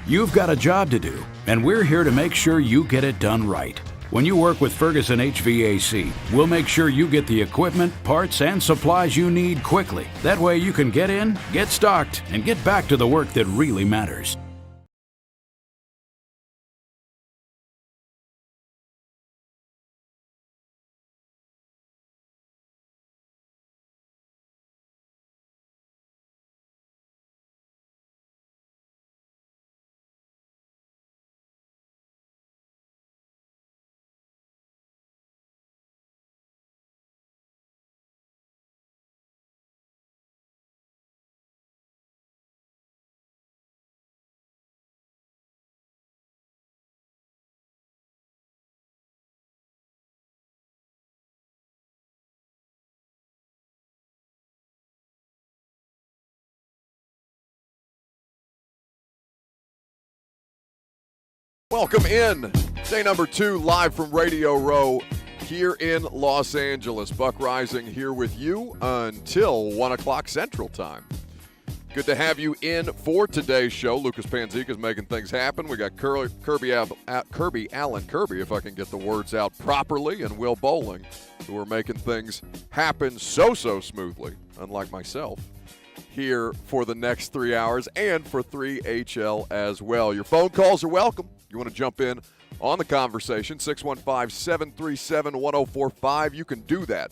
You've got a job to do, and we're here to make sure you get it done right. When you work with Ferguson HVAC, we'll make sure you get the equipment, parts, and supplies you need quickly. That way you can get in, get stocked, and get back to the work that really matters. Welcome in. Day number 2, live from Radio Row here in Los Angeles. Buck Reising here with you until 1 o'clock Central Time. Good to have you in for today's show. Lucas Panzica's making things happen. We got Kirby Allen, if I can get the words out properly, and Will Bowling, who are making things happen so smoothly, unlike myself, here for the next 3 hours and for 3HL as well. Your phone calls are welcome. You want to jump in on the conversation, 615-737-1045. You can do that,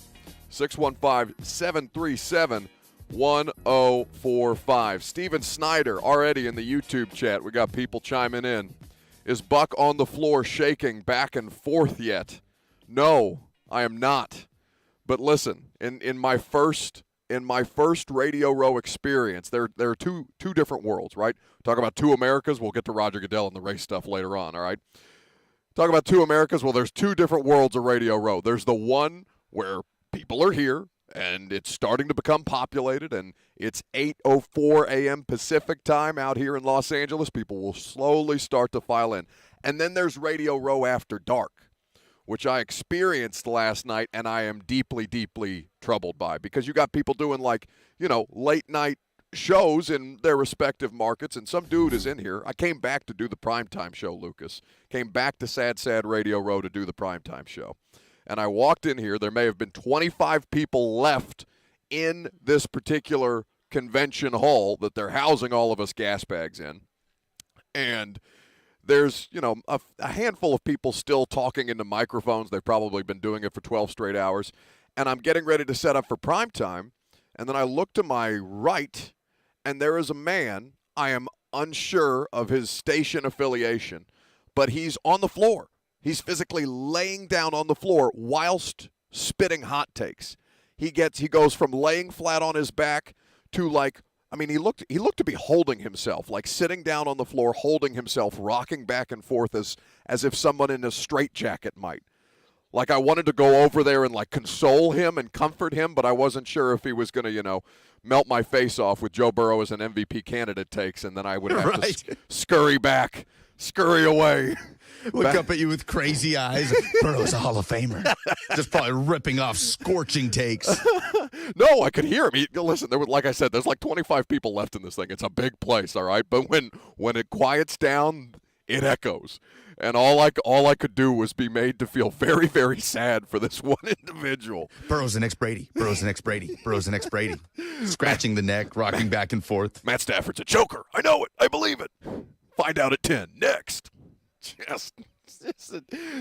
615-737-1045. Steven Snyder already in the YouTube chat. We got people chiming in. Is Buck on the floor shaking back and forth yet? No, I am not. But listen, in my first Radio Row experience, there are two different worlds, right? Talk about two Americas. We'll get to Roger Goodell and the race stuff later on, all right? Talk about two Americas. Well, there's two different worlds of Radio Row. There's the one where people are here, and it's starting to become populated, and it's 8:04 a.m. Pacific time out here in Los Angeles. People will slowly start to file in. And then there's Radio Row After Dark, which I experienced last night, and I am deeply, deeply troubled by, because you got people doing late night shows in their respective markets, and some dude is in here. I came back to do the primetime show, Lucas. Came back to Sad Radio Row to do the primetime show. And I walked in here. There may have been 25 people left in this particular convention hall that they're housing all of us gas bags in. And there's, a handful of people still talking into microphones. They've probably been doing it for 12 straight hours. And I'm getting ready to set up for prime time. And then I look to my right, and there is a man. I am unsure of his station affiliation, but he's on the floor. He's physically laying down on the floor whilst spitting hot takes. He goes from laying flat on his back to he looked to be holding himself, like sitting down on the floor, holding himself, rocking back and forth as if someone in a straitjacket might. Like, I wanted to go over there and console him and comfort him, but I wasn't sure if he was going to, melt my face off with Joe Burrow as an MVP candidate takes, and then I would have to scurry away. Look up at you with crazy eyes. Burrow's a Hall of Famer. Just probably ripping off scorching takes. No, I could hear him. Listen, like I said, there's 25 people left in this thing. It's a big place, all right? But when it quiets down, it echoes. And all I could do was be made to feel very, very sad for this one individual. Burrow's the next Brady. Scratching the neck, rocking back and forth. Matt Stafford's a joker. I know it. I believe it. Find out at 10. Next.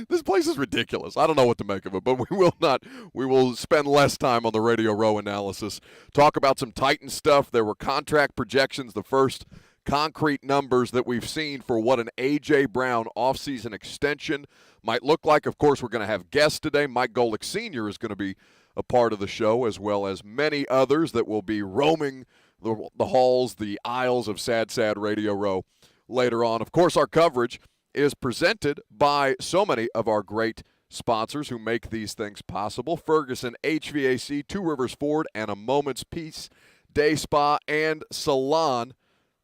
This place is ridiculous. I don't know what to make of it, but we will spend less time on the Radio Row analysis. Talk about some Titan stuff. There were contract projections, the first concrete numbers that we've seen for what an A.J. Brown offseason extension might look like. Of course, we're going to have guests today. Mike Golic Sr. is going to be a part of the show, as well as many others that will be roaming the halls, the aisles of Sad Radio Row later on. Of course, our coverage is presented by so many of our great sponsors who make these things possible. Ferguson HVAC, Two Rivers Ford, and A Moment's Peace Day Spa and Salon.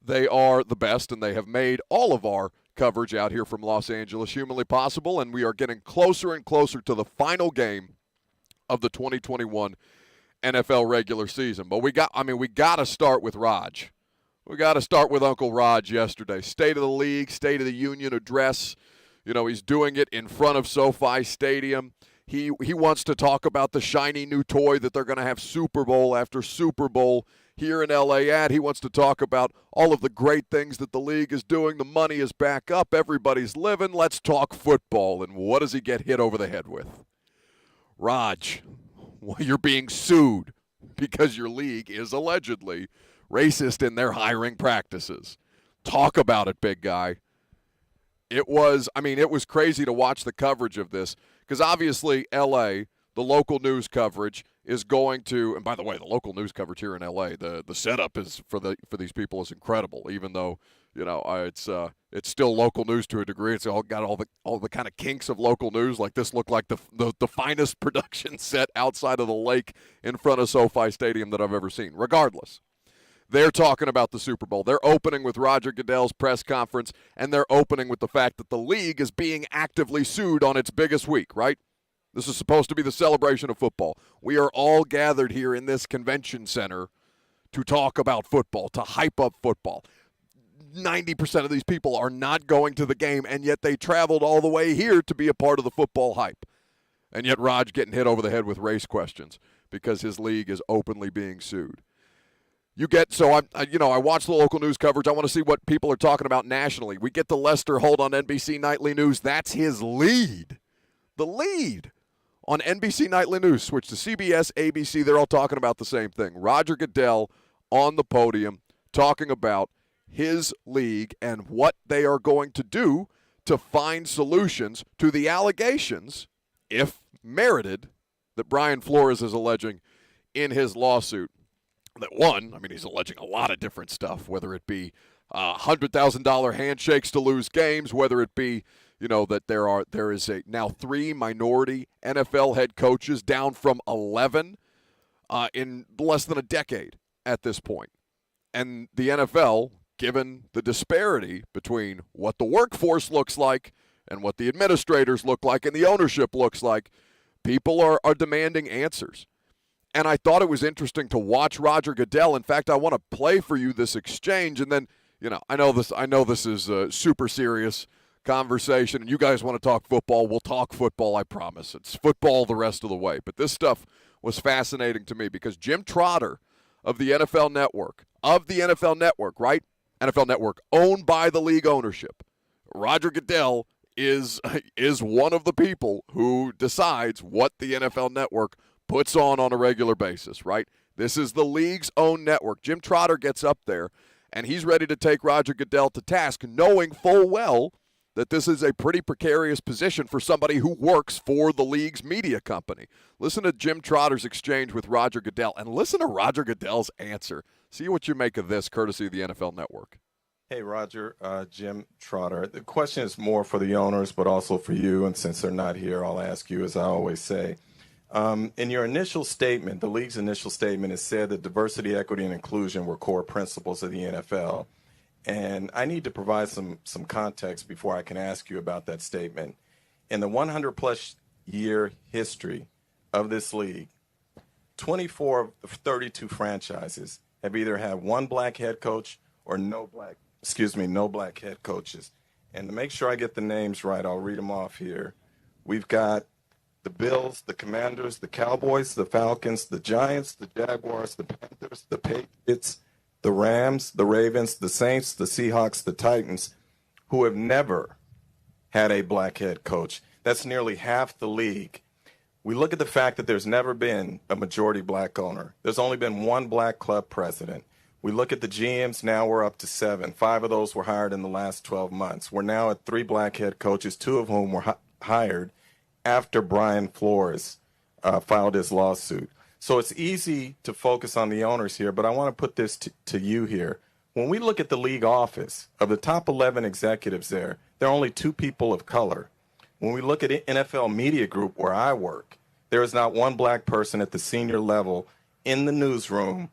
They are the best, and they have made all of our coverage out here from Los Angeles humanly possible, and we are getting closer and closer to the final game of the 2021 NFL regular season. But we got to start with Raj. We got to start with Uncle Raj yesterday. State of the League, State of the Union address. You know, he's doing it in front of SoFi Stadium. He wants to talk about the shiny new toy that they're going to have Super Bowl after Super Bowl here in LA. He wants to talk about all of the great things that the league is doing. The money is back up. Everybody's living. Let's talk football. And what does he get hit over the head with? Raj, well, you're being sued because your league is allegedly racist in their hiring practices. Talk about it, big guy. It was crazy to watch the coverage of this because obviously LA, the local news coverage is going to, and by the way, the local news coverage here in LA, the setup is for these people is incredible. Even though it's still local news to a degree. It's all got all the kind of kinks of local news. Like this looked like the finest production set outside of the lake in front of SoFi Stadium that I've ever seen. Regardless, they're talking about the Super Bowl. They're opening with Roger Goodell's press conference, and they're opening with the fact that the league is being actively sued on its biggest week, right? This is supposed to be the celebration of football. We are all gathered here in this convention center to talk about football, to hype up football. 90% of these people are not going to the game, and yet they traveled all the way here to be a part of the football hype. And yet Raj getting hit over the head with race questions because his league is openly being sued. I watch the local news coverage. I want to see what people are talking about nationally. We get the Lester Holt on NBC Nightly News. That's his lead. The lead on NBC Nightly News. Switch to CBS, ABC. They're all talking about the same thing. Roger Goodell on the podium talking about his league and what they are going to do to find solutions to the allegations, if merited, that Brian Flores is alleging in his lawsuit. He's alleging a lot of different stuff, whether it be $100,000 handshakes to lose games, whether it be, that there is now 3 minority NFL head coaches down from 11 in less than a decade at this point. And the NFL, given the disparity between what the workforce looks like and what the administrators look like and the ownership looks like, people are demanding answers. And I thought it was interesting to watch Roger Goodell. In fact, I want to play for you this exchange. And then, I know this is a super serious conversation, and you guys want to talk football. We'll talk football, I promise. It's football the rest of the way. But this stuff was fascinating to me because Jim Trotter of the NFL Network, right? NFL Network, owned by the league ownership. Roger Goodell is one of the people who decides what the NFL Network puts on a regular basis, right? This is the league's own network. Jim Trotter gets up there, and he's ready to take Roger Goodell to task, knowing full well that this is a pretty precarious position for somebody who works for the league's media company. Listen to Jim Trotter's exchange with Roger Goodell, and listen to Roger Goodell's answer. See what you make of this, courtesy of the NFL Network. Hey, Roger, Jim Trotter. The question is more for the owners, but also for you, and since they're not here, I'll ask you, as I always say. In your initial statement, the league's initial statement, it said that diversity, equity, and inclusion were core principles of the NFL. And I need to provide some context before I can ask you about that statement. In the 100-plus year history of this league, 24 of 32 franchises have either had one black head coach or no black head coaches. And to make sure I get the names right, I'll read them off here. We've got the Bills, the Commanders, the Cowboys, the Falcons, the Giants, the Jaguars, the Panthers, the Patriots, the Rams, the Ravens, the Saints, the Seahawks, the Titans, who have never had a black head coach. That's nearly half the league. We look at the fact that there's never been a majority black owner. There's only been one black club president. We look at the GMs, now we're up to 7. 5 of those were hired in the last 12 months. We're now at 3 black head coaches, 2 of whom were hired after Brian Flores filed his lawsuit. So it's easy to focus on the owners here, but I want to put this to you here. When we look at the league office, of the top 11 executives there are only 2 people of color. When we look at NFL Media Group, where I work, there is not one black person at the senior level in the newsroom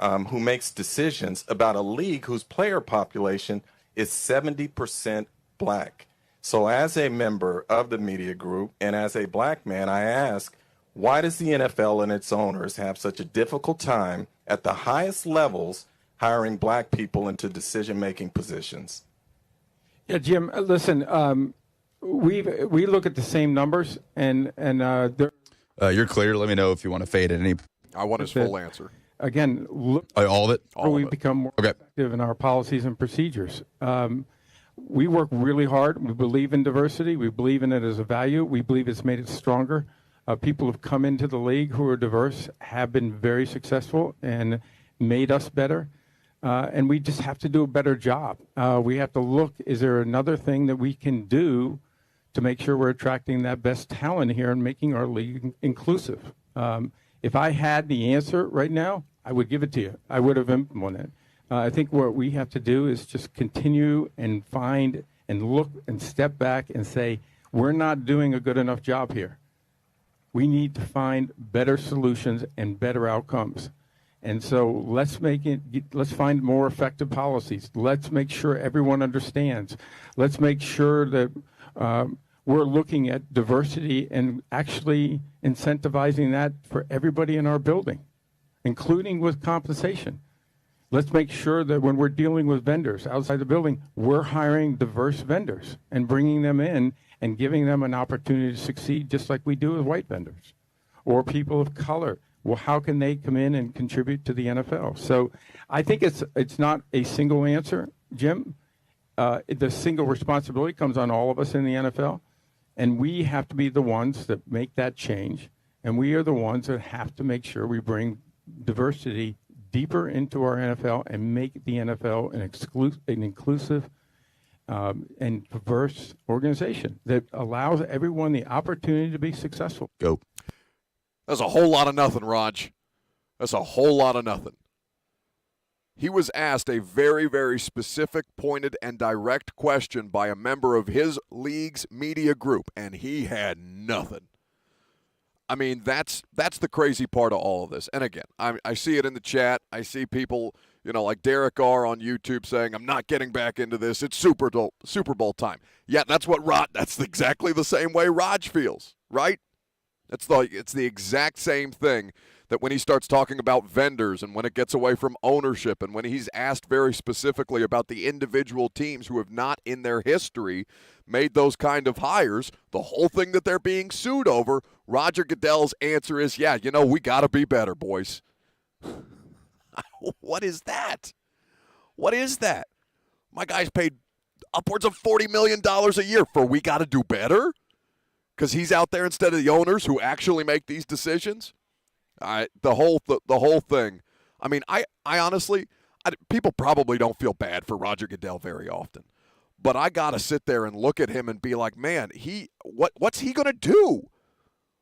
who makes decisions about a league whose player population is 70% black. So as a member of the media group and as a black man, I ask, why does the NFL and its owners have such a difficult time at the highest levels hiring black people into decision-making positions? Yeah, Jim, listen, we look at the same numbers, and You're clear. Let me know if you want to fade at any. I want his full answer. again, look All of it. how we've become more effective in our policies and procedures. We work really hard. We believe in diversity. We believe in it as a value. We believe it's made it stronger. People who've come into the league who are diverse have been very successful and made us better. And we just have to do a better job. We have to look, is there another thing that we can do to make sure we're attracting that best talent here and making our league inclusive? If I had the answer right now, I would give it to you. I would have implemented it. I think what we have to do is just continue and find and look and step back and say, we're not doing a good enough job here. We need to find better solutions and better outcomes. And so let's find more effective policies. Let's make sure everyone understands. Let's make sure that we're looking at diversity and actually incentivizing that for everybody in our building, including with compensation. Let's make sure that when we're dealing with vendors outside the building, we're hiring diverse vendors and bringing them in and giving them an opportunity to succeed just like we do with white vendors or people of color. Well, how can they come in and contribute to the NFL? So I think it's not a single answer, Jim. The single responsibility comes on all of us in the NFL, and we have to be the ones that make that change, and we are the ones that have to make sure we bring diversity deeper into our NFL and make the NFL an inclusive and diverse organization that allows everyone the opportunity to be successful. Go. That's a whole lot of nothing, Raj. That's a whole lot of nothing. He was asked a very, very specific, pointed, and direct question by a member of his league's media group, and he had nothing. I mean, that's the crazy part of all of this. And again, I see it in the chat. I see people, like Derek R. on YouTube saying, I'm not getting back into this. It's Super Bowl time. Yeah, that's exactly the same way Raj feels, right? It's the exact same thing that when he starts talking about vendors and when it gets away from ownership and when he's asked very specifically about the individual teams who have not in their history made those kind of hires, the whole thing that they're being sued over, Roger Goodell's answer is, yeah, we got to be better, boys. What is that? What is that? My guy's paid upwards of $40 million a year for we got to do better? Because he's out there instead of the owners who actually make these decisions. The whole thing. I mean, I honestly, people probably don't feel bad for Roger Goodell very often, but I gotta sit there and look at him and be like, man, what's he gonna do?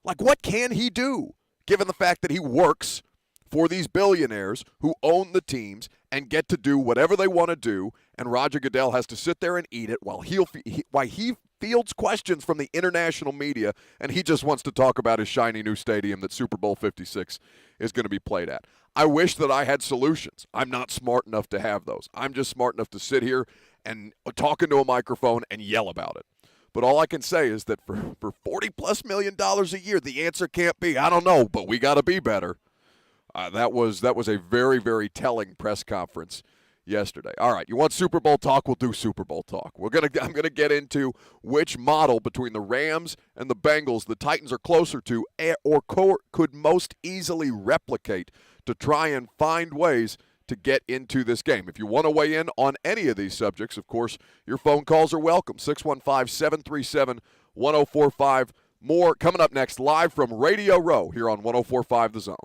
Like, what can he do? Given the fact that he works for these billionaires who own the teams and get to do whatever they want to do, and Roger Goodell has to sit there and eat it while he fields questions from the international media, and he just wants to talk about his shiny new stadium that Super Bowl 56 is going to be played at. I wish that I had solutions. I'm not smart enough to have those. I'm just smart enough to sit here and talk into a microphone and yell about it. But all I can say is that for $40+ million a year, the answer can't be, I don't know, but we got to be better. That was a very, very telling press conference yesterday. All right, you want Super Bowl talk? We'll do Super Bowl talk. I'm gonna get into which model between the Rams and the Bengals the Titans are closer to or could most easily replicate to try and find ways to get into this game. If you want to weigh in on any of these subjects, of course, your phone calls are welcome. 615-737-1045. More coming up next, live from Radio Row here on 104.5 The Zone.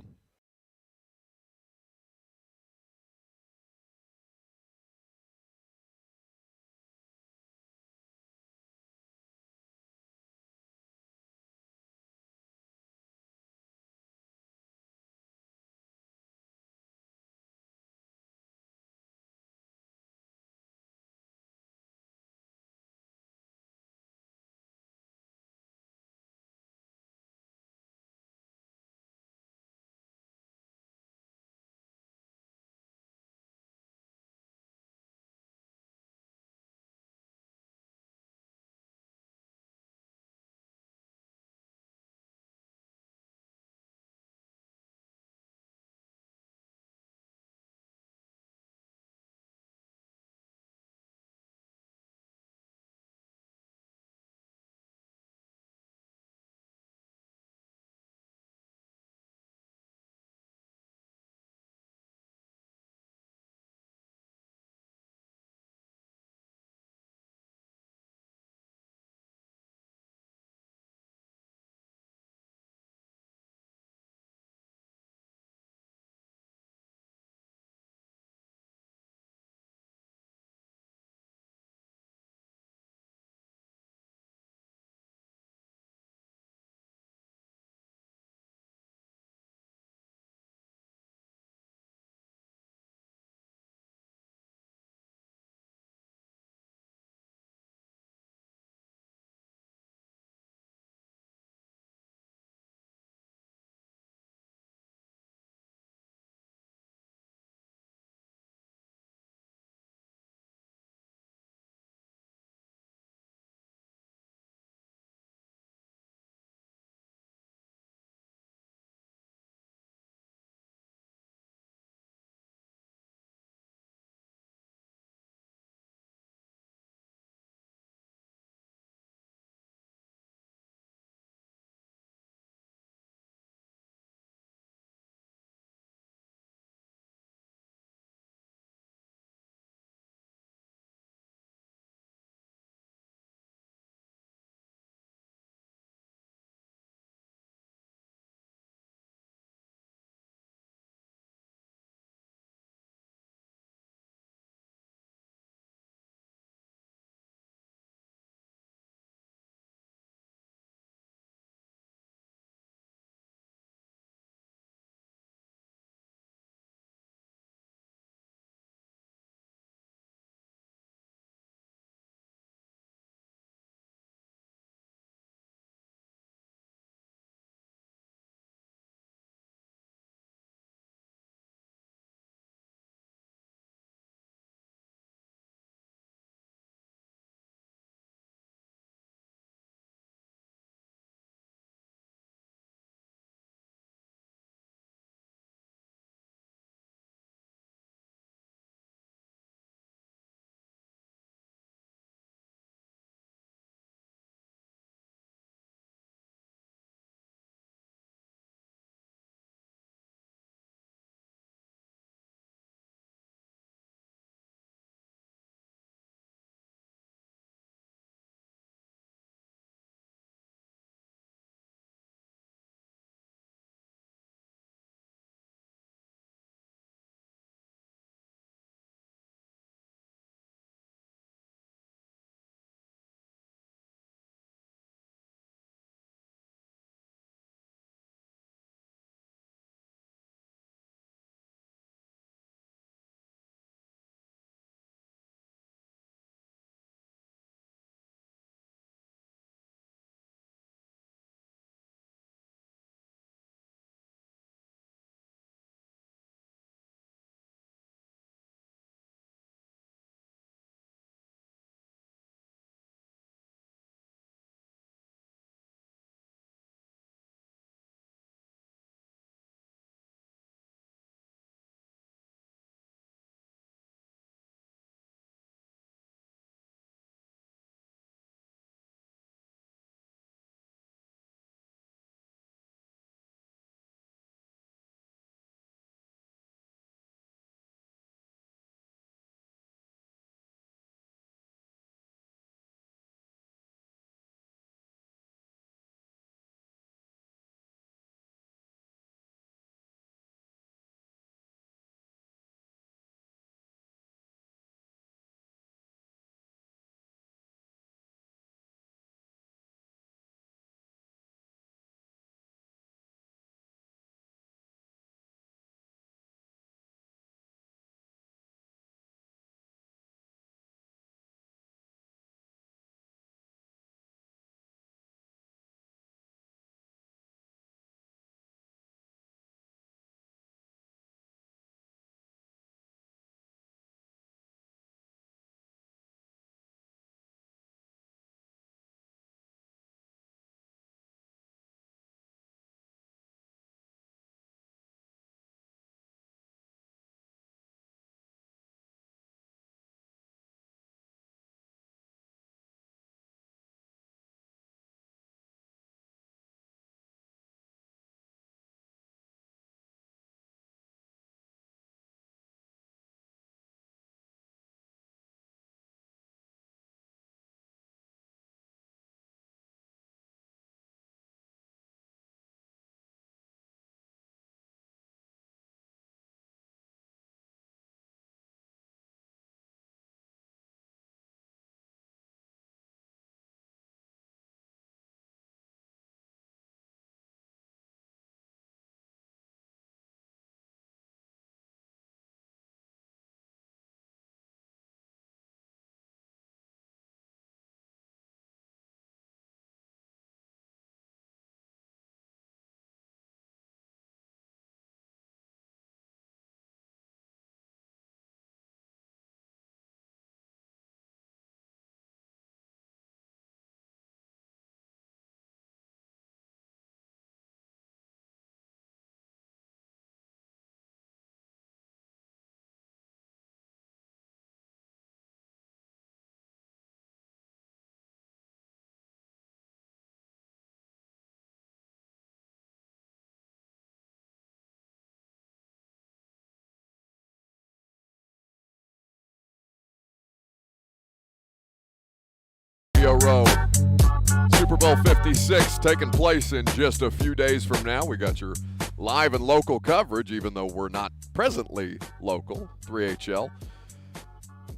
Bowl 56 taking place in just a few days from now. We got your live and local coverage, even though we're not presently local, 3HL.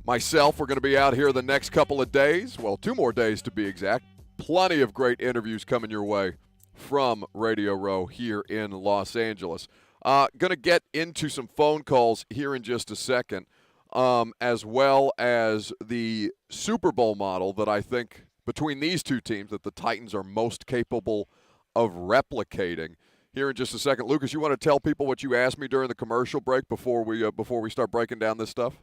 Myself, we're going to be out here the next couple of days. Well, 2 more days to be exact. Plenty of great interviews coming your way from Radio Row here in Los Angeles. Going to get into some phone calls here in just a second, as well as the Super Bowl model that I think between these two teams that the Titans are most capable of replicating. Here in just a second. Lucas, you want to tell people what you asked me during the commercial break before we start breaking down this stuff?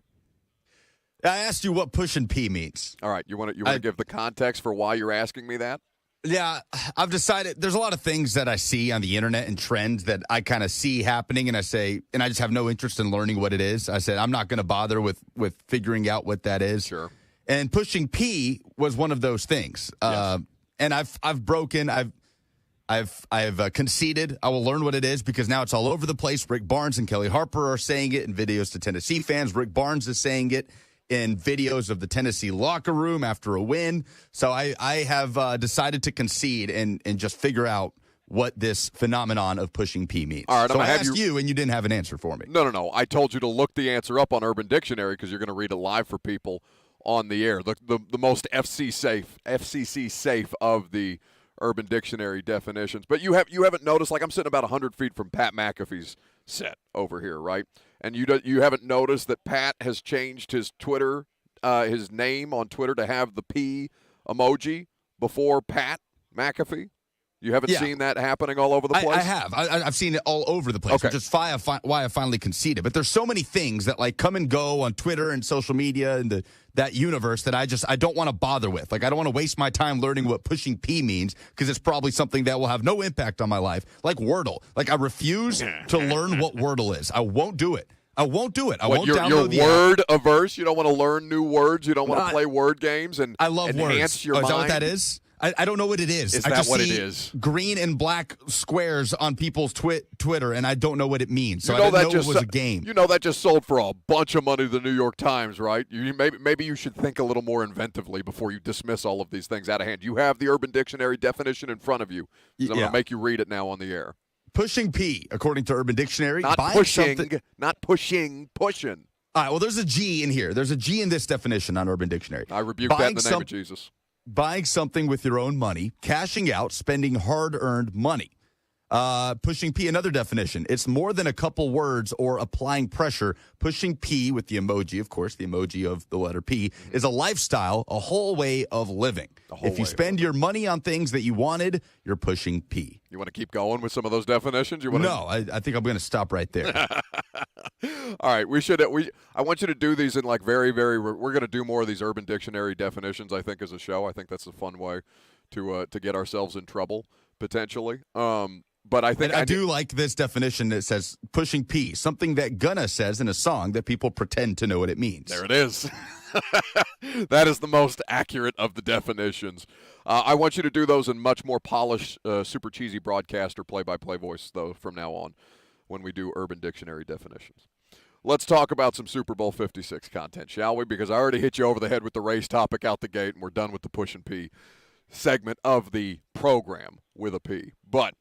I asked you what push and pee means. All right, you want to give the context for why you're asking me that? Yeah, I've decided there's a lot of things that I see on the internet and trends that I kind of see happening, and I just have no interest in learning what it is. I said I'm not going to bother with figuring out what that is. Sure. And pushing P was one of those things. Yes. And I've conceded. I will learn what it is because now it's all over the place. Rick Barnes and Kelly Harper are saying it in videos to Tennessee fans. Rick Barnes is saying it in videos of the Tennessee locker room after a win. So I have decided to concede and just figure out what this phenomenon of pushing P means. All right, so I asked you, and you didn't have an answer for me. No. I told you to look the answer up on Urban Dictionary because you're going to read it live for people on the air. The most FCC safe of the Urban Dictionary definitions. But you haven't noticed, like I'm sitting about 100 feet from Pat McAfee's set over here, right? And you haven't noticed that Pat has changed his Twitter, his name on Twitter to have the P emoji before Pat McAfee? You haven't seen that happening all over the place? I have. I've seen it all over the place, okay. Which is why I finally conceded. But there's so many things that like come and go on Twitter and social media and that universe that I don't want to bother with. Like I don't want to waste my time learning what pushing P means because it's probably something that will have no impact on my life. Like Wordle. Like I refuse to learn what Wordle is. I won't do it. I won't download the word averse. You don't want to learn new words. You don't want to play word games and I love enhance words. your mind. Is that what that is? I don't know what it is. Is I that just what see it is? Green and black squares on people's Twitter, and I don't know what it means. So you know I didn't that know it was a game. You know that just sold for a bunch of money to the New York Times, right? Maybe you should think a little more inventively before you dismiss all of these things out of hand. You have the Urban Dictionary definition in front of you. So I'm going to make you read it now on the air. Pushing P, according to Urban Dictionary. Not pushing, pushing. All right, well, there's a G in here. There's a G in this definition on Urban Dictionary. I rebuke that in the name of Jesus. Buying something with your own money, cashing out, spending hard-earned money. Pushing P, another definition. It's more than a couple words or applying pressure. Pushing P with the emoji, of course, the emoji of the letter P, is a lifestyle, a whole way of living. If you spend your money on things that you wanted, you're pushing P. You want to keep going with some of those definitions? No, I think I'm going to stop right there. All right, I want you to do these in like very, very. We're going to do more of these Urban Dictionary definitions. I think as a show, I think that's a fun way to get ourselves in trouble potentially. But I think I do like this definition that says pushing P, something that Gunna says in a song that people pretend to know what it means. There it is. That is the most accurate of the definitions. I want you to do those in much more polished, super cheesy broadcaster play-by-play voice, though, from now on when we do Urban Dictionary definitions. Let's talk about some Super Bowl 56 content, shall we? Because I already hit you over the head with the race topic out the gate, and we're done with the Push and P segment of the program with a P. But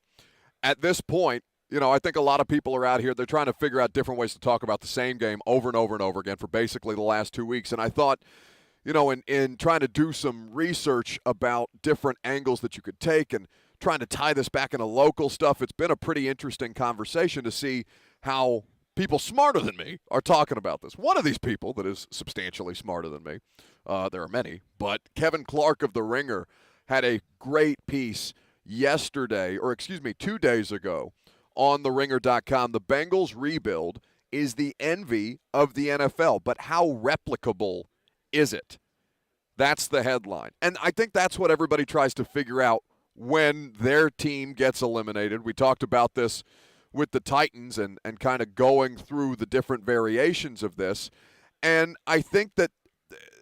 at this point, I think a lot of people are out here. They're trying to figure out different ways to talk about the same game over and over and over again for basically the last 2 weeks. And I thought, in trying to do some research about different angles that you could take and trying to tie this back into local stuff, it's been a pretty interesting conversation to see how people smarter than me are talking about this. One of these people that is substantially smarter than me, there are many, but Kevin Clark of The Ringer had a great piece 2 days ago on theringer.com. The Bengals rebuild is the envy of the NFL, but how replicable is it? That's the headline. And I think that's what everybody tries to figure out when their team gets eliminated. We talked about this with the Titans and kind of going through the different variations of this. And I think that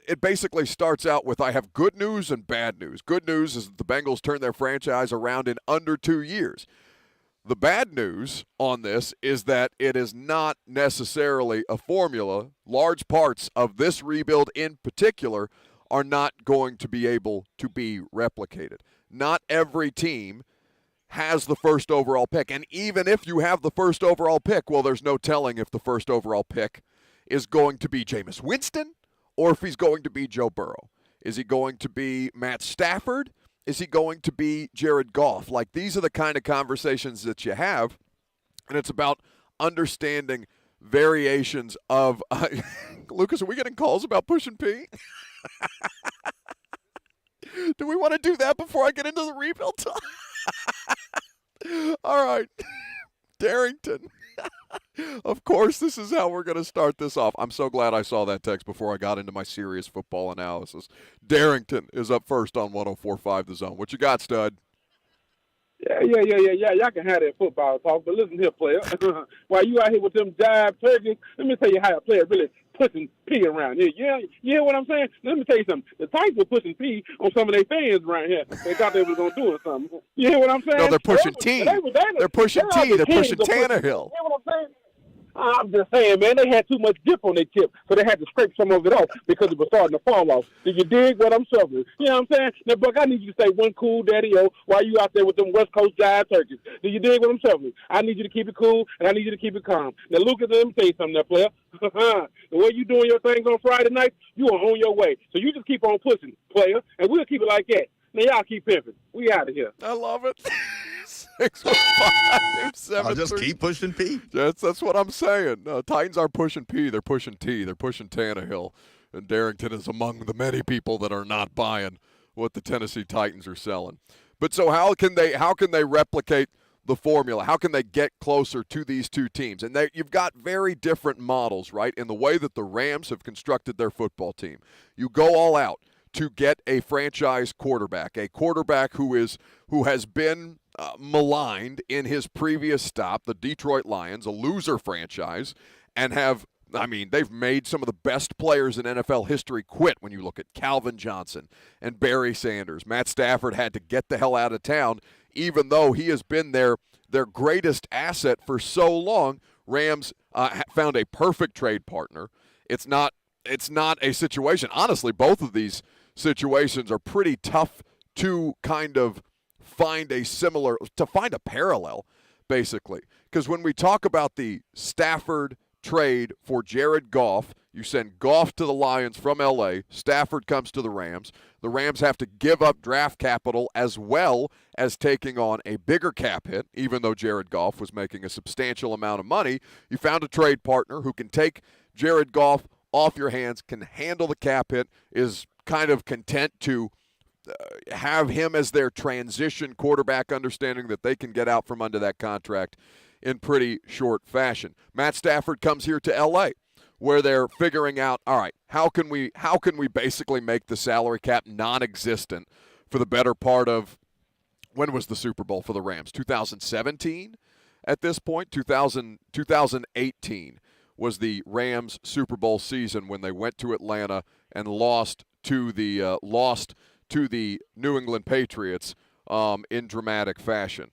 it basically starts out with I have good news and bad news. Good news is that the Bengals turned their franchise around in under 2 years. The bad news on this is that it is not necessarily a formula. Large parts of this rebuild in particular are not going to be able to be replicated. not every team has the first overall pick. And even if you have the first overall pick, well, there's no telling if the first overall pick is going to be Jameis Winston or if he's going to be Joe Burrow. Is he going to be Matt Stafford? Is he going to be Jared Goff? Like, these are the kind of conversations that you have, and it's about understanding variations of Lucas, are we getting calls about pushing P? Do we want to do that before I get into the rebuild time? All right. Darrington. Of course, this is how we're going to start this off. I'm so glad I saw that text before I got into my serious football analysis. Darrington is up first on 104.5 The Zone. What you got, stud? Yeah. Y'all can have that football talk, but listen here, player. While you out here with them jive turkeys, let me tell you how a player really pushing P around here. Yeah, you hear what I'm saying? Let me tell you something. The Titans were pushing P on some of their fans around here. They thought they were going to do something. You hear what I'm saying? No, they're pushing T. They're pushing T. They're pushing Tannehill. You hear what I'm saying? I'm just saying, man, they had too much dip on their tip, so they had to scrape some of it off because it was starting to fall off. Did you dig what I'm suffering? You know what I'm saying? Now, Buck, I need you to say one cool daddy-o while you out there with them West Coast jive turkeys. Do you dig what I'm suffering? I need you to keep it cool, and I need you to keep it calm. Now, Lucas, let me tell you something there, player. The way you doing your things on Friday night, you are on your way. So you just keep on pushing, player, and we'll keep it like that. Now, y'all keep pimping. We out of here. I love it. 615-7. I'll just keep pushing P. That's what I'm saying. No, Titans aren't pushing P. They're pushing T. They're pushing Tannehill. And Darrington is among the many people that are not buying what the Tennessee Titans are selling. But so how can they replicate the formula? How can they get closer to these two teams? And you've got very different models, right, in the way that the Rams have constructed their football team. You go all out to get a franchise quarterback, a quarterback who has been maligned in his previous stop, the Detroit Lions, a loser franchise, and they've made some of the best players in NFL history quit when you look at Calvin Johnson and Barry Sanders. Matt Stafford had to get the hell out of town, even though he has been their greatest asset for so long. Rams found a perfect trade partner. It's not a situation. Honestly, both of these situations are pretty tough to kind of find a parallel, basically. Because when we talk about the Stafford trade for Jared Goff, you send Goff to the Lions from L.A., Stafford comes to the Rams. The Rams have to give up draft capital as well as taking on a bigger cap hit, even though Jared Goff was making a substantial amount of money. You found a trade partner who can take Jared Goff off your hands, can handle the cap hit, is kind of content to have him as their transition quarterback, understanding that they can get out from under that contract in pretty short fashion. Matt Stafford comes here to L.A., where they're figuring out, all right, how can we basically make the salary cap non-existent for the better part of, when was the Super Bowl for the Rams? 2017 at this point? 2018 was the Rams Super Bowl season when they went to Atlanta and lost to the New England Patriots in dramatic fashion.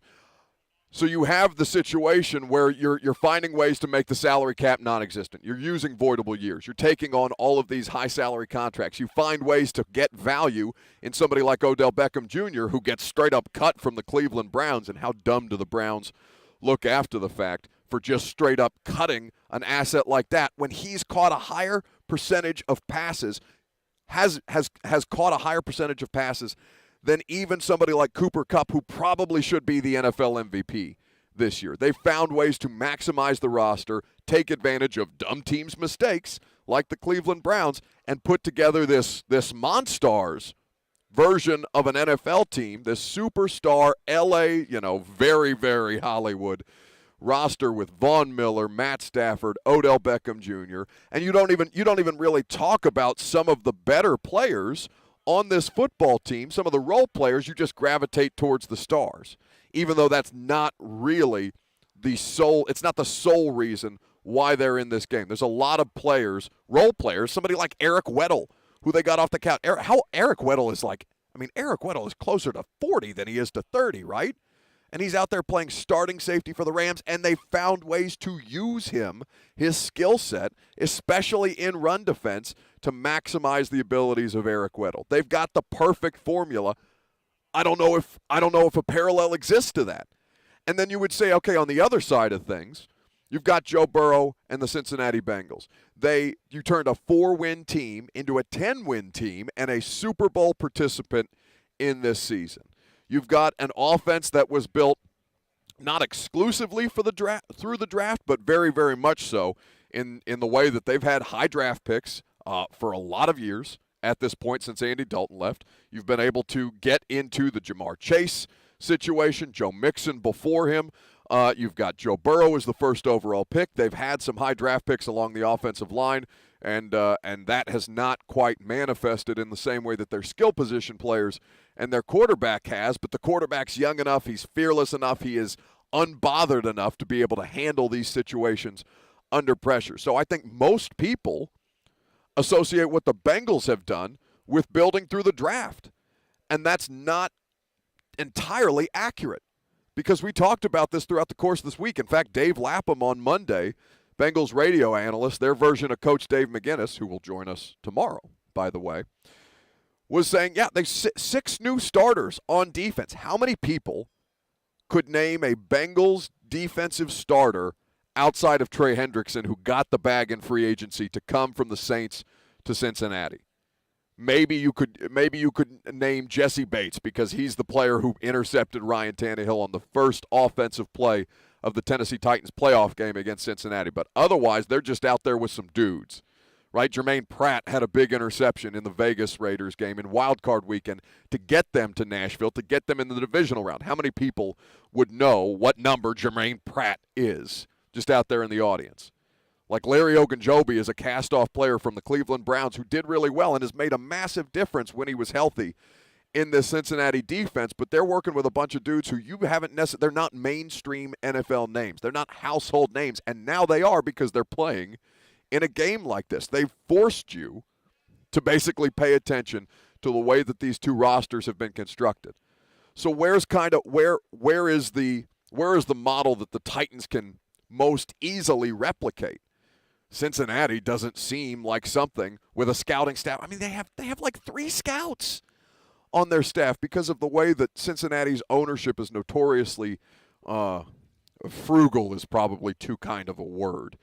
So you have the situation where you're finding ways to make the salary cap non-existent. You're using voidable years. You're taking on all of these high salary contracts. You find ways to get value in somebody like Odell Beckham Jr., who gets straight up cut from the Cleveland Browns. And how dumb do the Browns look after the fact for just straight up cutting an asset like that when he's caught a higher percentage of passes, has caught a higher percentage of passes than even somebody like Cooper Kupp, who probably should be the NFL MVP this year. They've found ways to maximize the roster, take advantage of dumb teams' mistakes like the Cleveland Browns, and put together this Monstars version of an NFL team, this superstar LA, very, very Hollywood roster with Von Miller, Matt Stafford, Odell Beckham Jr., and you don't even really talk about some of the better players on this football team. Some of the role players, you just gravitate towards the stars, even though that's not really it's not the sole reason why they're in this game. There's a lot of players, role players, somebody like Eric Weddle, who they got off the couch. Eric Weddle is Eric Weddle is closer to 40 than he is to 30, right? And he's out there playing starting safety for the Rams, and they found ways to use him, his skill set, especially in run defense, to maximize the abilities of Eric Weddle. They've got the perfect formula I don't know if a parallel exists to that. And then you would say, okay, on the other side of things, you've got Joe Burrow and the Cincinnati Bengals. You turned a 4-win team into a 10-win team and a Super Bowl participant in this season. You've got an offense that was built not exclusively for the draft, through the draft, but very, very much so in the way that they've had high draft picks for a lot of years at this point since Andy Dalton left. You've been able to get into the Jamar Chase situation, Joe Mixon before him. You've got Joe Burrow as the first overall pick. They've had some high draft picks along the offensive line, and that has not quite manifested in the same way that their skill position players and their quarterback has, but the quarterback's young enough, he's fearless enough, he is unbothered enough to be able to handle these situations under pressure. So I think most people associate what the Bengals have done with building through the draft, and that's not entirely accurate because we talked about this throughout the course of this week. In fact, Dave Lapham on Monday, Bengals radio analyst, their version of Coach Dave McGinnis, who will join us tomorrow, by the way, was saying, yeah, they 6 new starters on defense. How many people could name a Bengals defensive starter outside of Trey Hendrickson who got the bag in free agency to come from the Saints to Cincinnati? Maybe you could name Jesse Bates because he's the player who intercepted Ryan Tannehill on the first offensive play of the Tennessee Titans playoff game against Cincinnati. But otherwise, they're just out there with some dudes, right? Jermaine Pratt had a big interception in the Vegas Raiders game in Wild Card Weekend to get them to Nashville, to get them in the divisional round. How many people would know what number Jermaine Pratt is just out there in the audience? Like Larry Ogunjobi is a cast-off player from the Cleveland Browns who did really well and has made a massive difference when he was healthy in this Cincinnati defense, but they're working with a bunch of dudes who you haven't necessarily, they're not mainstream NFL names. They're not household names, and now they are because they're playing in a game like this. They've forced you to basically pay attention to the way that these two rosters have been constructed. So where is the model that the Titans can most easily replicate? Cincinnati doesn't seem like something with a scouting staff. I mean, they have like 3 scouts on their staff because of the way that Cincinnati's ownership is notoriously frugal is probably too kind of a word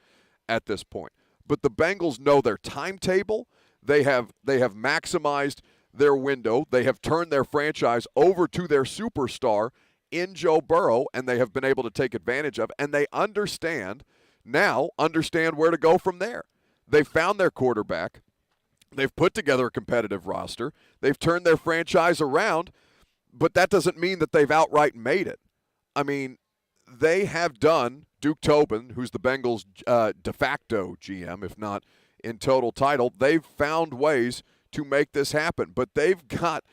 at this point. But the Bengals know their timetable. They have maximized their window. They have turned their franchise over to their superstar in Joe Burrow, and they have been able to take advantage of, and they understand where to go from there. They've found their quarterback. They've put together a competitive roster. They've turned their franchise around, but that doesn't mean that they've outright made it. I mean, they have done Duke Tobin, who's the Bengals' de facto GM, if not in total title. They've found ways to make this happen, but they've got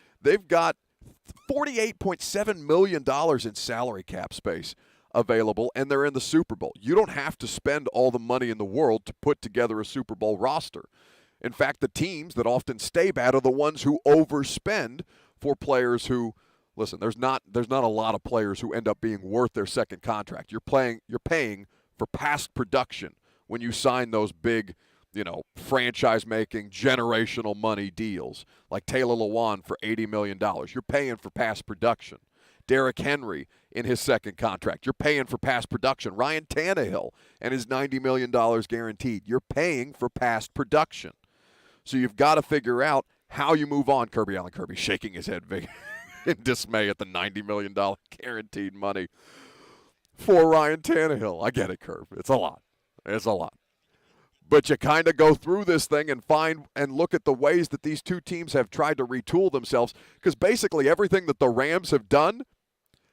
$48.7 million in salary cap space available, and they're in the Super Bowl. You don't have to spend all the money in the world to put together a Super Bowl roster. In fact, the teams that often stay bad are the ones who overspend for players who, listen, there's not a lot of players who end up being worth their second contract. You're paying for past production when you sign those big, franchise-making, generational money deals like Taylor Lewan for $80 million. You're paying for past production. Derrick Henry in his second contract. You're paying for past production. Ryan Tannehill and his $90 million guaranteed. You're paying for past production. So you've got to figure out how you move on. Kirby Allen Kirby shaking his head in dismay at the $90 million guaranteed money for Ryan Tannehill. I get it, Kirby. It's a lot. It's a lot. But you kind of go through this thing and find and look at the ways that these two teams have tried to retool themselves, because basically everything that the Rams have done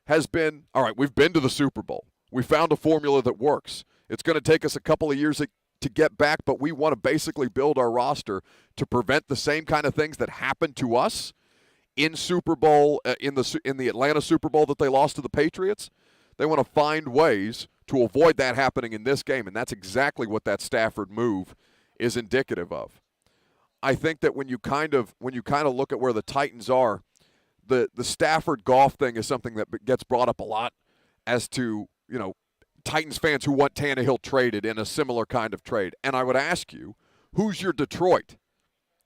has been, all right, we've been to the Super Bowl. We found a formula that works. It's going to take us a couple of years to get back, but we want to basically build our roster to prevent the same kind of things that happened to us in Super Bowl, in the Atlanta Super Bowl that they lost to the Patriots. They want to find ways to avoid that happening in this game, and that's exactly what that Stafford move is indicative of. I think that when you kind of look at where the Titans are, the Stafford Goff thing is something that gets brought up a lot as to, Titans fans who want Tannehill traded in a similar kind of trade. And I would ask you, who's your Detroit?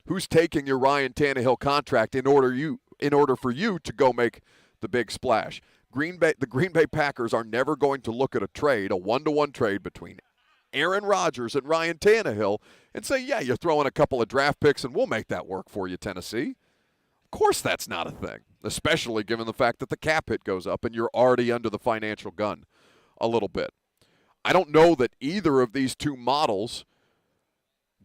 Who's taking your Ryan Tannehill contract in order in order for you to go make the big splash. The Green Bay Packers are never going to look at a trade, a one-to-one trade between Aaron Rodgers and Ryan Tannehill, and say, yeah, you're throwing a couple of draft picks and we'll make that work for you, Tennessee. Of course that's not a thing, especially given the fact that the cap hit goes up and you're already under the financial gun a little bit. I don't know that either of these two models,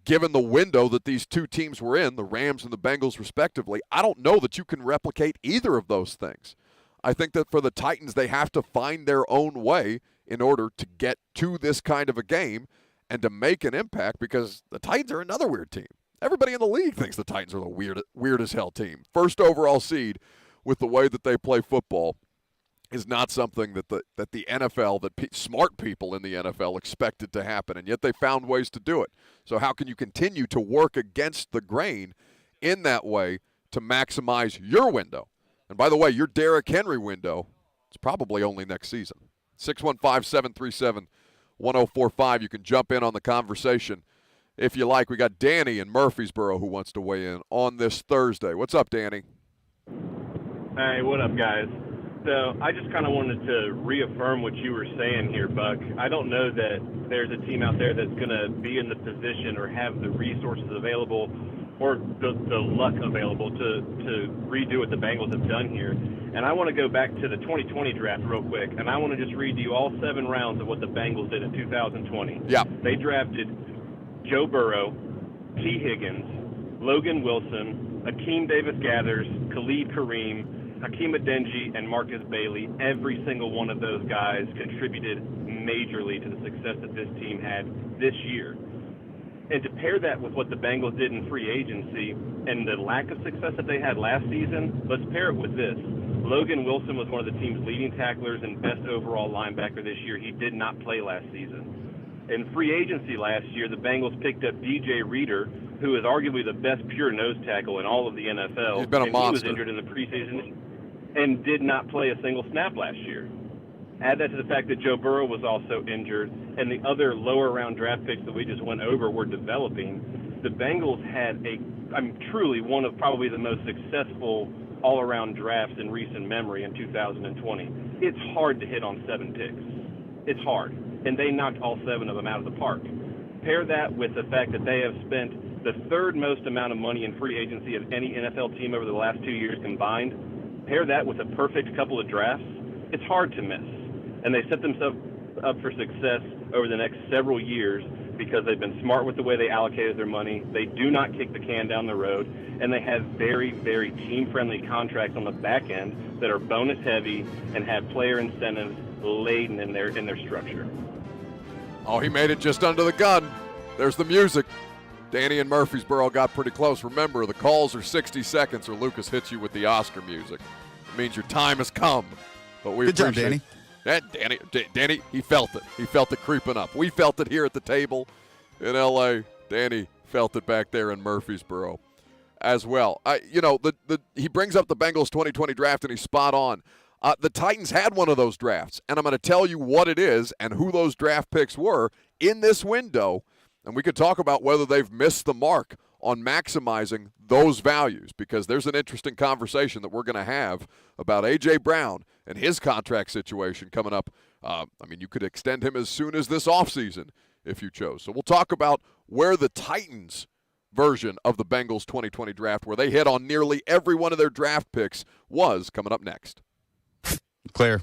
given the window that these two teams were in, the Rams and the Bengals respectively, I don't know that you can replicate either of those things. I think that for the Titans, they have to find their own way in order to get to this kind of a game and to make an impact, because the Titans are another weird team. Everybody in the league thinks the Titans are the weird as hell team. First overall seed with the way that they play football is not something that the NFL, smart people in the NFL expected to happen, and yet they found ways to do it. So how can you continue to work against the grain in that way to maximize your window? And by the way, your Derrick Henry window is probably only next season. 615-737-1045. You can jump in on the conversation if you like. We got Danny in Murfreesboro who wants to weigh in on this Thursday. What's up, Danny? Hey, what up, guys? So I just kind of wanted to reaffirm what you were saying here, Buck. I don't know that there's a team out there that's going to be in the position or have the resources available or the luck available to redo what the Bengals have done here. And I want to go back to the 2020 draft real quick, and I want to just read you all 7 rounds of what the Bengals did in 2020. Yeah. They drafted Joe Burrow, T. Higgins, Logan Wilson, Akeem Davis-Gathers, Khalid Kareem, Hakeem Adeniji, and Marcus Bailey. Every single one of those guys contributed majorly to the success that this team had this year. And to pair that with what the Bengals did in free agency and the lack of success that they had last season, let's pair it with this. Logan Wilson was one of the team's leading tacklers and best overall linebacker this year. He did not play last season. In free agency last year, the Bengals picked up DJ Reader, who is arguably the best pure nose tackle in all of the NFL. He's been a monster. He was injured in the preseason and did not play a single snap last year. Add that to the fact that Joe Burrow was also injured, and the other lower-round draft picks that we just went over were developing. The Bengals had truly one of probably the most successful all-around drafts in recent memory in 2020. It's hard to hit on 7 picks. It's hard, and they knocked all 7 of them out of the park. Pair that with the fact that they have spent the 3rd most amount of money in free agency of any NFL team over the last 2 years combined. Pair that with a perfect couple of drafts. It's hard to miss. And they set themselves up for success over the next several years because they've been smart with the way they allocated their money. They do not kick the can down the road, and they have very, very team-friendly contracts on the back end that are bonus-heavy and have player incentives laden in their structure. Oh, he made it just under the gun. There's the music. Danny and Murfreesboro got pretty close. Remember, the calls are 60 seconds or Lucas hits you with the Oscar music. It means your time has come. But we Good job, appreciate Danny. Danny, he felt it. He felt it creeping up. We felt it here at the table in L.A. Danny felt it back there in Murfreesboro as well. He brings up the Bengals 2020 draft, and he's spot on. The Titans had one of those drafts, and I'm going to tell you what it is and who those draft picks were in this window, and we could talk about whether they've missed the mark on maximizing those values, because there's an interesting conversation that we're going to have about A.J. Brown and his contract situation coming up. You could extend him as soon as this offseason if you chose. So we'll talk about where the Titans version of the Bengals 2020 draft, where they hit on nearly every one of their draft picks, was coming up next. Clear.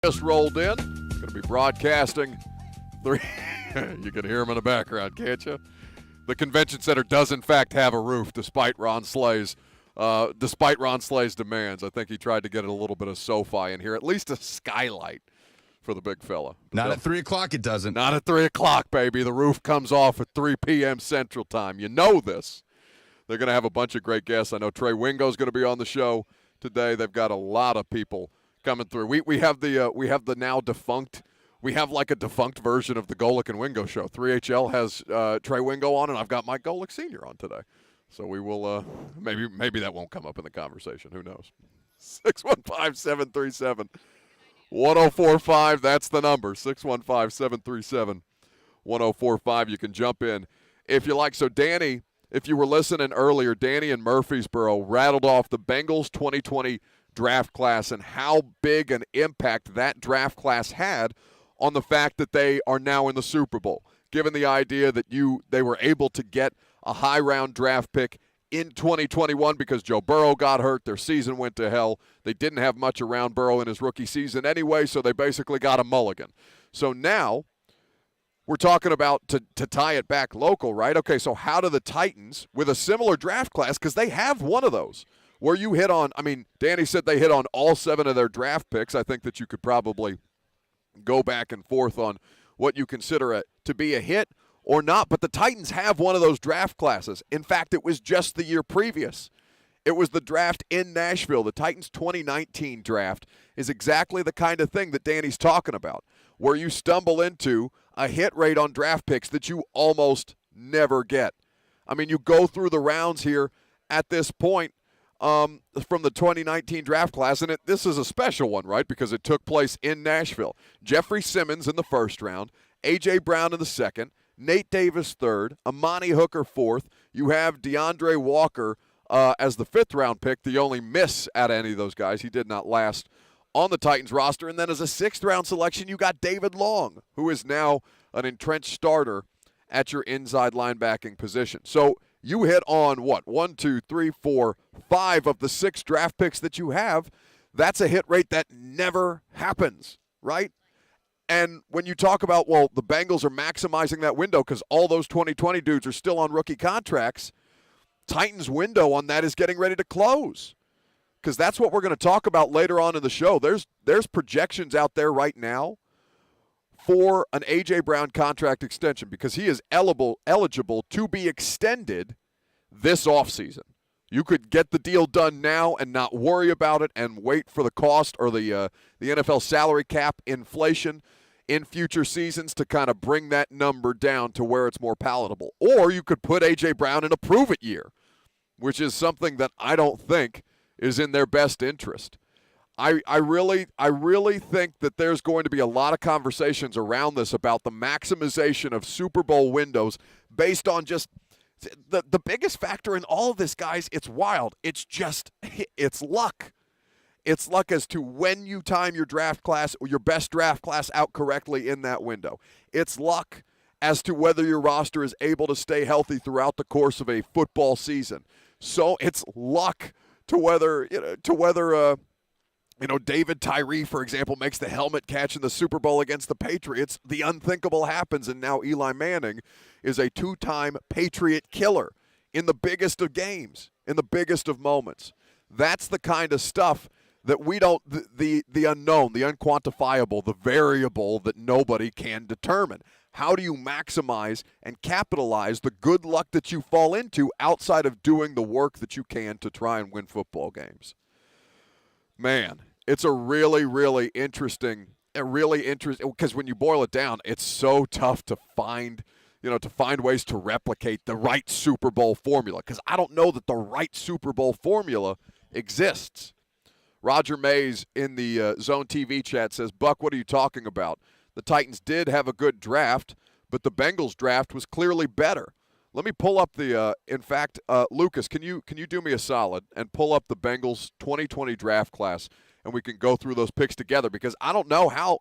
just rolled in. Going to be broadcasting 3. You can hear him in the background, can't you? The convention center does, in fact, have a roof, despite Ron Slay's demands. I think he tried to get a little bit of SoFi in here, at least a skylight for the big fella. Not at 3 o'clock, it doesn't. Not at 3 o'clock, baby. The roof comes off at 3 p.m. Central Time. You know this. They're going to have a bunch of great guests. I know Trey Wingo's going to be on the show today. They've got a lot of people coming through. We have the now defunct. We have like a defunct version of the Golic and Wingo show. 3HL has Trey Wingo on, and I've got Mike Golic Sr. on today. So we will maybe that won't come up in the conversation. Who knows? 615-737-1045. That's the number. 615-737-1045. You can jump in if you like. So Danny, if you were listening earlier, Danny in Murfreesboro rattled off the Bengals 2020 draft class and how big an impact that draft class had on the fact that they are now in the Super Bowl, given the idea that they were able to get a high-round draft pick in 2021 because Joe Burrow got hurt. Their season went to hell. They didn't have much around Burrow in his rookie season anyway, so they basically got a mulligan. So now we're talking about to tie it back local, right? Okay, so how do the Titans, with a similar draft class, because they have one of those, where you hit on, Danny said they hit on all 7 of their draft picks. I think that you could probably go back and forth on what you consider to be a hit or not, but the Titans have one of those draft classes. In fact, it was just the year previous. It was the draft in Nashville. The Titans 2019 draft is exactly the kind of thing that Danny's talking about, where you stumble into a hit rate on draft picks that you almost never get. You go through the rounds here at this point from the 2019 draft class, and this is a special one, right, because it took place in Nashville. Jeffrey Simmons in the first round, A.J. Brown in the second, Nate Davis third, Amani Hooker fourth. You have DeAndre Walker as the 5th-round pick, the only miss out of any of those guys. He did not last on the Titans roster. And then as a 6th-round selection, you got David Long, who is now an entrenched starter at your inside linebacking position. So you hit on, 1, 2, 3, 4, 5 of the 6 draft picks that you have. That's a hit rate that never happens, right? And when you talk about, the Bengals are maximizing that window because all those 2020 dudes are still on rookie contracts, Titans' window on that is getting ready to close, because that's what we're going to talk about later on in the show. There's projections out there right now for an A.J. Brown contract extension because he is eligible to be extended this offseason. You could get the deal done now and not worry about it and wait for the cost or the NFL salary cap inflation in future seasons to kind of bring that number down to where it's more palatable. Or you could put A.J. Brown in a prove-it year, which is something that I don't think is in their best interest. I really think that there's going to be a lot of conversations around this about the maximization of Super Bowl windows based on just the biggest factor in all of this, guys. It's wild. It's luck. It's luck as to when you time your draft class or your best draft class out correctly in that window. It's luck as to whether your roster is able to stay healthy throughout the course of a football season. So it's luck to whether David Tyree, for example, makes the helmet catch in the Super Bowl against the Patriots. The unthinkable happens, and now Eli Manning is a 2-time Patriot killer in the biggest of games, in the biggest of moments. That's the kind of stuff that we don't, the unknown, the unquantifiable, the variable that nobody can determine. How do you maximize and capitalize the good luck that you fall into outside of doing the work that you can to try and win football games? Man, it's a really, really interesting, because when you boil it down, it's so tough to find ways to replicate the right Super Bowl formula, because I don't know that the right Super Bowl formula exists. Roger Mays in the Zone TV chat says, Buck, what are you talking about? The Titans did have a good draft, but the Bengals draft was clearly better. Let me pull up Lucas, can you do me a solid and pull up the Bengals 2020 draft class, and we can go through those picks together, because I don't know how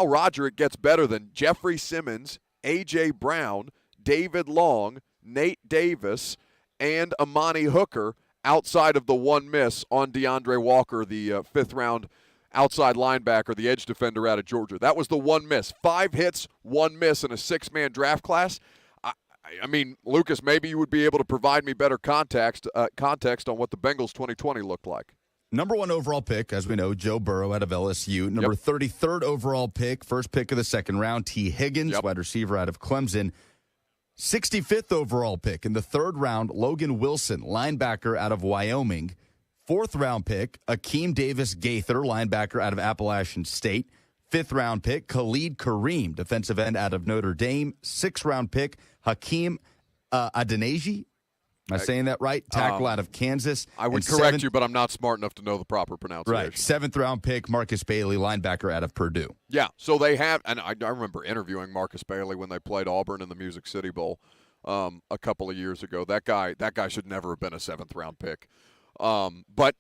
Roger it gets better than Jeffrey Simmons, A.J. Brown, David Long, Nate Davis, and Amani Hooker outside of the one miss on DeAndre Walker, the 5th round outside linebacker, the edge defender out of Georgia. That was the one miss. 5 hits, 1 miss in a 6-man draft class. I mean, Lucas, maybe you would be able to provide me better context on what the Bengals 2020 looked like. Number 1 overall pick, as we know, Joe Burrow out of LSU. Number 33rd overall pick, first pick of the second round, T. Higgins, wide receiver out of Clemson. 65th overall pick in the third round, Logan Wilson, linebacker out of Wyoming. 4th round pick, Akeem Davis Gaither, linebacker out of Appalachian State. 5th round pick, Khalid Kareem, defensive end out of Notre Dame. 6th round pick, Hakeem Adeniji. Am I saying that right? Tackle out of Kansas. I would correct you, but I'm not smart enough to know the proper pronunciation. Right. 7th round pick, Marcus Bailey, linebacker out of Purdue. Yeah, so they have, and I remember interviewing Marcus Bailey when they played Auburn in the Music City Bowl a couple of years ago. That guy should never have been a 7th round pick. But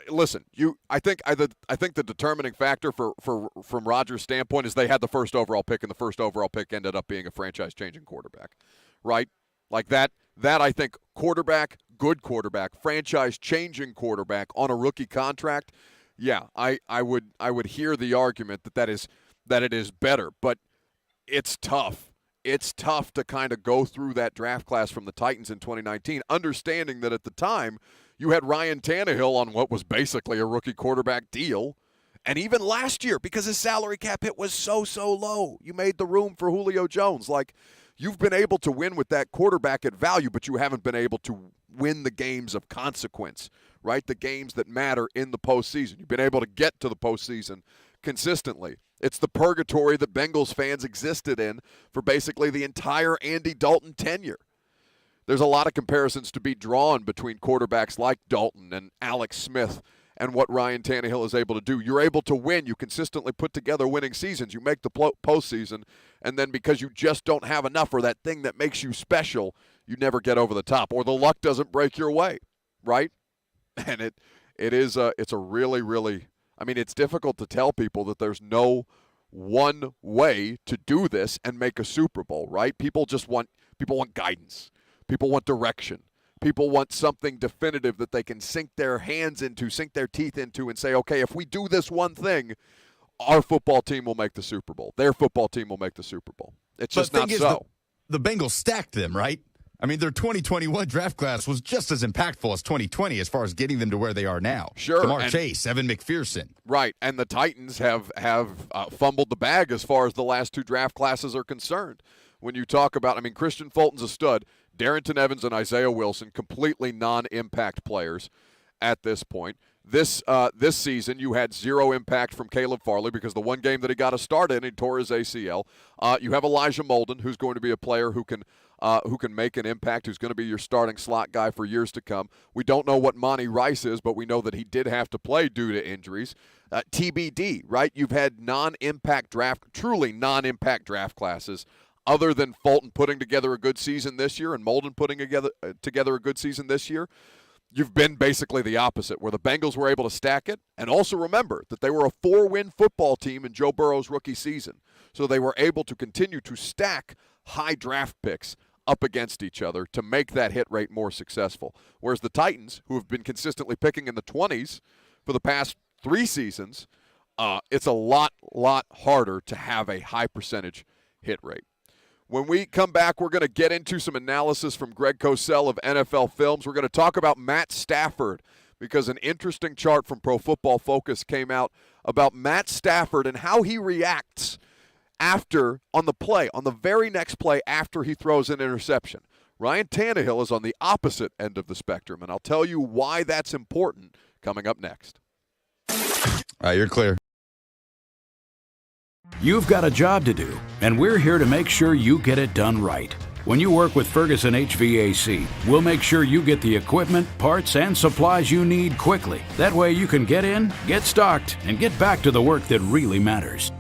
listen, I think the determining factor from Rodgers' standpoint is they had the first overall pick, and the first overall pick ended up being a franchise-changing quarterback, right? Like that I think good quarterback, franchise-changing quarterback on a rookie contract. Yeah, I would hear the argument that it is better, but it's tough. It's tough to kind of go through that draft class from the Titans in 2019, understanding that at the time you had Ryan Tannehill on what was basically a rookie quarterback deal. And even last year, because his salary cap hit was so low, you made the room for Julio Jones. Like, you've been able to win with that quarterback at value, but you haven't been able to win the games of consequence, right? The games that matter in the postseason. You've been able to get to the postseason consistently. It's the purgatory that Bengals fans existed in for basically the entire Andy Dalton tenure. There's a lot of comparisons to be drawn between quarterbacks like Dalton and Alex Smith and what Ryan Tannehill is able to do. You're able to win. You consistently put together winning seasons. You make the postseason, and then because you just don't have enough or that thing that makes you special, you never get over the top, or the luck doesn't break your way, right? And it's a really, really, I mean, it's difficult to tell people that there's no one way to do this and make a Super Bowl, right? People want guidance. People want direction. People want something definitive that they can sink their hands into, sink their teeth into, and say, okay, if we do this one thing, our football team will make the Super Bowl. Their football team will make the Super Bowl. It's just not so. The Bengals stacked them, right? I mean, their 2021 draft class was just as impactful as 2020 as far as getting them to where they are now. Sure. Jamar Chase, Evan McPherson. Right, and the Titans have fumbled the bag as far as the last 2 draft classes are concerned. When you talk about, I mean, Christian Fulton's a stud. Darrington Evans and Isaiah Wilson, completely non-impact players at this point. This season, you had 0 impact from Caleb Farley because the one game that he got a start in, he tore his ACL. You have Elijah Molden, who's going to be a player who can make an impact, who's going to be your starting slot guy for years to come. We don't know what Monty Rice is, but we know that he did have to play due to injuries. TBD, right? You've had truly non-impact draft classes. Other than Fulton putting together a good season this year and Molden putting together a good season this year, you've been basically the opposite, where the Bengals were able to stack it. And also remember that they were a 4-win football team in Joe Burrow's rookie season. So they were able to continue to stack high draft picks up against each other to make that hit rate more successful. Whereas the Titans, who have been consistently picking in the 20s for the past 3 seasons, it's a lot harder to have a high percentage hit rate. When we come back, we're going to get into some analysis from Greg Cosell of NFL Films. We're going to talk about Matt Stafford because an interesting chart from Pro Football Focus came out about Matt Stafford and how he reacts on the very next play after he throws an interception. Ryan Tannehill is on the opposite end of the spectrum, and I'll tell you why that's important coming up next. All right, you're clear. You've got a job to do, and we're here to make sure you get it done right. When you work with Ferguson HVAC, we'll make sure you get the equipment, parts, and supplies you need quickly. That way you can get in, get stocked, and get back to the work that really matters.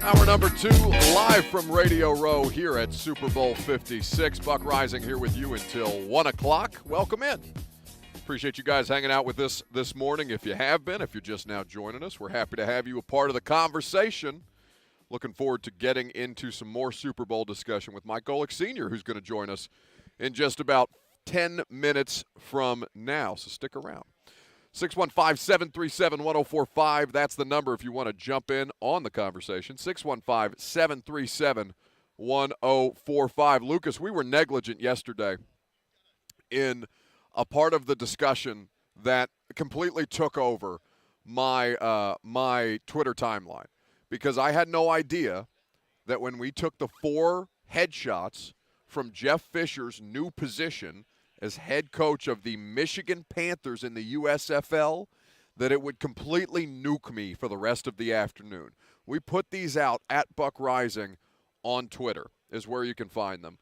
Hour number 2, live from Radio Row here at Super Bowl 56. Buck Reising here with you until 1 o'clock. Welcome in. Appreciate you guys hanging out with us this morning. If you have been, if you're just now joining us, we're happy to have you a part of the conversation. Looking forward to getting into some more Super Bowl discussion with Mike Golic Sr., who's going to join us in just about 10 minutes from now. So stick around. 615-737-1045. That's the number if you want to jump in on the conversation. 615-737-1045. Lucas, we were negligent yesterday in a part of the discussion that completely took over my my Twitter timeline because I had no idea that when we took the 4 headshots from Jeff Fisher's new position as head coach of the Michigan Panthers in the USFL, that it would completely nuke me for the rest of the afternoon. We put these out at Buck Reising on Twitter is where you can find them.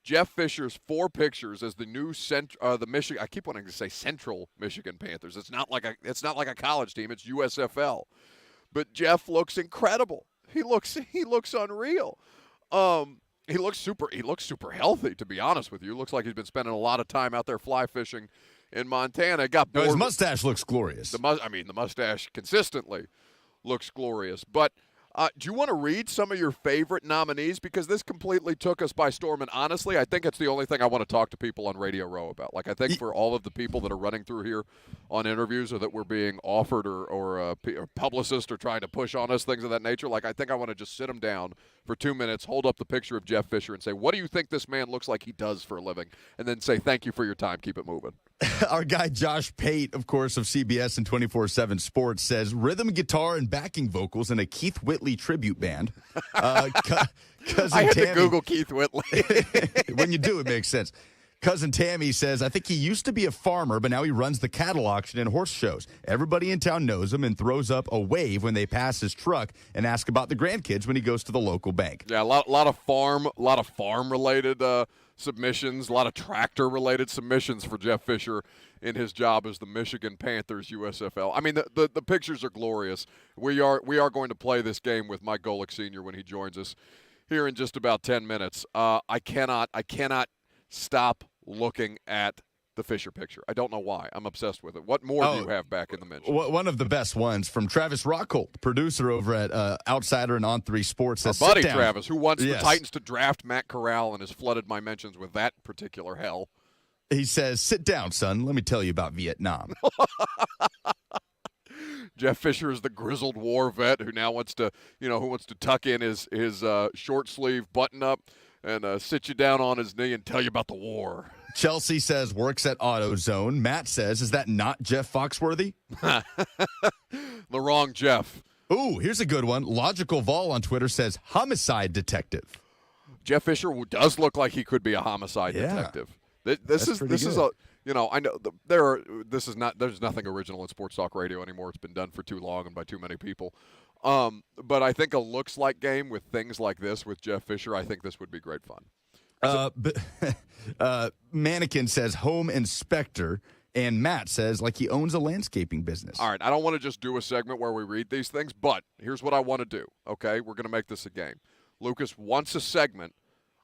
Jeff Fisher's 4 pictures as the new the Michigan. I keep wanting to say Central Michigan Panthers. It's not like a college team. It's USFL. But Jeff looks incredible. He looks unreal. He looks super healthy, to be honest with you. Looks like he's been spending a lot of time out there fly fishing in Montana. Got bored. His mustache looks glorious. The mustache consistently looks glorious. But do you want to read some of your favorite nominees? Because this completely took us by storm. And honestly, I think it's the only thing I want to talk to people on Radio Row about. Like, I think for all of the people that are running through here on interviews or that we're being offered or publicists are trying to push on us, things of that nature, like, I think I want to just sit them down for 2 minutes, hold up the picture of Jeff Fisher and say, what do you think this man looks like he does for a living? And then say, thank you for your time. Keep it moving. Our guy Josh Pate, of course, of CBS and 24/7 Sports, says rhythm guitar and backing vocals in a Keith Whitley tribute band. I had to Google Keith Whitley. When you do, it makes sense. Cousin Tammy says, I think he used to be a farmer, but now he runs the cattle auction and horse shows. Everybody in town knows him and throws up a wave when they pass his truck and ask about the grandkids when he goes to the local bank. Yeah, a lot of farm-related submissions, a lot of tractor-related submissions for Jeff Fisher in his job as the Michigan Panthers USFL. I mean, the pictures are glorious. We are going to play this game with Mike Golic Sr. when he joins us here in just about 10 minutes. I cannot stop looking at the Fisher picture. I don't know why. I'm obsessed with it. What more do you have back in the mention? One of the best ones from Travis Rockholt, producer over at Outsider and On3 Sports. Our buddy Travis, who wants the Titans to draft Matt Corral and has flooded my mentions with that particular hell. He says, sit down, son. Let me tell you about Vietnam. Jeff Fisher is the grizzled war vet who now wants to tuck in his short sleeve button up and sit you down on his knee and tell you about the war. Chelsea says works at AutoZone. Matt says, is that not Jeff Foxworthy? The wrong Jeff. Ooh, here's a good one. Logical Vol on Twitter says homicide detective. Jeff Fisher does look like he could be a homicide detective. This is a, I know there's nothing original in sports talk radio anymore. It's been done for too long and by too many people. But I think a looks like game with things like this with Jeff Fisher, I think this would be great fun. Mannequin says home inspector, and Matt says like he owns a landscaping business. All right, I don't want to just do a segment where we read these things, but here's what I want to do, okay? We're going to make this a game. Lucas, once a segment,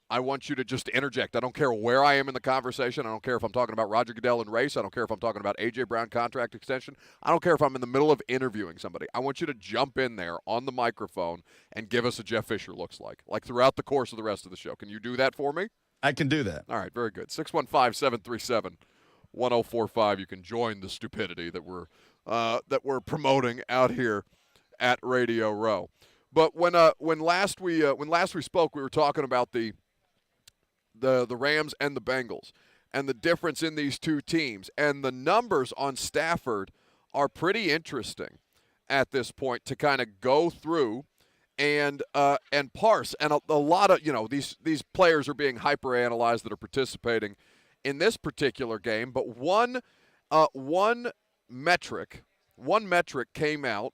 I want you to just interject. I don't care where I am in the conversation. I don't care if I'm talking about Roger Goodell and race. I don't care if I'm talking about A.J. Brown contract extension. I don't care if I'm in the middle of interviewing somebody. I want you to jump in there on the microphone and give us a Jeff Fisher looks like throughout the course of the rest of the show. Can you do that for me? I can do that. All right, very good. 615-737-1045. You can join the stupidity that we're promoting out here at Radio Row. But when last we spoke, we were talking about the Rams and the Bengals and the difference in these two teams. And the numbers on Stafford are pretty interesting at this point to kind of go through and parse. And a lot of, these players are being hyper-analyzed that are participating in this particular game. But one metric came out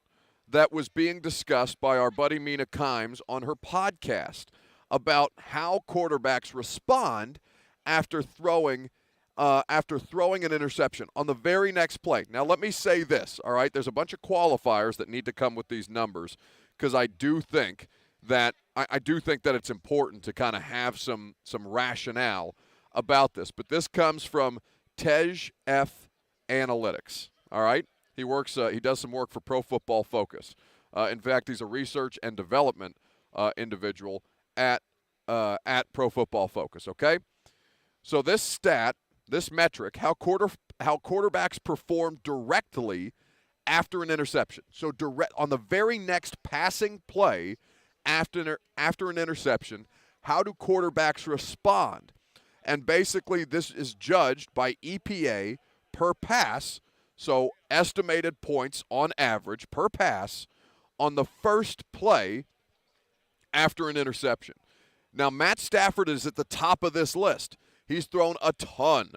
that was being discussed by our buddy Mina Kimes on her podcast about how quarterbacks respond after throwing an interception on the very next play. Now, let me say this, all right? There's a bunch of qualifiers that need to come with these numbers because I do think that I do think that it's important to kind of have some rationale about this. But this comes from Tej F. Analytics. All right, he works. He does some work for Pro Football Focus. In fact, he's a research and development individual at Pro Football Focus. Okay, so this stat, this metric, how quarterbacks perform directly after an interception. So direct on the very next passing play after an interception, how do quarterbacks respond? And basically, this is judged by EPA per pass, so estimated points on average per pass on the first play after an interception. Now, Matt Stafford is at the top of this list. He's thrown a ton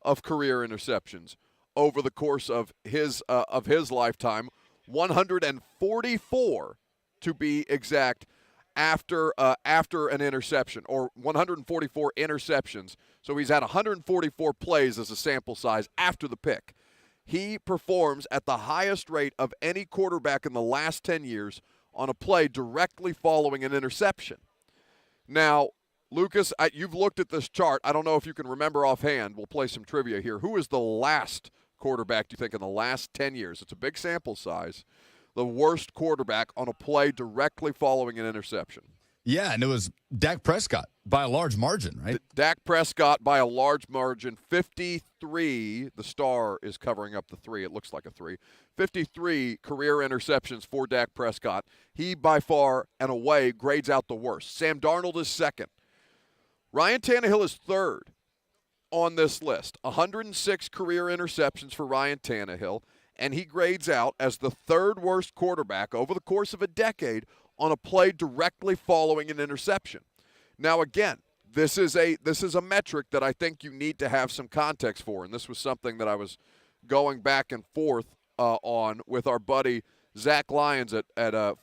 of career interceptions over the course of his lifetime, 144 to be exact, after an interception, or 144 interceptions. So he's had 144 plays as a sample size after the pick. He performs at the highest rate of any quarterback in the last 10 years on a play directly following an interception. Now, Lucas, you've looked at this chart. I don't know if you can remember offhand. We'll play some trivia here. Who is the last quarterback, do you think, in the last 10 years? It's a big sample size. The worst quarterback on a play directly following an interception. Yeah, and it was Dak Prescott by a large margin, right? Dak Prescott by a large margin, 53. The star is covering up the 3. It looks like a 3. 53 career interceptions for Dak Prescott. He, by far and away, grades out the worst. Sam Darnold is second. Ryan Tannehill is third on this list. 106 career interceptions for Ryan Tannehill, and he grades out as the third worst quarterback over the course of a decade on a play directly following an interception. Now, again, this is a metric that I think you need to have some context for, and this was something that I was going back and forth on with our buddy Zach Lyons at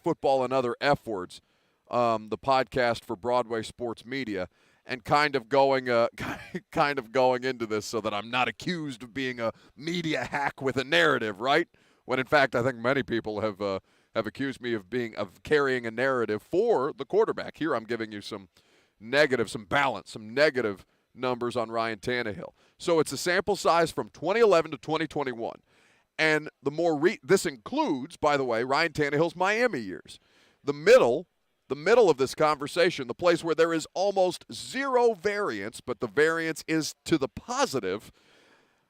Football and Other F Words, the podcast for Broadway Sports Media, and kind of going into this so that I'm not accused of being a media hack with a narrative, right? When in fact I think many people have accused me of carrying a narrative for the quarterback. Here I'm giving you some negative numbers on Ryan Tannehill. So it's a sample size from 2011 to 2021, and this includes, by the way, Ryan Tannehill's Miami years. The middle of this conversation, the place where there is almost zero variance, but the variance is to the positive,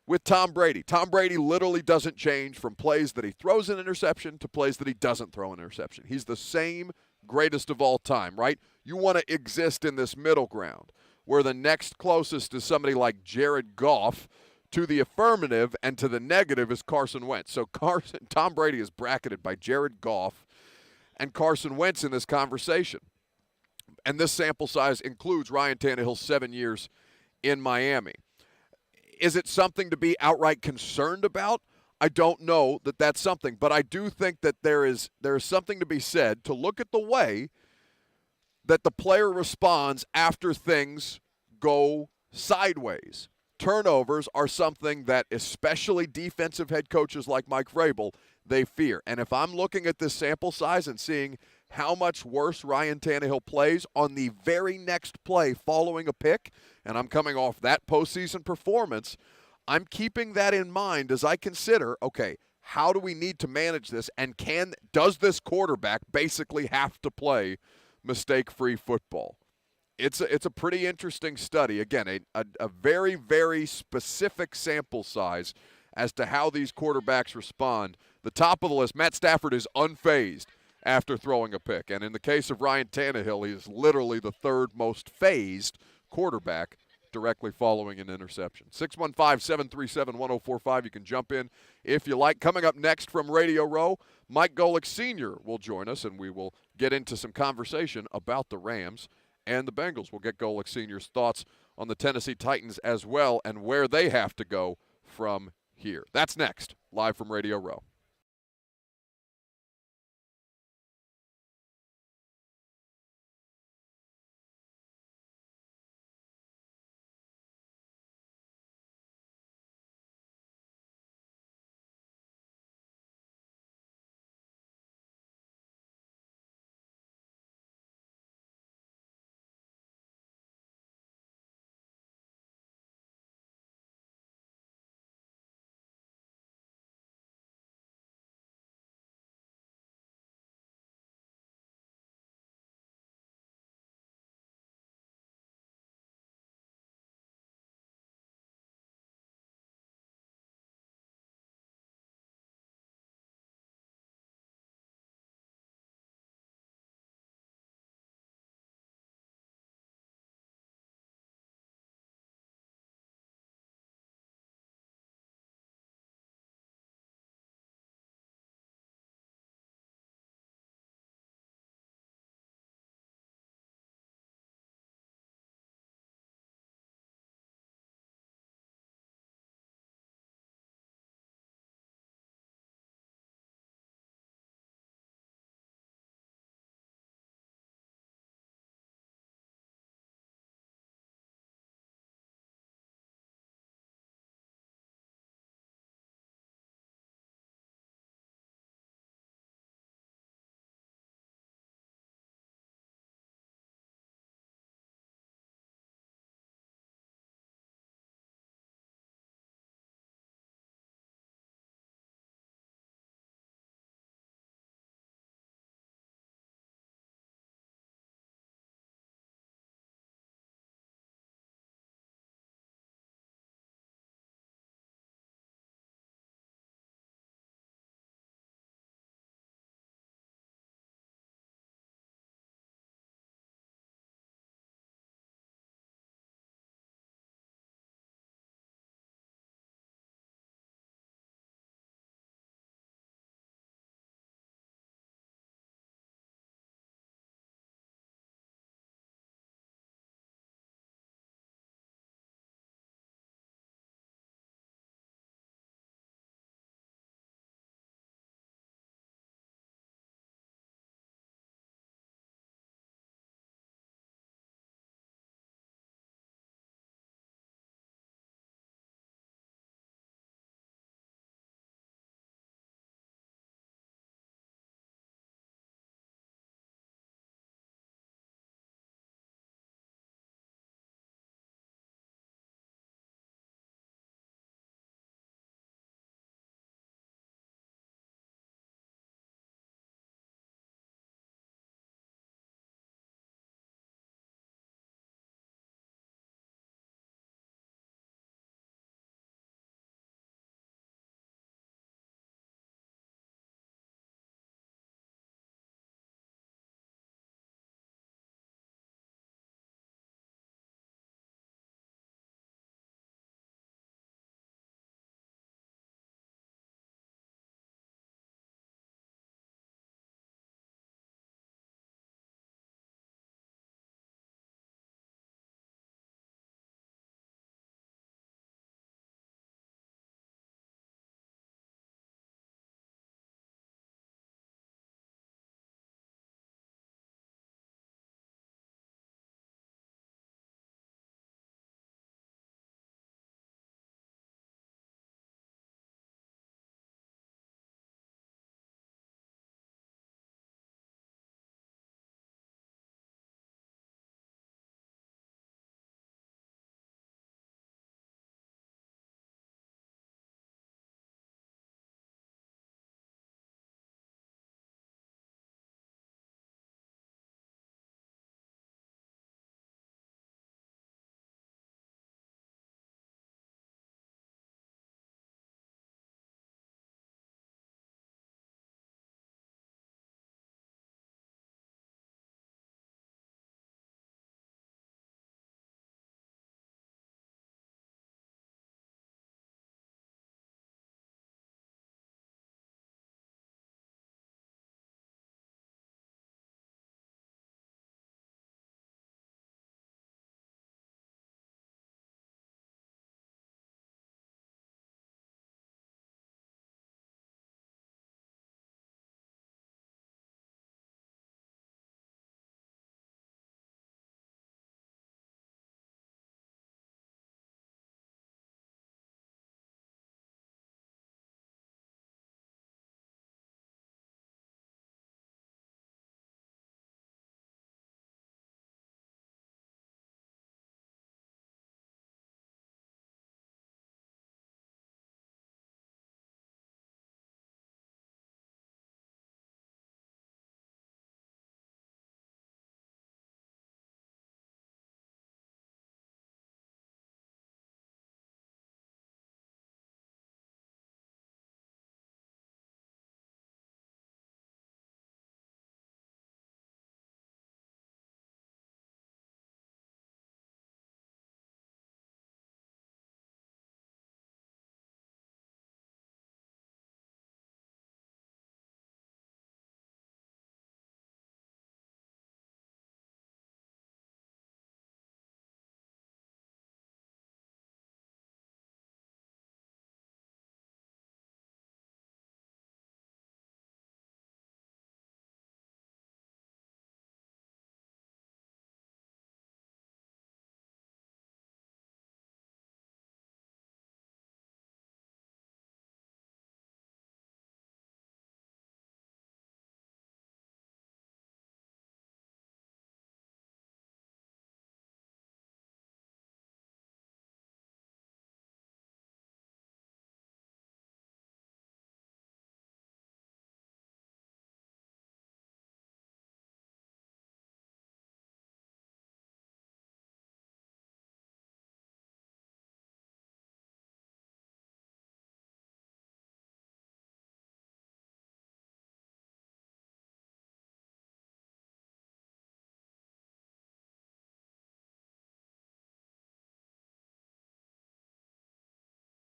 with Tom Brady. Tom Brady literally doesn't change from plays that he throws an interception to plays that he doesn't throw an interception. He's the same greatest of all time, right? You want to exist in this middle ground where the next closest is somebody like Jared Goff. To the affirmative and to the negative is Carson Wentz. So Tom Brady is bracketed by Jared Goff and Carson Wentz in this conversation. And this sample size includes Ryan Tannehill's 7 years in Miami. Is it something to be outright concerned about? I don't know that that's something, but I do think that there is something to be said to look at the way that the player responds after things go sideways. Turnovers are something that especially defensive head coaches like Mike Vrabel, they fear. And if I'm looking at this sample size and seeing how much worse Ryan Tannehill plays on the very next play following a pick, and I'm coming off that postseason performance, I'm keeping that in mind as I consider, okay, how do we need to manage this, and does this quarterback basically have to play mistake-free football? It's a pretty interesting study. Again, a very, very specific sample size as to how these quarterbacks respond. The top of the list, Matt Stafford is unfazed after throwing a pick. And in the case of Ryan Tannehill, he is literally the third most phased quarterback directly following an interception. 615-737-1045. You can jump in if you like. Coming up next from Radio Row, Mike Golic Sr. will join us, and we will get into some conversation about the Rams and the Bengals. We'll get Golic Sr.'s thoughts on the Tennessee Titans as well and where they have to go from here. That's next, live from Radio Row.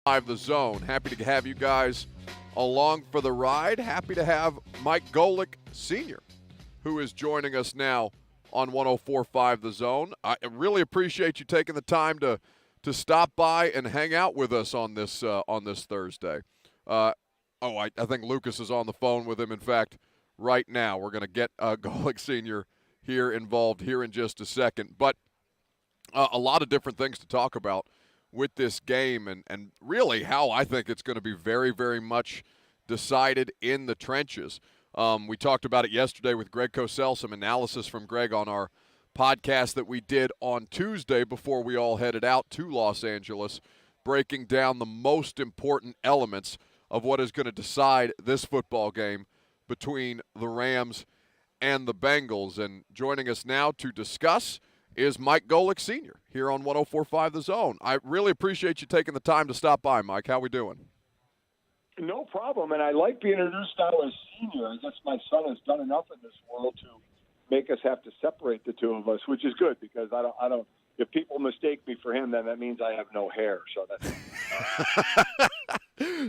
The Zone. Happy to have you guys along for the ride. Happy to have Mike Golic Sr., who is joining us now on 104.5 The Zone. I really appreciate you taking the time to stop by and hang out with us on this Thursday. I think Lucas is on the phone with him, in fact, right now. We're going to get Golic Sr. here involved here in just a second. But a lot of different things to talk about with this game and really how I think it's going to be very, very much decided in the trenches. We talked about it yesterday with Greg Cosell, some analysis from Greg on our podcast that we did on Tuesday before we all headed out to Los Angeles, breaking down the most important elements of what is going to decide this football game between the Rams and the Bengals. And joining us now to discuss is Mike Golic Sr. here on 104.5 The Zone. I really appreciate you taking the time to stop by, Mike. How we doing? No problem, and I like being introduced now as senior. I guess my son has done enough in this world to make us have to separate the two of us, which is good because I don't. If people mistake me for him, then that means I have no hair. So that's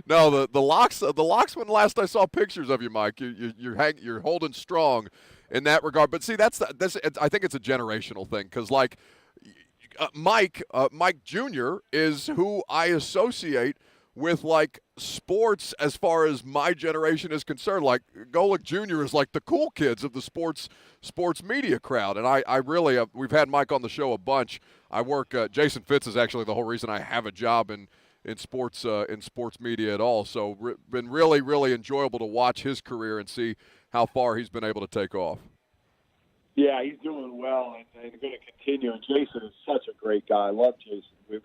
no. The locks. When last I saw pictures of you, Mike, you're holding strong in that regard. But see, I think it's a generational thing because Mike Jr. is who I associate with sports as far as my generation is concerned. Like Golic Jr. is like the cool kids of the sports media crowd. And I really we've had Mike on the show a bunch. I work Jason Fitz is actually the whole reason I have a job in sports media at all. So been really, really enjoyable to watch his career and see how far he's been able to take off. Yeah, he's doing well and going to continue. And Jason is such a great guy. I love Jason. We've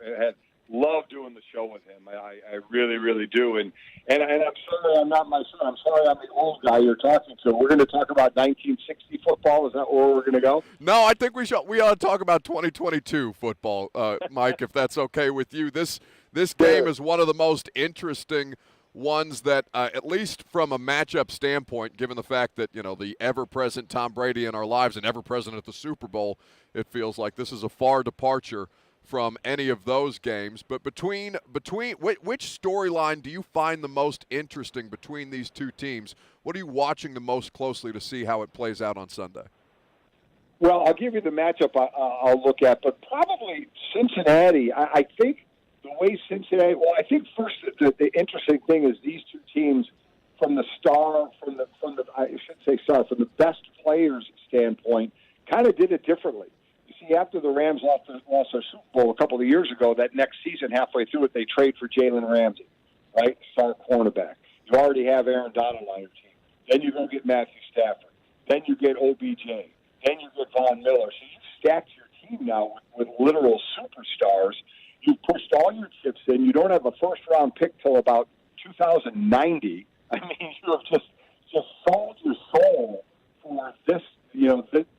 love doing the show with him. I really, really do. And I'm sorry I'm not my son. I'm sorry I'm the old guy you're talking to. We're going to talk about 1960 football. Is that where we're going to go? No, I think we ought to talk about 2022 football, Mike, if that's okay with you. This game is one of the most interesting ones that, at least from a matchup standpoint, given the fact that, the ever-present Tom Brady in our lives and ever-present at the Super Bowl, it feels like this is a far departure from any of those games. But between which storyline do you find the most interesting between these two teams? What are you watching the most closely to see how it plays out on Sunday? Well, I'll give you the matchup I'll look at, but probably Cincinnati. I think the way Cincinnati. Well, I think first the interesting thing is these two teams from the best players standpoint kind of did it differently. See, after the Rams lost their Super Bowl a couple of years ago, that next season, halfway through it, they trade for Jalen Ramsey, right? Star cornerback. You already have Aaron Donald on your team. Then you go get Matthew Stafford. Then you get OBJ. Then you get Von Miller. So you've stacked your team now with literal superstars. You've pushed all your chips in. You don't have a first-round pick till about 2090. I mean, you have just sold your soul for this,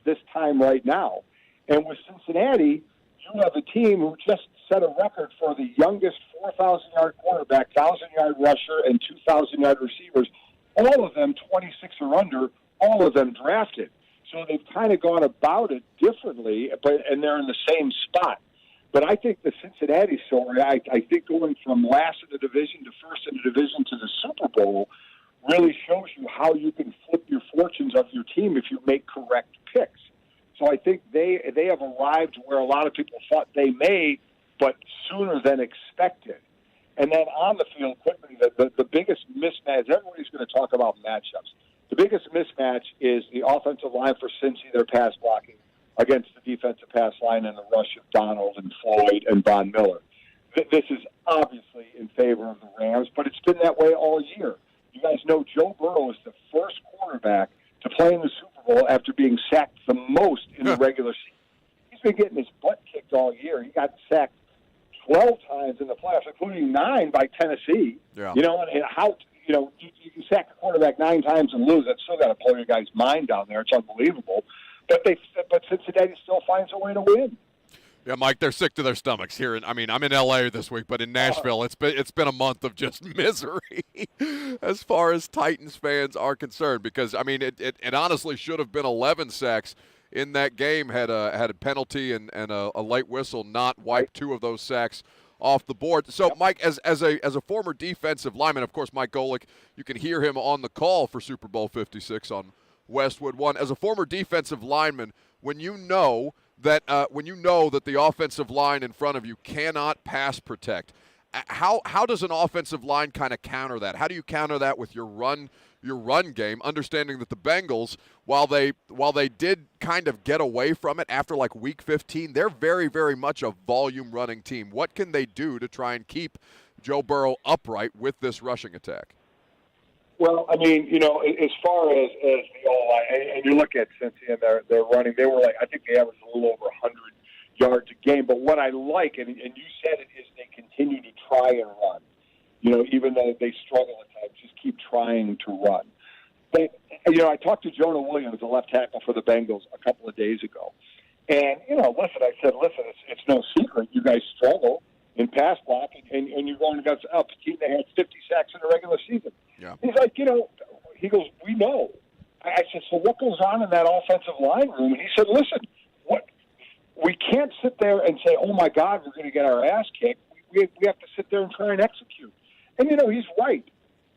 this time right now. And with Cincinnati, you have a team who just set a record for the youngest 4,000-yard quarterback, 1,000-yard rusher, and 2,000-yard receivers, all of them 26 or under, all of them drafted. So they've kind of gone about it differently, and they're in the same spot. But I think the Cincinnati story, I think going from last in the division to first in the division to the Super Bowl really shows you how you can flip your fortunes of your team if you make correct picks. So I think they have arrived where a lot of people thought they may, but sooner than expected. And then on the field, quickly, the biggest mismatch, everybody's going to talk about matchups. The biggest mismatch is the offensive line for Cincy, their pass blocking, against the defensive pass line and the rush of Donald and Floyd and Von Miller. This is obviously in favor of the Rams, but it's been that way all year. You guys know Joe Burrow is the first quarterback to play in the Super Bowl after being sacked the most in the regular season. He's been getting his butt kicked all year. He got sacked 12 times in the playoffs, including 9 by Tennessee. Yeah. And how you can sack a quarterback 9 times and lose. That's still got to blow your guy's mind down there. It's unbelievable. But Cincinnati still finds a way to win. Yeah, Mike, they're sick to their stomachs here. I'm in L.A. this week, but in Nashville, it's been a month of just misery as far as Titans fans are concerned. Because it honestly should have been 11 sacks in that game had a penalty and a late whistle not wiped 2 of those sacks off the board. So, Mike, as a former defensive lineman, of course, Mike Golic, you can hear him on the call for Super Bowl 56 on Westwood One. As a former defensive lineman, when you know that the offensive line in front of you cannot pass protect, how does an offensive line kind of counter that? How do you counter that with your run game, understanding that the Bengals, while they did kind of get away from it after like week 15, they're very, very much a volume running team. What can they do to try and keep Joe Burrow upright with this rushing attack? Well, I mean, as far as the O-line, and you look at Cincy and they're running, they were like, I think they averaged a little over 100 yards a game. But what I like, and you said it, is they continue to try and run. Even though they struggle at times, just keep trying to run. But, I talked to Jonah Williams, the left tackle for the Bengals, a couple of days ago. And, I said, it's no secret. You guys struggle in pass block, and you're going against a team that had 50 sacks in the regular season. Yeah. He's like, he goes, we know. I said, so what goes on in that offensive line room? And he said, listen, we can't sit there and say, oh, my God, we're going to get our ass kicked. We have to sit there and try and execute. And, he's right.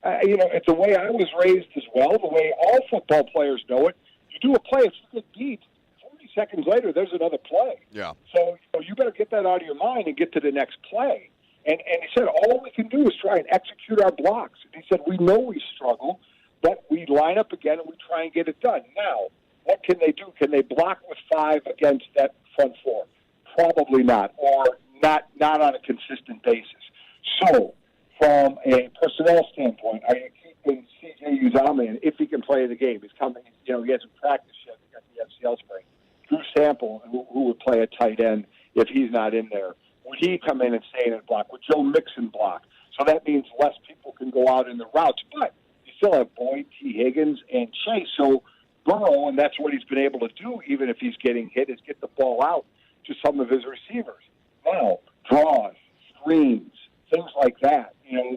It's the way I was raised as well, the way all football players know it. You do a play, it's a good beat. 40 seconds later, there's another play. Yeah. So you better get that out of your mind and get to the next play. And he said, all we can do is try and execute our blocks. And he said, we know we struggle, but we line up again and we try and get it done. Now, what can they do? Can they block with 5 against that front four? Probably not, or not on a consistent basis. So, from a personnel standpoint, are you keeping C.J. Uzomah in if he can play the game? He's coming, he hasn't practiced yet. He got the MCL sprain. Drew Sample, who would play a tight end if he's not in there, would he come in and stay in and block? Would Joe Mixon block? So that means less people can go out in the routes. But you still have Boyd, T. Higgins, and Chase. So Burrow, and that's what he's been able to do, even if he's getting hit, is get the ball out to some of his receivers. Now, draws, screens, things like that,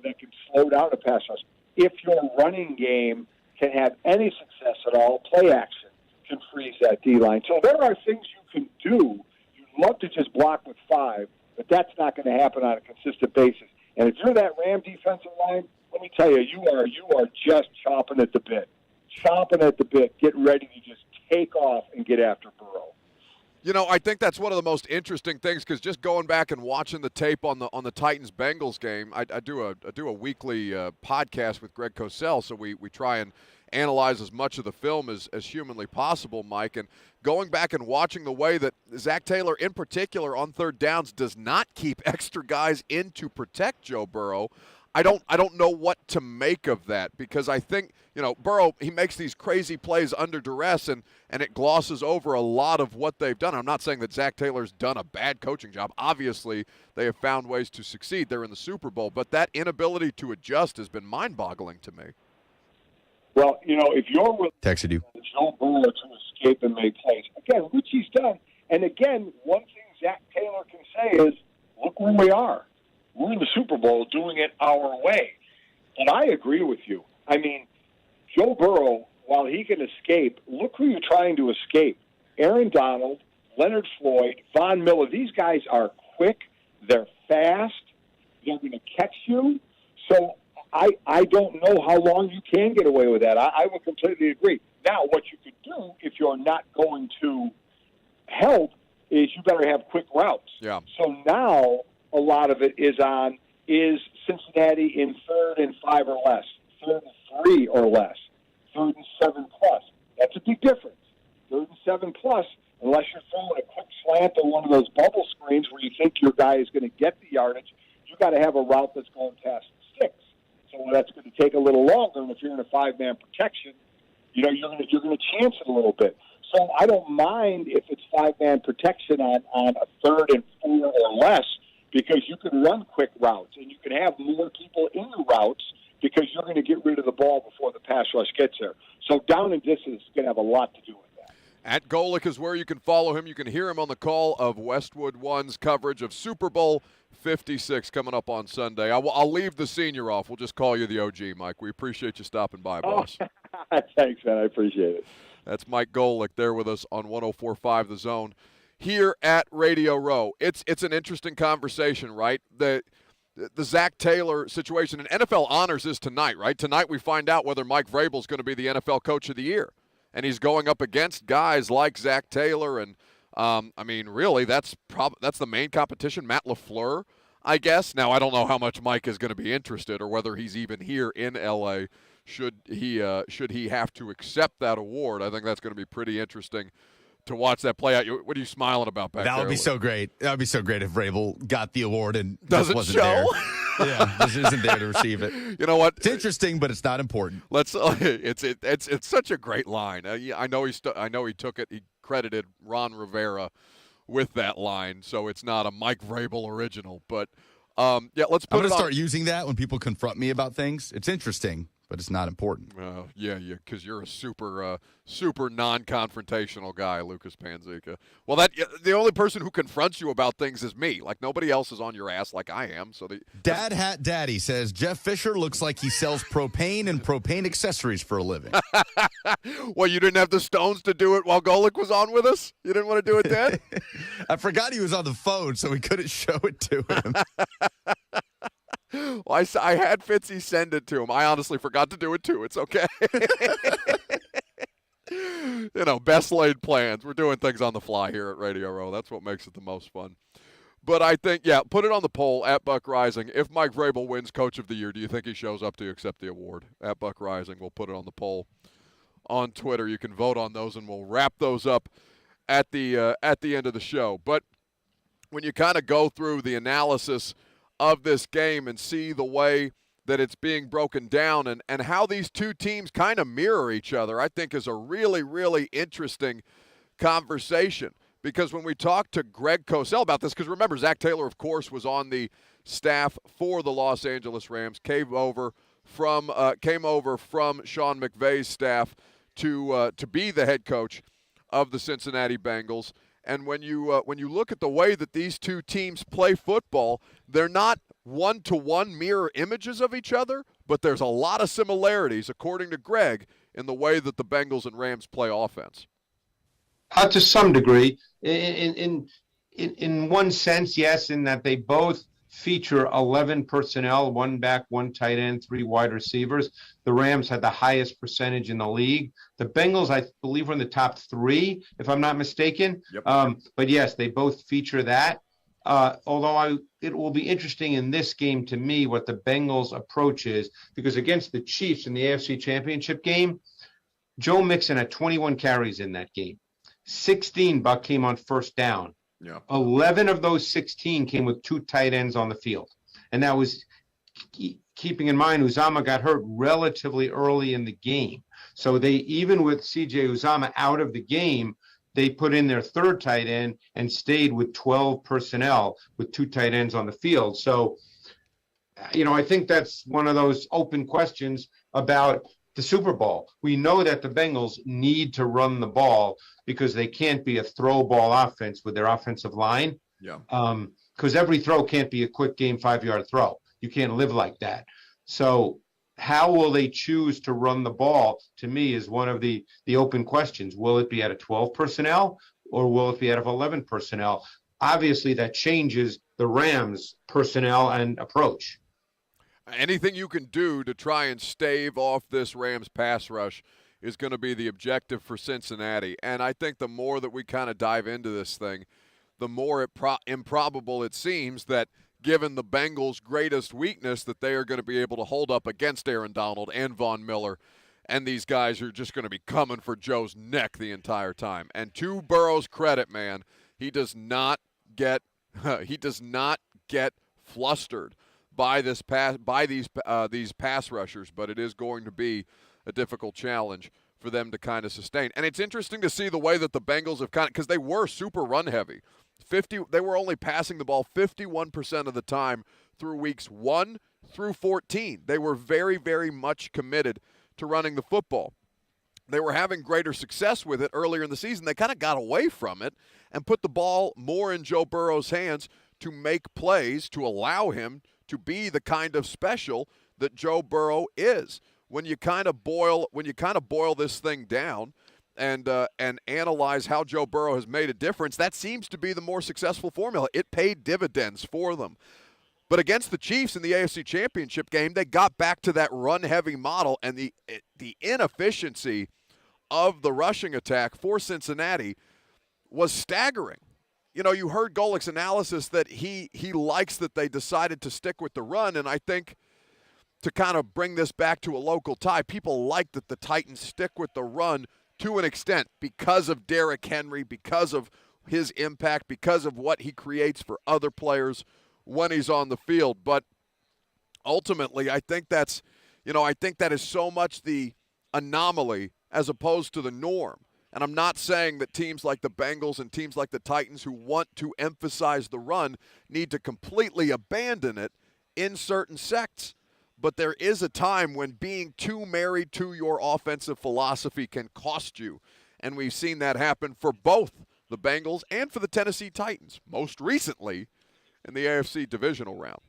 that can slow down a pass rush. If your running game can have any success at all, play action can freeze that D-line. So there are things you can do. You'd love to just block with 5, but that's not going to happen on a consistent basis. And if you're that Ram defensive line, let me tell you, you are just chomping at the bit. Chomping at the bit, getting ready to just take off and get after Burrow. I think that's one of the most interesting things, because just going back and watching the tape on the Titans-Bengals game, I do a weekly podcast with Greg Cosell, so we try and analyze as much of the film as humanly possible, Mike. And going back and watching the way that Zach Taylor, in particular, on third downs, does not keep extra guys in to protect Joe Burrow, I don't know what to make of that, because I think, Burrow, he makes these crazy plays under duress, and it glosses over a lot of what they've done. I'm not saying that Zach Taylor's done a bad coaching job. Obviously, they have found ways to succeed. They're in the Super Bowl, but that inability to adjust has been mind-boggling to me. Well, if you're Texted you. Joe Burrow to escape and make plays, again, which he's done, and again, one thing Zach Taylor can say is, look where we are. We're in the Super Bowl doing it our way. And I agree with you. I mean, Joe Burrow, while he can escape, look who you're trying to escape. Aaron Donald, Leonard Floyd, Von Miller. These guys are quick. They're fast. They're going to catch you. So I don't know how long you can get away with that. I would completely agree. Now, what you could do if you're not going to help is you better have quick routes. Yeah. So now a lot of it is Cincinnati in 3rd and 5 or less, 3rd and 3 or less, 3rd and 7 plus. That's a big difference. 3rd and 7 plus, unless you're throwing a quick slant or one of those bubble screens where you think your guy is going to get the yardage, you got to have a route that's going past the sticks. So that's going to take a little longer. And if you're in a 5-man protection, you're going to chance it a little bit. So I don't mind if it's 5-man protection on a 3rd and 4 or less, because you can run quick routes and you can have more people in the routes because you're going to get rid of the ball before the pass rush gets there. So down and distance is going to have a lot to do with that. At Golic is where you can follow him. You can hear him on the call of Westwood One's coverage of Super Bowl 56 coming up on Sunday. I'll leave the senior off. We'll just call you the OG, Mike. We appreciate you stopping by, boss. Thanks, man. I appreciate it. That's Mike Golic there with us on 104.5 The Zone here at Radio Row. It's an interesting conversation, right? The Zach Taylor situation, and NFL Honors is tonight, right? Tonight we find out whether Mike Vrabel is going to be the NFL Coach of the Year. And he's going up against guys like Zach Taylor. And, really, that's the main competition. Matt LaFleur, I guess. Now, I don't know how much Mike is going to be interested or whether he's even here in L.A. Should he have to accept that award. I think that's going to be pretty interesting to watch that play out. What are you smiling about back there? That would be so great. That would be so great if Vrabel got the award and doesn't wasn't show. There. Yeah, just isn't there to receive it. You know what? It's interesting, but it's not important. It's such a great line. I know he took it. He credited Ron Rivera with that line, so it's not a Mike Vrabel original. But let's put I'm it going on. to start using that when people confront me about things. It's interesting, but it's not important. Because you're a super non-confrontational guy, Lucas Panzica. Well, the only person who confronts you about things is me. Like, nobody else is on your ass like I am. So Dad Hat Daddy says Jeff Fisher looks like he sells propane and propane accessories for a living. Well, you didn't have the stones to do it while Golic was on with us? You didn't want to do it then? I forgot he was on the phone, so we couldn't show it to him. Well, I had Fitzy send it to him. I honestly forgot to do it, too. It's okay. Best laid plans. We're doing things on the fly here at Radio Row. That's what makes it the most fun. But I think, put it on the poll at Buck Reising. If Mike Vrabel wins Coach of the Year, do you think he shows up to accept the award? At Buck Reising, we'll put it on the poll on Twitter. You can vote on those, and we'll wrap those up at the end of the show. But when you kind of go through the analysis of this game and see the way that it's being broken down and how these two teams kind of mirror each other, I think is a really, really interesting conversation. Because when we talked to Greg Cosell about this, because remember, Zach Taylor, of course, was on the staff for the Los Angeles Rams, came over from Sean McVay's staff to be the head coach of the Cincinnati Bengals. And when you look at the way that these two teams play football, they're not one-to-one mirror images of each other, but there's a lot of similarities, according to Greg, in the way that the Bengals and Rams play offense. To some degree, in one sense, yes, in that they both feature 11 personnel, one back, one tight end, 3 wide receivers. The Rams had the highest percentage in the league. The Bengals, I believe, were in the top 3, if I'm not mistaken. Yep. But yes, they both feature that. Although it will be interesting in this game to me what the Bengals' approach is, because against the Chiefs in the AFC Championship game, Joe Mixon had 21 carries in that game. 16, Buck, came on first down. Yeah. 11 of those 16 came with 2 tight ends on the field. And that was keeping in mind Uzama got hurt relatively early in the game. So they, even with C.J. Uzama out of the game, they put in their third tight end and stayed with 12 personnel with 2 tight ends on the field. So, I think that's one of those open questions about the Super Bowl. We know that the Bengals need to run the ball because they can't be a throw ball offense with their offensive line. Yeah. Because every throw can't be a quick game 5-yard throw. You can't live like that. So how will they choose to run the ball, to me, is one of the open questions. Will it be out of 12 personnel or will it be out of 11 personnel? Obviously, that changes the Rams' personnel and approach. Anything you can do to try and stave off this Rams pass rush is going to be the objective for Cincinnati. And I think the more that we kind of dive into this thing, the more improbable it seems that, given the Bengals' greatest weakness, that they are going to be able to hold up against Aaron Donald and Von Miller. And these guys are just going to be coming for Joe's neck the entire time. And to Burrow's credit, man, he does not get flustered by these pass rushers, but it is going to be a difficult challenge for them to kind of sustain. And it's interesting to see the way that the Bengals have because they were super run heavy. They were only passing the ball 51% of the time through weeks 1 through 14. They were very, very much committed to running the football. They were having greater success with it earlier in the season. They kind of got away from it and put the ball more in Joe Burrow's hands to make plays, to allow him to be the kind of special that Joe Burrow is. When you kind of boil this thing down, and analyze how Joe Burrow has made a difference, that seems to be the more successful formula. It paid dividends for them. But against the Chiefs in the AFC Championship game, they got back to that run-heavy model, and the inefficiency of the rushing attack for Cincinnati was staggering. You know, you heard Golic's analysis that he likes that they decided to stick with the run, and I think to kind of bring this back to a local tie, people like that the Titans stick with the run to an extent because of Derrick Henry, because of his impact, because of what he creates for other players when he's on the field. But ultimately, I think that is so much the anomaly as opposed to the norm. And I'm not saying that teams like the Bengals and teams like the Titans who want to emphasize the run need to completely abandon it in certain sects. But there is a time when being too married to your offensive philosophy can cost you. And we've seen that happen for both the Bengals and for the Tennessee Titans, most recently in the AFC divisional round.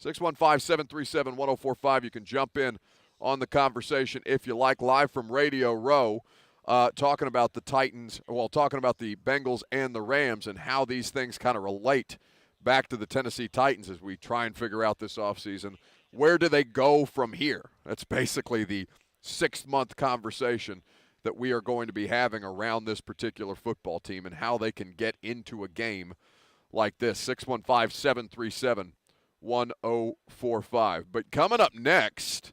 615-737-1045. You can jump in on the conversation if you like, live from Radio Row, talking about the Titans, talking about the Bengals and the Rams and how these things kind of relate back to the Tennessee Titans as we try and figure out this offseason. Where do they go from here? That's basically the 6-month conversation that we are going to be having around this particular football team and how they can get into a game like this. 615-737-1045. But coming up next,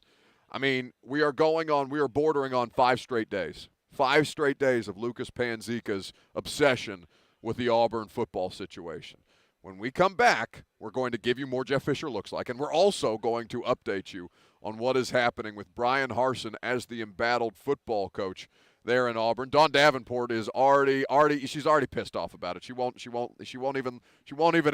I mean, we are bordering on 5 straight days. 5 straight days of Lucas Panzica's obsession with the Auburn football situation. When we come back, we're going to give you more Jeff Fisher looks like, and we're also going to update you on what is happening with Brian Harsin as the embattled football coach there in Auburn. Dawn Davenport is she's already pissed off about it. She won't even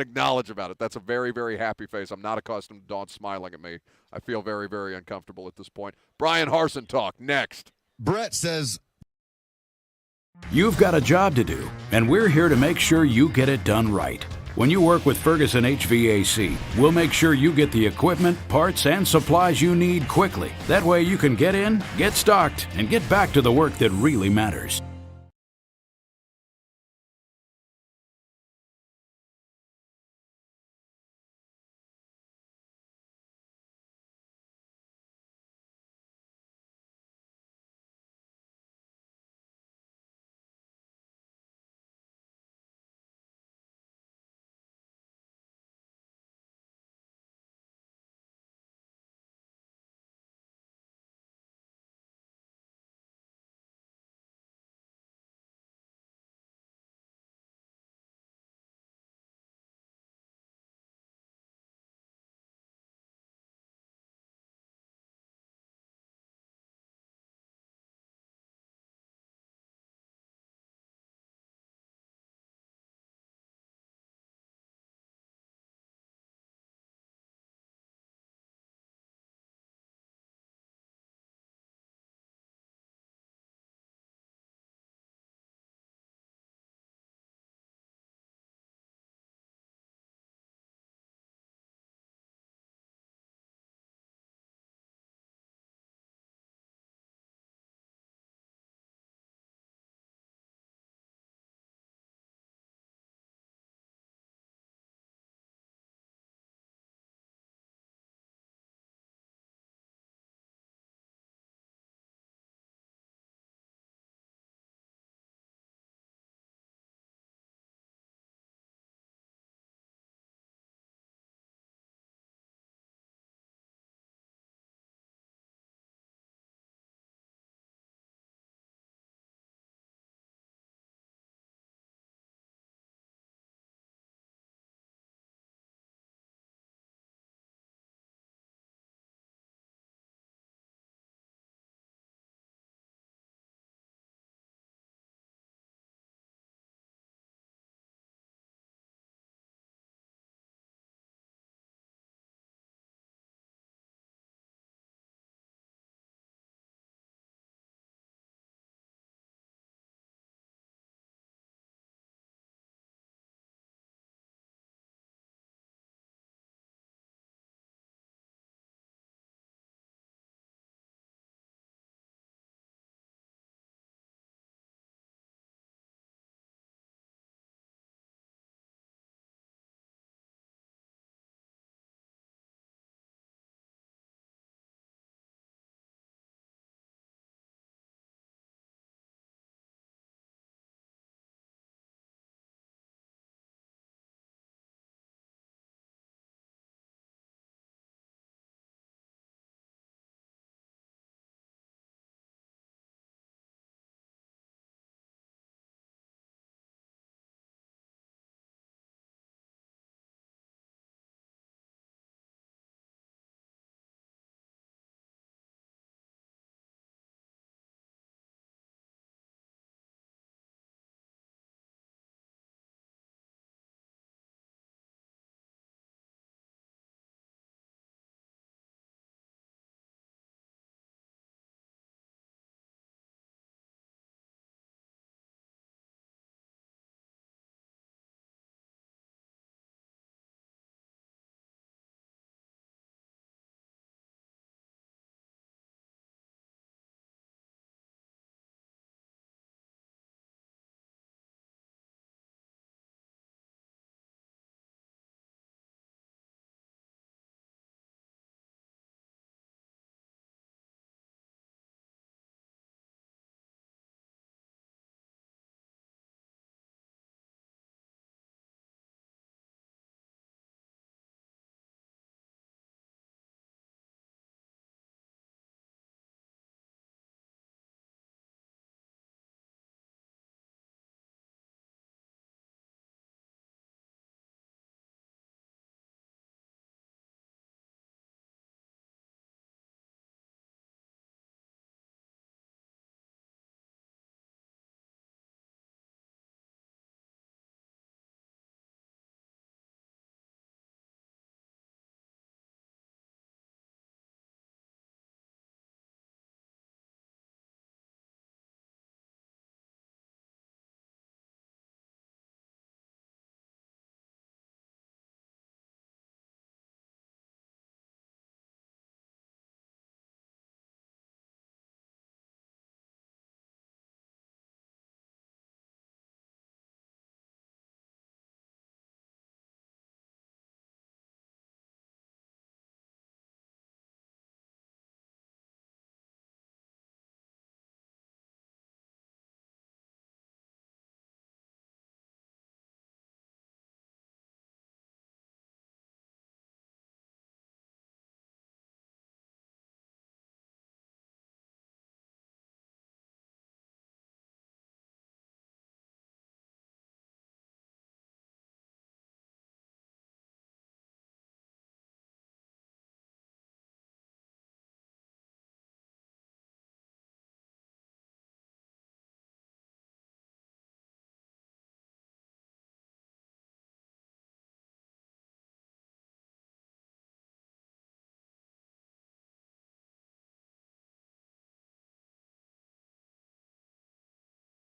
acknowledge about it. That's a very, very happy face. I'm not accustomed to Dawn smiling at me. I feel very, very uncomfortable at this point. Brian Harsin talk next. Brett says, You've got a job to do, and we're here to make sure you get it done right. When you work with Ferguson HVAC, we'll make sure you get the equipment, parts, and supplies you need quickly. That way you can get in, get stocked, and get back to the work that really matters.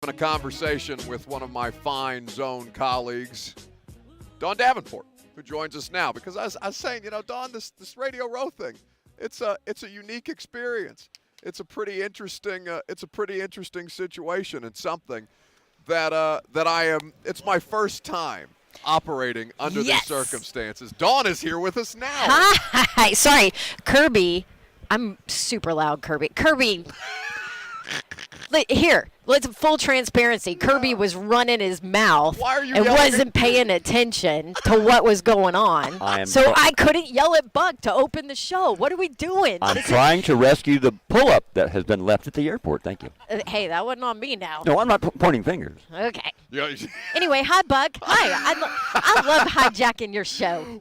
Having a conversation with one of my fine zone colleagues, Dawn Davenport, who joins us now. Because I was saying, Dawn, this Radio Row thing, it's a unique experience. It's a pretty interesting situation, and something that it's my first time operating under these circumstances. Dawn is here with us now. Hi. Sorry, Kirby. I'm super loud, Kirby. Here, let's full transparency. Kirby was running his mouth and wasn't paying attention to what was going on. I couldn't yell at Buck to open the show. What are we doing? I'm trying to rescue the pull-up that has been left at the airport. Thank you. Hey, that wasn't on me now. No, I'm not pointing fingers. Okay. Yeah. Anyway, hi, Buck. Hi. I love hijacking your show.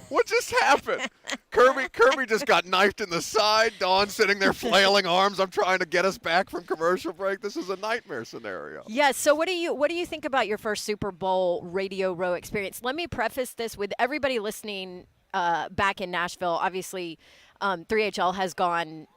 What just happened? Kirby just got knifed in the side. Dawn sitting there flailing arms. I'm trying to get us back from commercial break. This is a nightmare scenario. Yeah, so what do you think about your first Super Bowl Radio Row experience? Let me preface this with everybody listening back in Nashville. Obviously, 3HL has gone,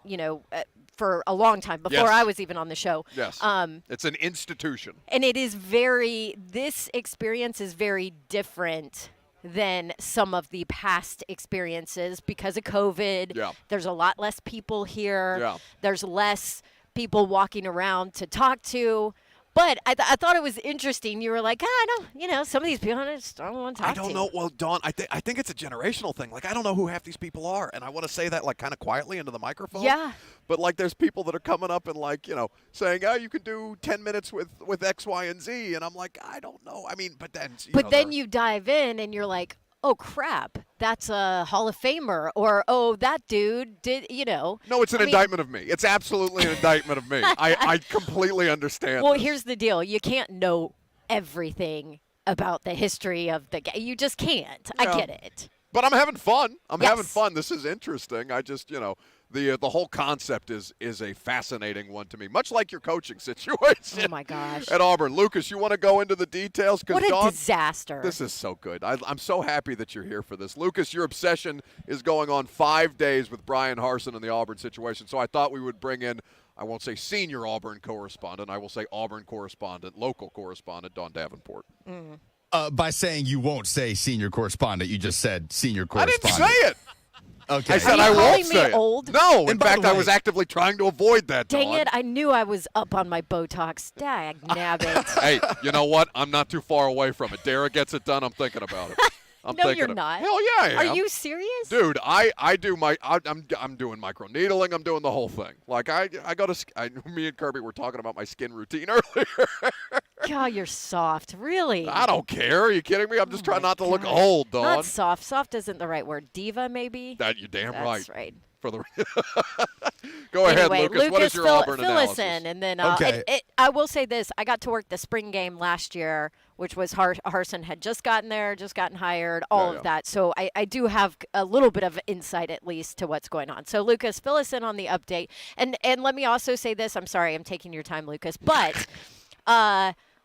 for a long time, before I was even on the show. Yes. It's an institution. And this experience is very different than some of the past experiences because of COVID. Yeah. There's a lot less people here. Yeah. There's less people walking around to talk to. But I thought it was interesting. You were like, I don't, some of these people I just don't want to talk to. I don't know. Well, Dawn, I think it's a generational thing. Like, I don't know who half these people are. And I want to say that, like, kind of quietly into the microphone. Yeah. But, like, there's people that are coming up and, like, saying, you can do 10 minutes with X, Y, and Z. And I'm like, I don't know. I mean, but then. Then you dive in and you're like, oh, crap, that's a Hall of Famer. Or, oh, that dude did, No, it's an indictment of me. It's absolutely an indictment of me. I completely understand. Well, this. Here's the deal. You can't know everything about the history of the game. You just can't. Yeah. I get it. But I'm having fun. Having fun. This is interesting. I just, the whole concept is a fascinating one to me, much like your coaching situation. Oh, my gosh. At Auburn. Lucas, you want to go into the details? What a Dawn, disaster. This is so good. I'm so happy that you're here for this. Lucas, your obsession is going on 5 days with Brian Harsin and the Auburn situation, so I thought we would bring in, I won't say senior Auburn correspondent, I will say Auburn correspondent, local correspondent, Dawn Davenport. Mm. By saying you won't say senior correspondent, you just said senior correspondent. I didn't say it. Okay. I said I won't say it. Old? No, in by fact, the way, I was actively trying to avoid that, Dang Dawn. it, I knew I was up on my Botox. Dag nabbit. Hey, you know what? I'm not too far away from it. Dara gets it done. I'm thinking about it. No, you're not. Hell yeah, I am. Are you serious? Dude, I do I'm doing micro needling. I'm doing the whole thing. Like I go to me and Kirby were talking about my skin routine earlier. God, you're soft. Really? I don't care. Are you kidding me? I'm just trying not to look old, Dawn. Not soft. Soft isn't the right word. Diva, maybe? That you're damn right. That's right. For the Go ahead, anyway, Lucas. What is your Auburn fill analysis? us in, and then Okay. I will say this: I got to work the spring game last year, which was Harsin had just gotten there, just gotten hired, all of that. So I do have a little bit of insight, at least, to what's going on. So Lucas, fill us in on the update, and let me also say this: I'm sorry, I'm taking your time, Lucas, but.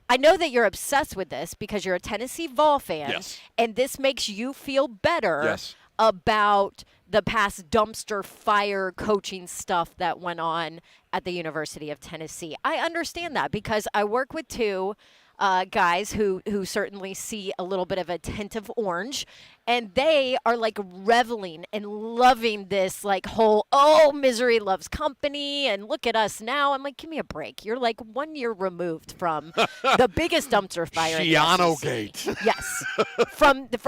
I know that you're obsessed with this because you're a Tennessee Vol fan, Yes. and this makes you feel better Yes. about the past dumpster fire coaching stuff that went on at the University of Tennessee. I understand that because I work with two guys who certainly see a little bit of a tint of orange, and they are like reveling and loving this like whole, misery loves company, and look at us now. I'm like, give me a break. You're like 1 year removed from the biggest dumpster fire in the Shiano SEC. Gate. Yes, from the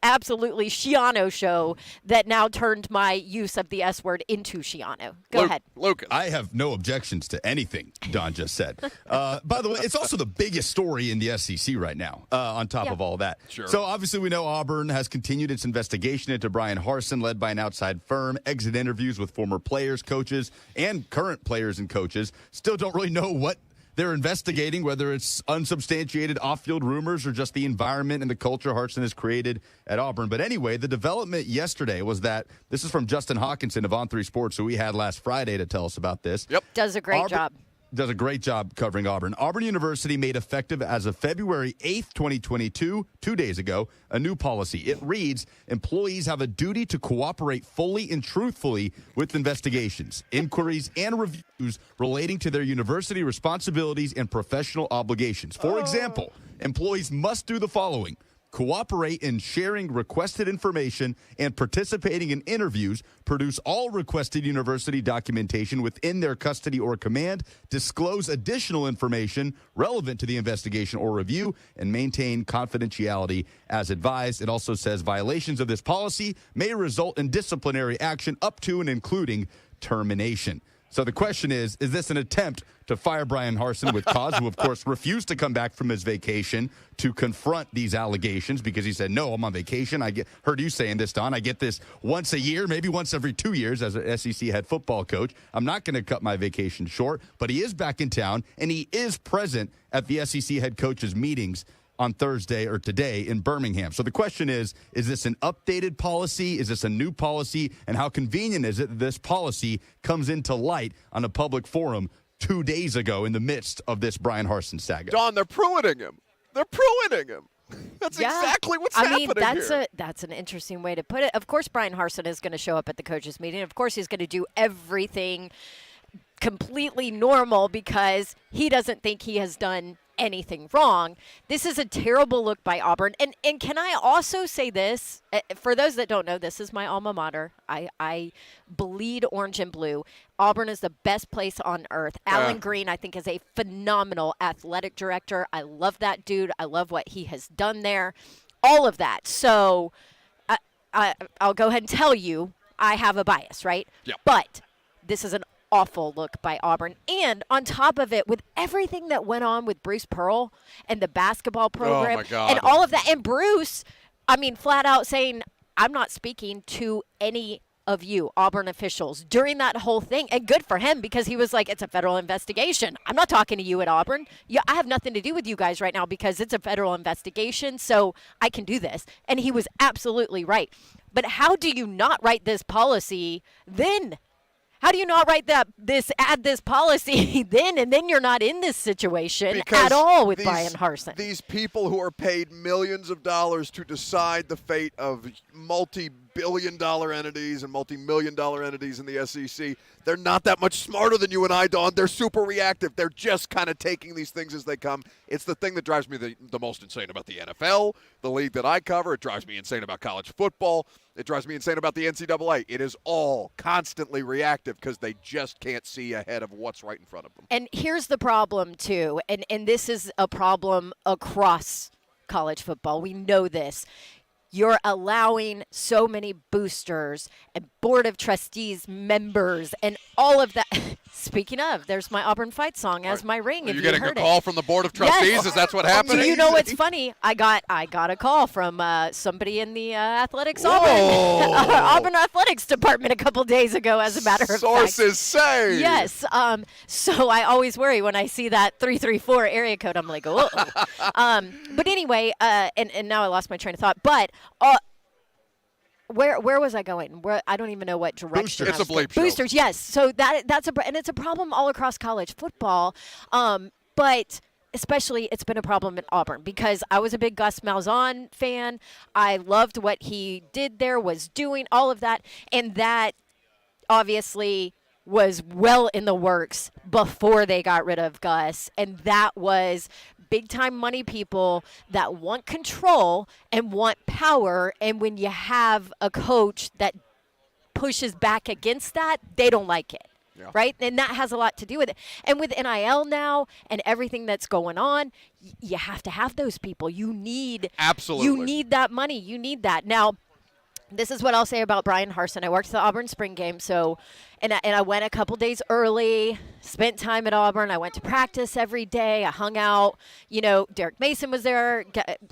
absolutely Shiano show that now turned my use of the S word into Shiano. Go ahead. Lucas. I have no objections to anything Don just said. By the way, it's also the biggest story in the SEC right now, on top of all that. Sure. So obviously we know Auburn has continued its investigation into Brian Harsin, led by an outside firm, exit interviews with former players, coaches, and current players and coaches. Still don't really know what they're investigating, whether it's unsubstantiated off-field rumors or just the environment and the culture Harsin has created at Auburn. But anyway, the development yesterday was that, this is from Justin Hawkinson of On3 Sports, who we had last Friday to tell us about this. Yep. Does a great job. does a great job covering Auburn. Auburn University made effective as of February 8th, 2022, 2 days ago, a new policy. It reads, employees have a duty to cooperate fully and truthfully with investigations, inquiries, and reviews relating to their university responsibilities and professional obligations. For example, employees must do the following: cooperate in sharing requested information and participating in interviews, produce all requested university documentation within their custody or command, disclose additional information relevant to the investigation or review, and maintain confidentiality as advised. It also says violations of this policy may result in disciplinary action up to and including termination. So the question is this an attempt to fire Brian Harsin with cause, who, of course, refused to come back from his vacation to confront these allegations because he said, no, I'm on vacation. Heard you saying this, Don. I get this once a year, maybe once every 2 years as an SEC head football coach. I'm not going to cut my vacation short, but he is back in town, and he is present at the SEC head coaches' meetings on Thursday or today in Birmingham. So the question is this an updated policy? Is this a new policy? And how convenient is it that this policy comes into light on a public forum 2 days ago in the midst of this Brian Harsin saga? Don, they're pruining him. They're pruining him. That's exactly what's happening here. That's an interesting way to put it. Of course, Brian Harsin is going to show up at the coaches' meeting. Of course, he's going to do everything completely normal because he doesn't think he has done anything wrong. This is a terrible look by Auburn. And can I also say this? For those that don't know, this is my alma mater. I bleed orange and blue. Auburn is the best place on earth. Alan Green, I think, is a phenomenal athletic director. I love that dude. I love what he has done there. All of that. So I'll go ahead and tell you I have a bias, right? Yeah. But this is an awful look by Auburn. And on top of it, with everything that went on with Bruce Pearl and the basketball program and all of that, and Bruce, flat out saying, I'm not speaking to any of you Auburn officials during that whole thing. And good for him, because he was like, it's a federal investigation. I'm not talking to you at Auburn. I have nothing to do with you guys right now because it's a federal investigation, so I can do this. And he was absolutely right. But how do you not write this policy then? How do you not write add this policy then, and then you're not in this situation at all with Brian Harsin? These people who are paid millions of dollars to decide the fate of multi-billion-dollar entities and multi-million-dollar entities in the SEC, they're not that much smarter than you and I, Dawn. They're super reactive. They're just kind of taking these things as they come. It's the thing that drives me the most insane about the NFL, the league that I cover. It drives me insane about college football. It drives me insane about the NCAA. It is all constantly reactive because they just can't see ahead of what's right in front of them. And here's the problem, too, and this is a problem across college football. We know this. You're allowing so many boosters and board of trustees members and all of that. Speaking of, there's my Auburn Fight song as my ring. Are if you you getting heard a call it. from the board of trustees? Yes. Is that what happened? Do you know what's funny? I got a call from somebody in the athletics Auburn athletics department a couple days ago, as a matter of fact. Sources say. Yes. So I always worry when I see that 334 area code. I'm like, oh. But anyway, and now I lost my train of thought. But Where was I going? I don't even know what direction. Boosters. It's a bleep show. Boosters, yes. So and it's a problem all across college football. But especially it's been a problem at Auburn because I was a big Gus Malzahn fan. I loved what he did there, was doing all of that, and that obviously was well in the works before they got rid of Gus, and that was big-time money people that want control and want power, and when you have a coach that pushes back against that, they don't like it, right? And that has a lot to do with it. And with NIL now and everything that's going on, you have to have those people. You need that money. You need that. Now, this is what I'll say about Brian Harsin. I worked the Auburn spring game, and I went a couple days early, spent time at Auburn. I went to practice every day. I hung out. Derek Mason was there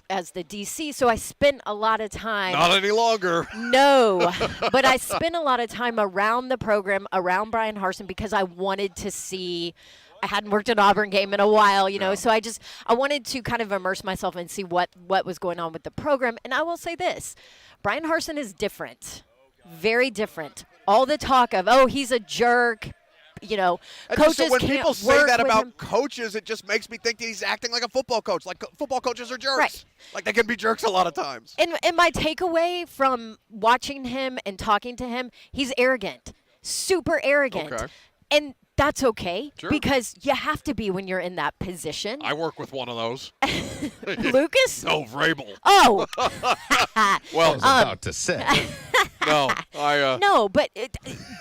as the DC, so I spent a lot of time. Not any longer. No, but I spent a lot of time around the program, around Brian Harsin, because I wanted to see. I hadn't worked an Auburn game in a while, so I wanted to kind of immerse myself and see what was going on with the program. And I will say this. Brian Harsin is different, very different. All the talk of, he's a jerk, And coaches so when can't people say work that with about him. coaches, it just makes me think that he's acting like a football coach. Like football coaches are jerks. Right. Like they can be jerks a lot of times. And my takeaway from watching him and talking to him, he's arrogant, super arrogant. Okay. And that's okay Sure. because you have to be when you're in that position. I work with one of those. Lucas? No, Vrabel. Oh. Well, I was about to say. No, No, but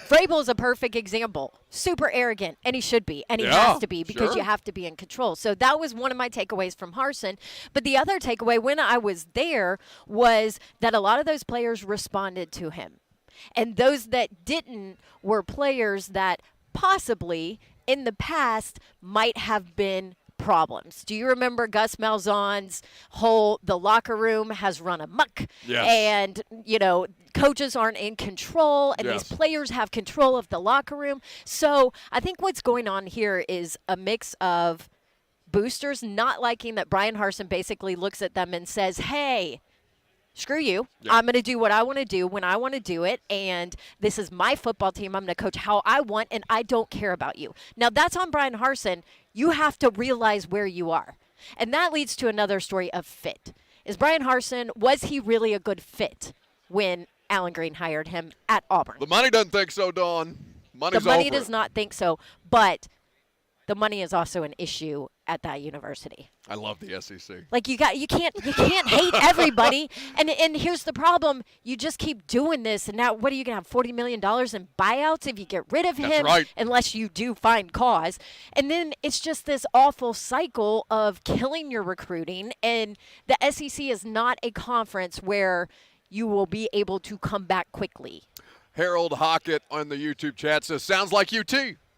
Vrabel is a perfect example. Super arrogant, and he should be, and he Yeah, has to be because sure. you have to be in control. So that was one of my takeaways from Harsin. But the other takeaway when I was there was that a lot of those players responded to him. And those that didn't were players that possibly in the past might have been problems. Do you remember Gus Malzahn's the locker room has run amok? Yes. And, coaches aren't in control, and Yes. these players have control of the locker room. So I think what's going on here is a mix of boosters not liking that Brian Harsin basically looks at them and says, hey, screw you. Yeah. I'm going to do what I want to do when I want to do it, and this is my football team. I'm going to coach how I want, and I don't care about you. Now, that's on Brian Harsin. You have to realize where you are. And that leads to another story of fit. Is Brian Harsin, was he really a good fit when Alan Green hired him at Auburn? the money doesn't think so, Dawn. Money's The money over does it. not think so, but the money is also an issue at that university. I love the SEC. Like you can't hate everybody. And here's the problem: you just keep doing this, and now what are you gonna have $40 million in buyouts if you get rid of him? That's right. Unless you do find cause, and then it's just this awful cycle of killing your recruiting. And the SEC is not a conference where you will be able to come back quickly. Harold Hockett on the YouTube chat says, "Sounds like UT."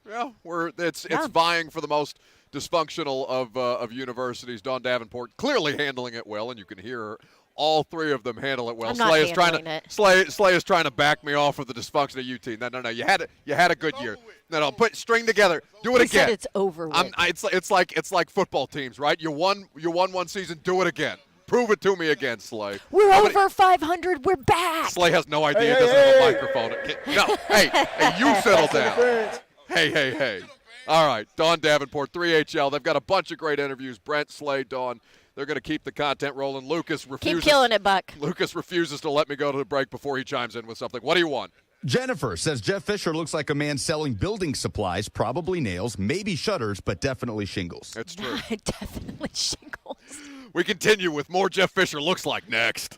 Yeah, it's vying for the most dysfunctional of universities. Dawn Davenport clearly handling it well, and you can hear all three of them handle it well. I'm not handling it. Slay is trying to back me off of the dysfunction of UT. No. You had a good year. No. String together. Do it He again. said it's over with. It's like football teams, right? You won one season. Do it again. Prove it to me again, Slay. We're over 500. We're back. Slay has no idea. He doesn't have a microphone. No. Hey, you settle down. Hey. All right, Dawn Davenport, 3HL. They've got a bunch of great interviews. Brent, Slay, Dawn. They're going to keep the content rolling. Lucas refuses. Keep killing it, Buck. Lucas refuses to let me go to the break before he chimes in with something. What do you want? Jennifer says Jeff Fisher looks like a man selling building supplies, probably nails, maybe shutters, but definitely shingles. That's true. Definitely shingles. We continue with more Jeff Fisher looks like next.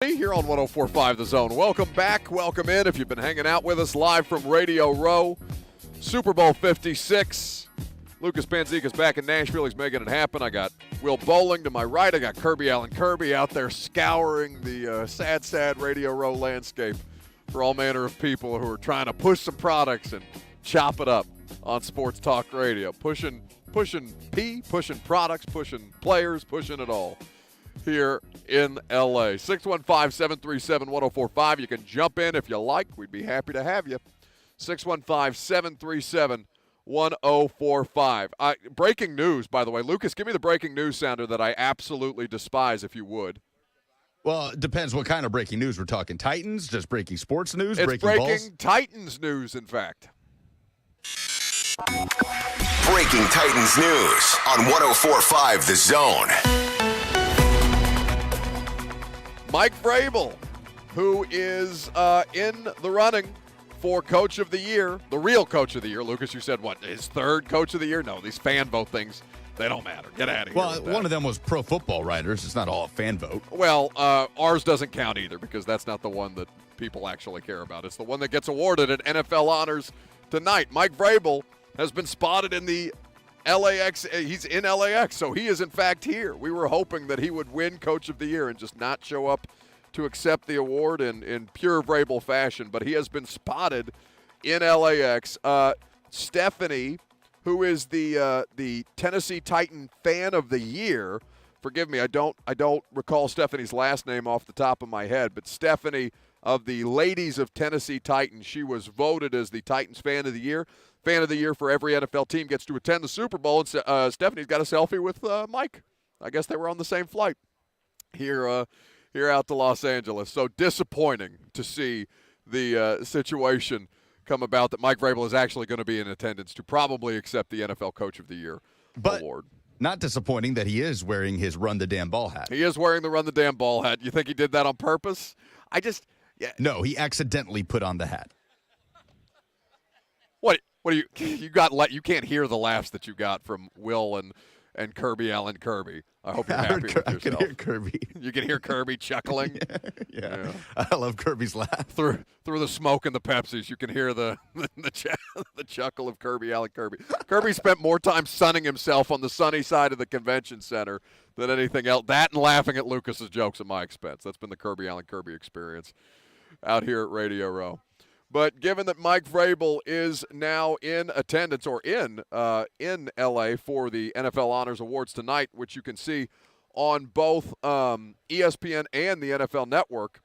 everybody, here on 104.5 The Zone. Welcome back. Welcome in. If you've been hanging out with us live from Radio Row, Super Bowl 56. Lucas Panzica's back in Nashville. He's making it happen. I got Will Bowling to my right. I got Kirby Allen Kirby out there scouring the sad Radio Row landscape for all manner of people who are trying to push some products and chop it up on Sports Talk Radio. Pushing products, pushing players, pushing it all here in L.A. 615-737-1045. You can jump in if you like. We'd be happy to have you. 615-737-1045. Breaking news, by the way. Lucas, give me the breaking news sounder that I absolutely despise, if you would. Well, it depends what kind of breaking news we're talking. Titans, just breaking sports news, It's breaking balls? Titans news, in fact. Breaking Titans news on 104.5 The Zone. Mike Vrabel, who is in the running for Coach of the Year, the real Coach of the Year. Lucas, you said what, his third Coach of the Year? No, these fan vote things, they don't matter. Get out of here. Well, one of them was Pro Football Writers. It's not all a fan vote. Well, ours doesn't count either because that's not the one that people actually care about. It's the one that gets awarded at NFL Honors tonight. Mike Vrabel has been spotted in the LAX. He's in LAX, so he is in fact here. We were hoping that he would win Coach of the Year and just not show up to accept the award in pure Vrabel fashion, but he has been spotted in LAX. Stephanie, who is the Tennessee Titan Fan of the Year, forgive me, I don't recall Stephanie's last name off the top of my head, but Stephanie of the Ladies of Tennessee Titans, she was voted as the Titans Fan of the Year. Fan of the Year for every NFL team gets to attend the Super Bowl, and Stephanie's got a selfie with Mike. I guess they were on the same flight here out to Los Angeles. So disappointing to see the situation come about that Mike Vrabel is actually going to be in attendance to probably accept the NFL Coach of the Year award. Not disappointing that he is wearing his Run the Damn Ball hat. He is wearing the Run the Damn Ball hat. You think he did that on purpose? No, he accidentally put on the hat. What do you got? You can't hear the laughs that you got from Will and Kirby Allen Kirby. I hope you're happy with yourself. I can hear Kirby. You can hear Kirby chuckling. Yeah. I love Kirby's laugh. Through the smoke and the Pepsis, you can hear the chuckle of Kirby Allen Kirby. Kirby spent more time sunning himself on the sunny side of the convention center than anything else. That and laughing at Lucas's jokes at my expense. That's been the Kirby Allen Kirby experience out here at Radio Row. But given that Mike Vrabel is now in attendance or in L.A. for the NFL Honors Awards tonight, which you can see on both ESPN and the NFL Network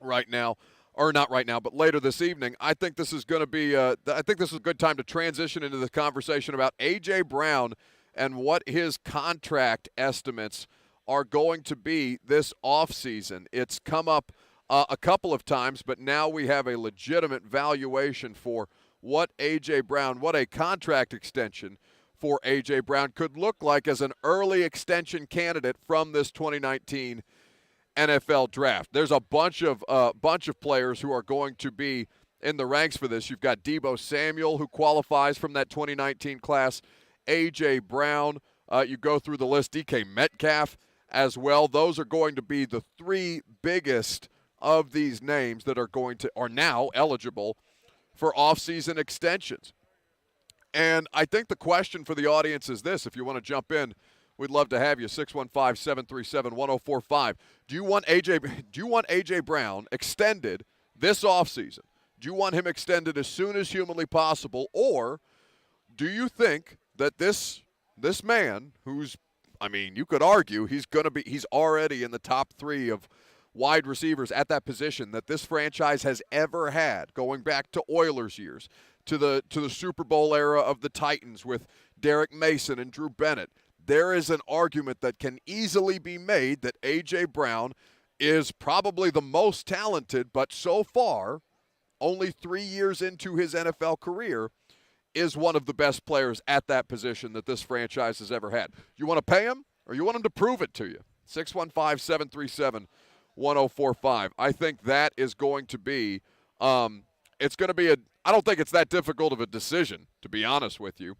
right now, or not right now, but later this evening, I think this is going to be I think this is a good time to transition into the conversation about A.J. Brown and what his contract estimates are going to be this offseason. It's come up a couple of times, but now we have a legitimate valuation for what A.J. Brown, what a contract extension for A.J. Brown could look like as an early extension candidate from this 2019 NFL draft. There's a bunch of players who are going to be in the ranks for this. You've got Deebo Samuel, who qualifies from that 2019 class, A.J. Brown. You go through the list, DK Metcalf as well. Those are going to be the three biggest of these names that are now eligible for offseason extensions. And I think the question for the audience is this. If you want to jump in, we'd love to have you. 615-737-1045. Do you want A.J. Brown extended this offseason? Do you want him extended as soon as humanly possible? Or do you think that this man, who's, you could argue he's already in the top three of wide receivers at that position that this franchise has ever had, going back to Oilers years, to the Super Bowl era of the Titans with Derek Mason and Drew Bennett. There is an argument that can easily be made that A.J. Brown is probably the most talented, but so far, only 3 years into his NFL career, is one of the best players at that position that this franchise has ever had. You want to pay him, or you want him to prove it to you? 615-737-1045. I think that is going to be it's going to be I don't think it's that difficult of a decision, to be honest with you.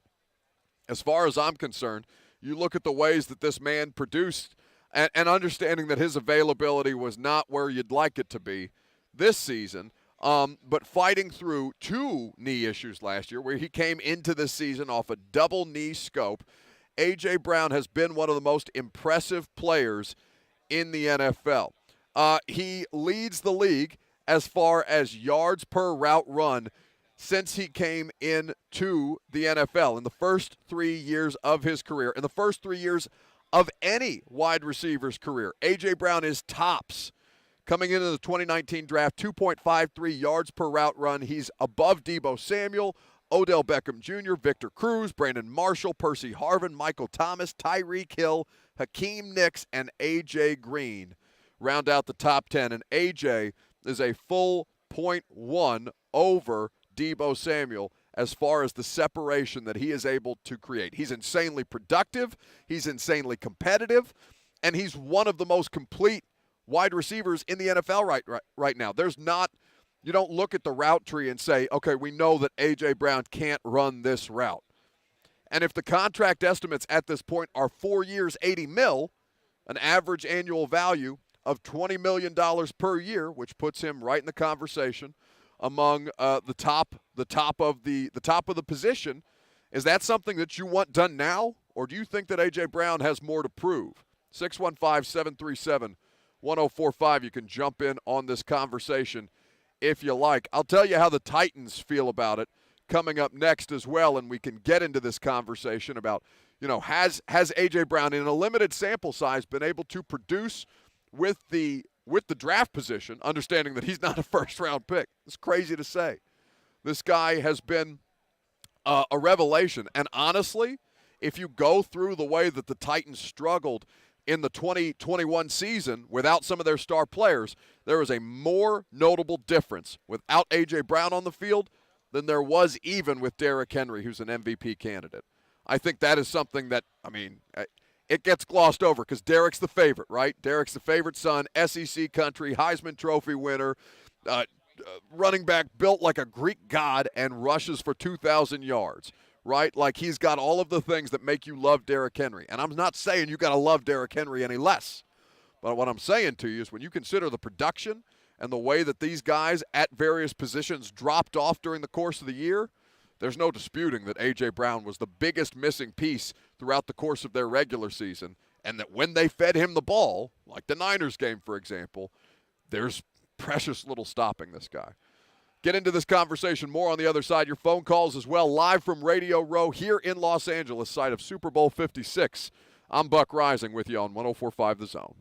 As far as I'm concerned, you look at the ways that this man produced and understanding that his availability was not where you'd like it to be this season, but fighting through 2 knee issues last year where he came into the season off a double knee scope. A.J. Brown has been one of the most impressive players in the NFL. He leads the league as far as yards per route run since he came into the NFL in the first 3 years of his career. In the first 3 years of any wide receiver's career, A.J. Brown is tops. Coming into the 2019 draft, 2.53 yards per route run. He's above Deebo Samuel, Odell Beckham Jr., Victor Cruz, Brandon Marshall, Percy Harvin, Michael Thomas, Tyreek Hill, Hakeem Nicks, and A.J. Green round out the top 10. And A.J. is a full 0.1 over Deebo Samuel as far as the separation that he is able to create. He's insanely productive, he's insanely competitive, and he's one of the most complete wide receivers in the NFL right now. You don't look at the route tree and say, okay, we know that A.J. Brown can't run this route. And if the contract estimates at this point are 4 years, $80 million, an average annual value of $20 million per year, which puts him right in the conversation among the top of the position, is that something that you want done now, or do you think that A.J. Brown has more to prove? 615-737-1045. You can jump in on this conversation if you like. I'll tell you how the Titans feel about it coming up next as well, and we can get into this conversation about, has A.J. Brown in a limited sample size been able to produce with the draft position, understanding that he's not a first-round pick. It's crazy to say. This guy has been a revelation. And honestly, if you go through the way that the Titans struggled in the 2021 season without some of their star players, there is a more notable difference without A.J. Brown on the field than there was even with Derrick Henry, who's an MVP candidate. I think that is something that, it gets glossed over because Derrick's the favorite, right? Derrick's the favorite son, SEC country, Heisman Trophy winner, running back built like a Greek god and rushes for 2,000 yards, right? Like he's got all of the things that make you love Derrick Henry. And I'm not saying you got to love Derrick Henry any less. But what I'm saying to you is when you consider the production and the way that these guys at various positions dropped off during the course of the year, there's no disputing that A.J. Brown was the biggest missing piece throughout the course of their regular season, and that when they fed him the ball, like the Niners game, for example, there's precious little stopping this guy. Get into this conversation more on the other side. Your phone calls as well, live from Radio Row here in Los Angeles, site of Super Bowl 56. I'm Buck Reising with you on 104.5 The Zone.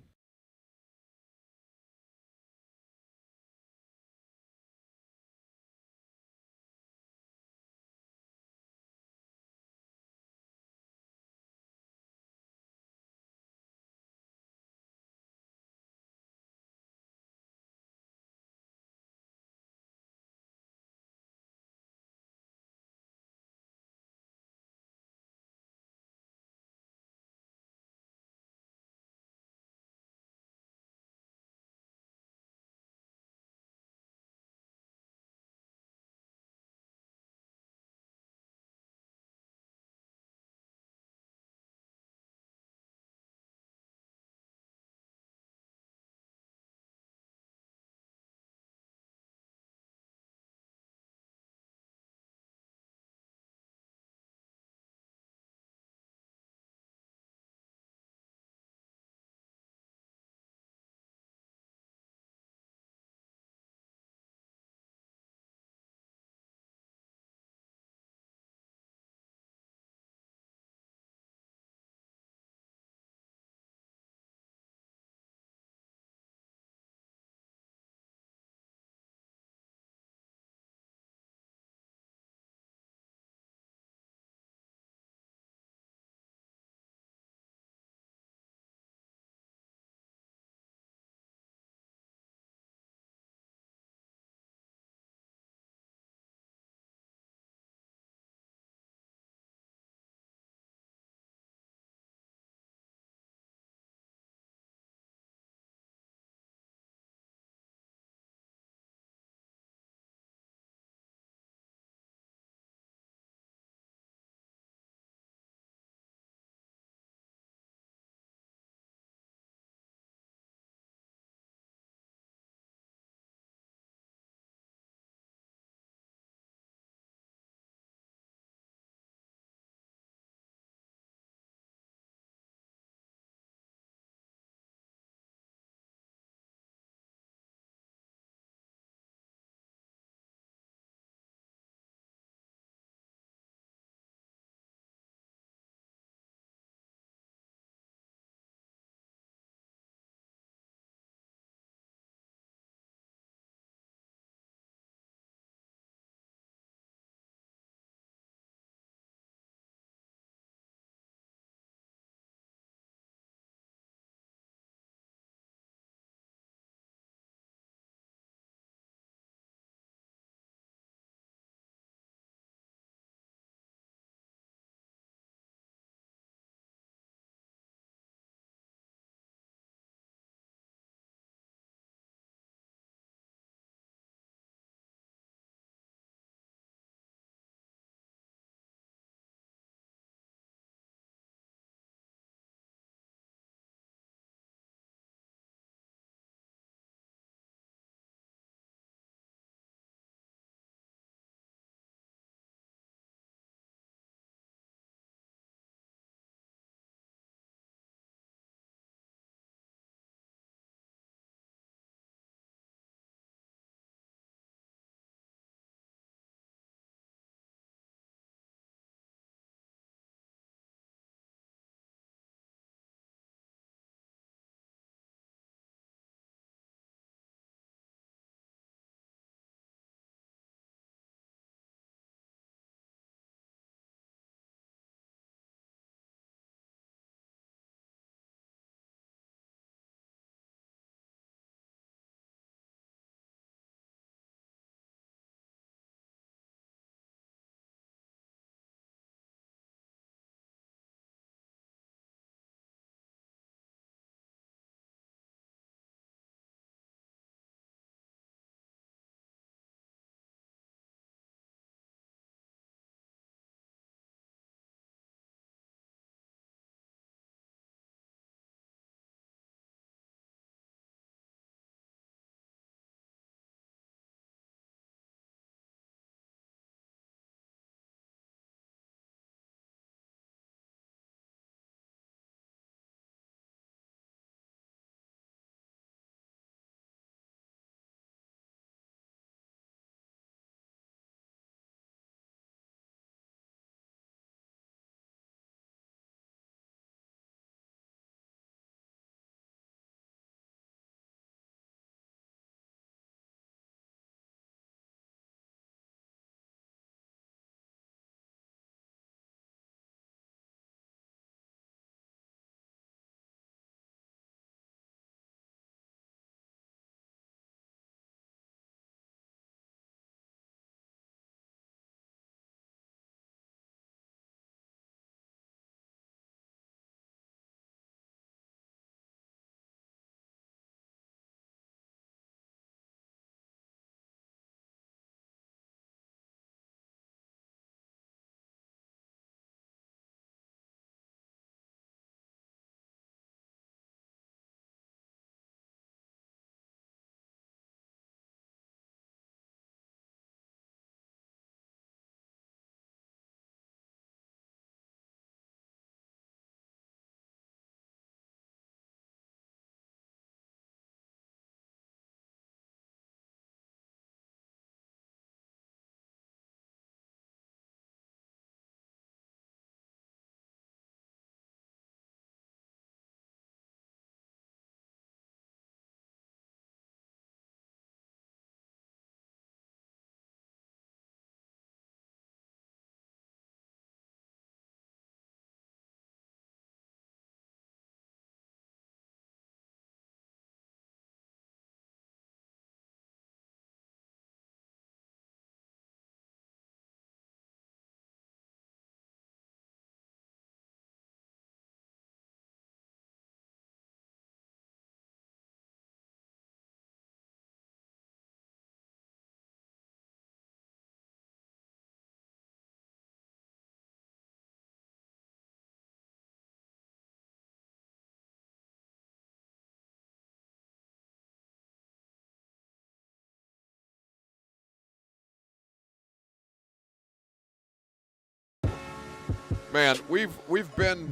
Man, we've been.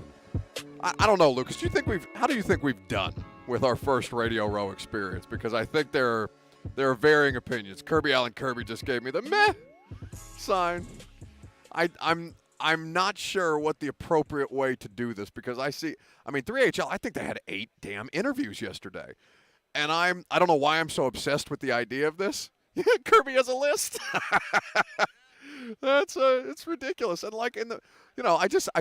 I don't know, Lucas. How do you think we've done with our first Radio Row experience? Because I think there are varying opinions. Kirby Allen Kirby just gave me the meh sign. I'm not sure what the appropriate way to do this because 3HL. I think they had 8 damn interviews yesterday, and I don't know why I'm so obsessed with the idea of this. Kirby has a list. It's ridiculous. And I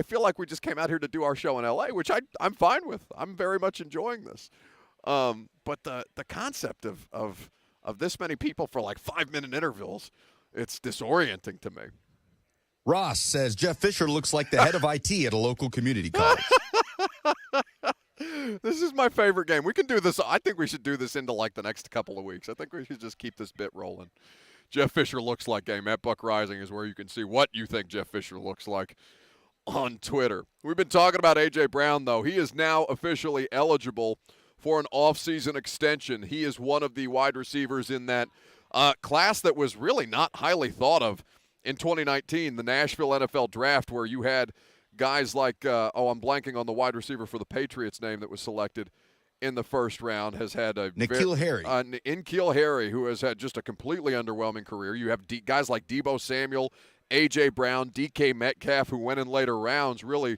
feel like we just came out here to do our show in LA, which I'm fine with. I'm very much enjoying this. But the concept of this many people for like 5-minute intervals, it's disorienting to me. Ross says Jeff Fisher looks like the head of IT at a local community college. This is my favorite game. We can do this. I think we should do this into like the next couple of weeks. I think we should just keep this bit rolling. Jeff Fisher looks like game at Buck Reising is where you can see what you think Jeff Fisher looks like on Twitter. We've been talking about A.J. Brown, though. He is now officially eligible for an offseason extension. He is one of the wide receivers in that class that was really not highly thought of in 2019, the Nashville NFL Draft, where you had guys like, I'm blanking on the wide receiver for the Patriots name that was selected in the first round, has had a N'Keal Harry. N'Keal Harry, who has had just a completely underwhelming career. You have guys like Deebo Samuel, A.J. Brown, DK Metcalf, who went in later rounds, really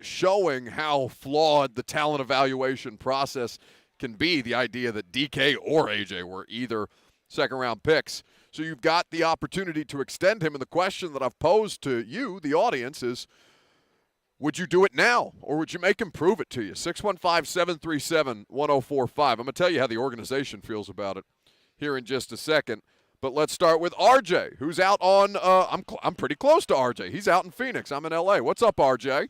showing how flawed the talent evaluation process can be, the idea that DK or A.J. were either second-round picks. So you've got the opportunity to extend him, and the question that I've posed to you, the audience, is would you do it now, or would you make him prove it to you? 615-737-1045. I'm going to tell you how the organization feels about it here in just a second. But let's start with RJ, who's out on I'm pretty close to RJ. He's out in Phoenix. I'm in L.A. What's up, RJ?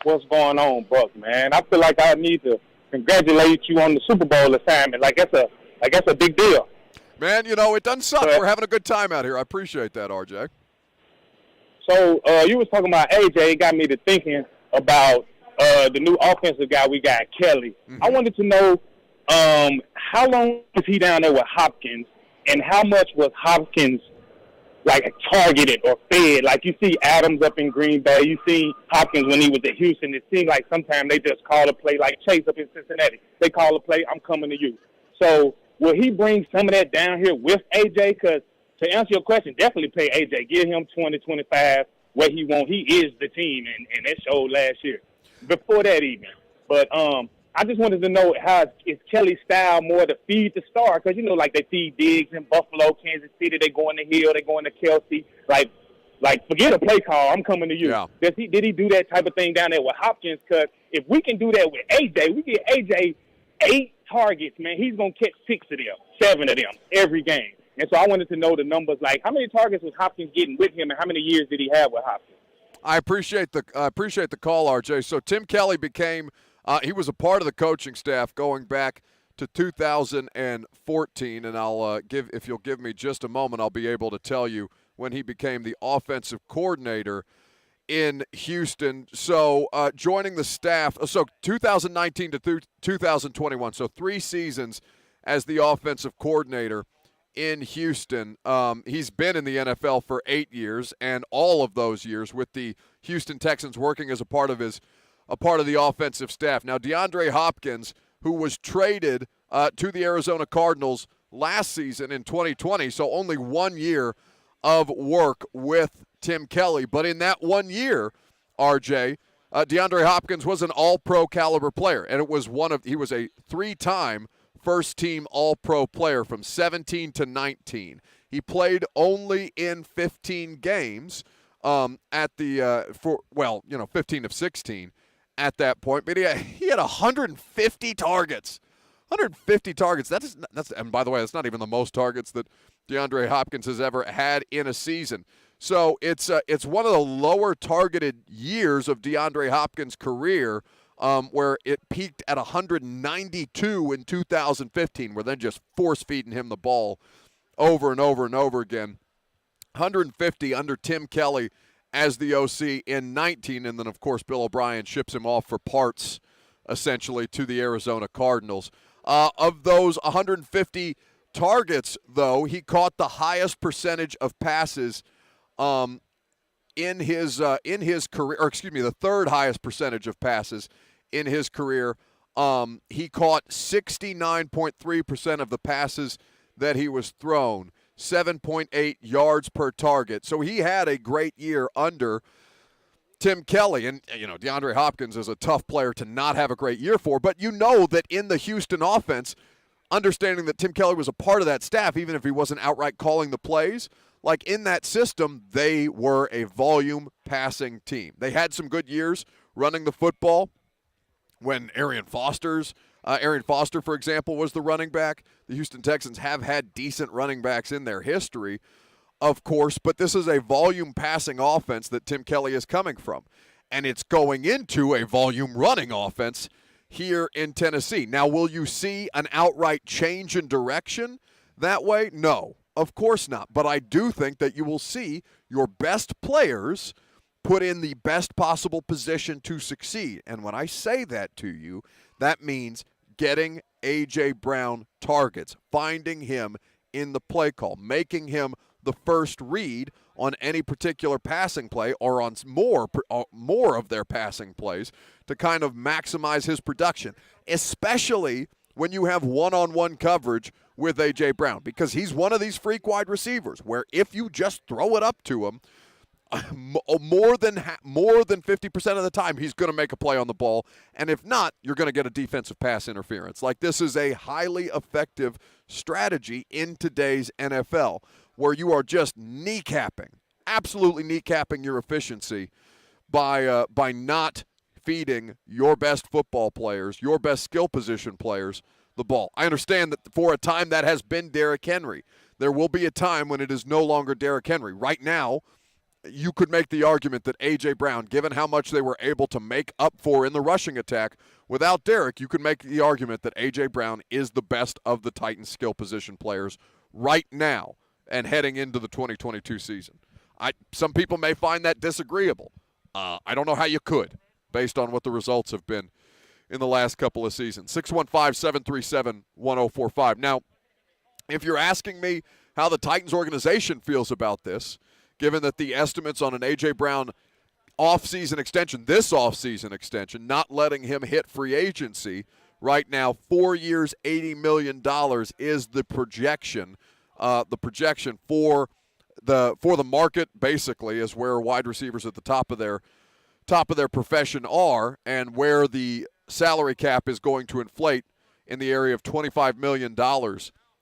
What's going on, Buck, man? I feel like I need to congratulate you on the Super Bowl assignment. That's a big deal. Man, it doesn't suck. We're having a good time out here. I appreciate that, RJ. So you was talking about AJ. It got me to thinking about the new offensive guy we got, Kelly. Mm-hmm. I wanted to know how long was he down there with Hopkins, and how much was Hopkins targeted or fed? Like you see Adams up in Green Bay, you see Hopkins when he was at Houston. It seemed like sometimes they just call a play, like Chase up in Cincinnati. They call a play, I'm coming to you. So will he bring some of that down here with AJ? Because to answer your question, definitely play AJ. Give him 20, 25, what he want. He is the team, and that showed last year. Before that even. But I just wanted to know how is Kelly's style more to feed the star? Because, they feed Diggs in Buffalo, Kansas City. They go in the Hill. They go in the Kelsey. Like forget a play call. I'm coming to you. Yeah. Did he do that type of thing down there with Hopkins? Because if we can do that with AJ, we get AJ 8 targets, man. He's going to catch 6 of them, 7 of them every game. And so I wanted to know the numbers, like how many targets was Hopkins getting with him, and how many years did he have with Hopkins? I appreciate the call, RJ. So Tim Kelly became he was a part of the coaching staff going back to 2014, and if you'll give me just a moment, I'll be able to tell you when he became the offensive coordinator in Houston. So joining the staff, so 2019 to 2021, so 3 seasons as the offensive coordinator in Houston. He's been in the NFL for 8 years, and all of those years with the Houston Texans working as a part of the offensive staff. Now, DeAndre Hopkins, who was traded to the Arizona Cardinals last season in 2020, so only 1 year of work with Tim Kelly. But in that 1 year, RJ, DeAndre Hopkins was an all-pro caliber player, and he was a 3-time first-team all-pro player from 17 to 19. He played only in 15 games 15 of 16 at that point. But he had 150 targets. 150 targets. That's and by the way, that's not even the most targets that DeAndre Hopkins has ever had in a season. So it's one of the lower targeted years of DeAndre Hopkins' career, where it peaked at 192 in 2015. We're then just force-feeding him the ball over and over and over again. 150 under Tim Kelly as the OC in 19, and then, of course, Bill O'Brien ships him off for parts, essentially, to the Arizona Cardinals. Of those 150 targets, though, he caught the highest percentage of passes in his career, or excuse me, the third highest percentage of passes in his career. He caught 69.3% of the passes that he was thrown, 7.8 yards per target. So he had a great year under Tim Kelly. And, DeAndre Hopkins is a tough player to not have a great year for. But you know that in the Houston offense, understanding that Tim Kelly was a part of that staff, even if he wasn't outright calling the plays, like in that system, they were a volume passing team. They had some good years running the football when Arian Foster, for example, was the running back. The Houston Texans have had decent running backs in their history, of course, but this is a volume passing offense that Tim Kelly is coming from. And it's going into a volume running offense here in Tennessee. Now, will you see an outright change in direction that way? No, of course not. But I do think that you will see your best players put in the best possible position to succeed. And when I say that to you, that means getting A.J. Brown targets, finding him in the play call, making him the first read on any particular passing play or on more of their passing plays to kind of maximize his production, especially when you have one-on-one coverage with A.J. Brown, because he's one of these freak wide receivers where if you just throw it up to him, more than 50% of the time, he's going to make a play on the ball. And if not, you're going to get a defensive pass interference. Like, this is a highly effective strategy in today's NFL where you are just absolutely kneecapping your efficiency by not feeding your best football players, your best skill position players, the ball. I understand that for a time that has been Derrick Henry. There will be a time when it is no longer Derrick Henry. Right now, you could make the argument that A.J. Brown, given how much they were able to make up for in the rushing attack without Derrick, you could make the argument that A.J. Brown is the best of the Titans skill position players right now and heading into the 2022 season. Some people may find that disagreeable. I don't know how you could, based on what the results have been in the last couple of seasons. 615-737-1045. Now, if you're asking me how the Titans organization feels about this, given that the estimates on an A.J. Brown offseason extension, this offseason extension, not letting him hit free agency right now, 4 years, $80 million is the projection. The projection for the market, basically, is where wide receivers at the top of their profession are, and where the salary cap is going to inflate in the area of $25 million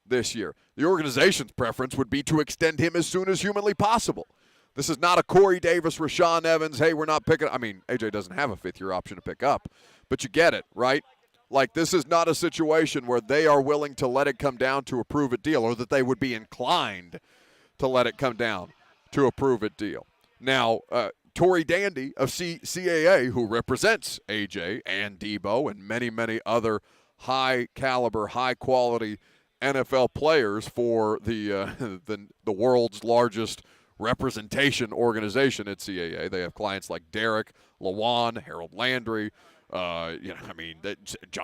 this year. The organization's preference would be to extend him as soon as humanly possible. This is not a Corey Davis, Rashaan Evans, hey, we're not picking – I mean, A.J. doesn't have a fifth-year option to pick up, but you get it, right? Like, this is not a situation where they are willing to let it come down to a prove-it deal, or that they would be inclined to let it come down to a prove-it deal. Now, Tory Dandy of CAA, who represents A.J. and Debo and many, many other high-caliber, high-quality NFL players for the world's largest representation organization at CAA. They have clients like Derek, Lawan, Harold Landry, John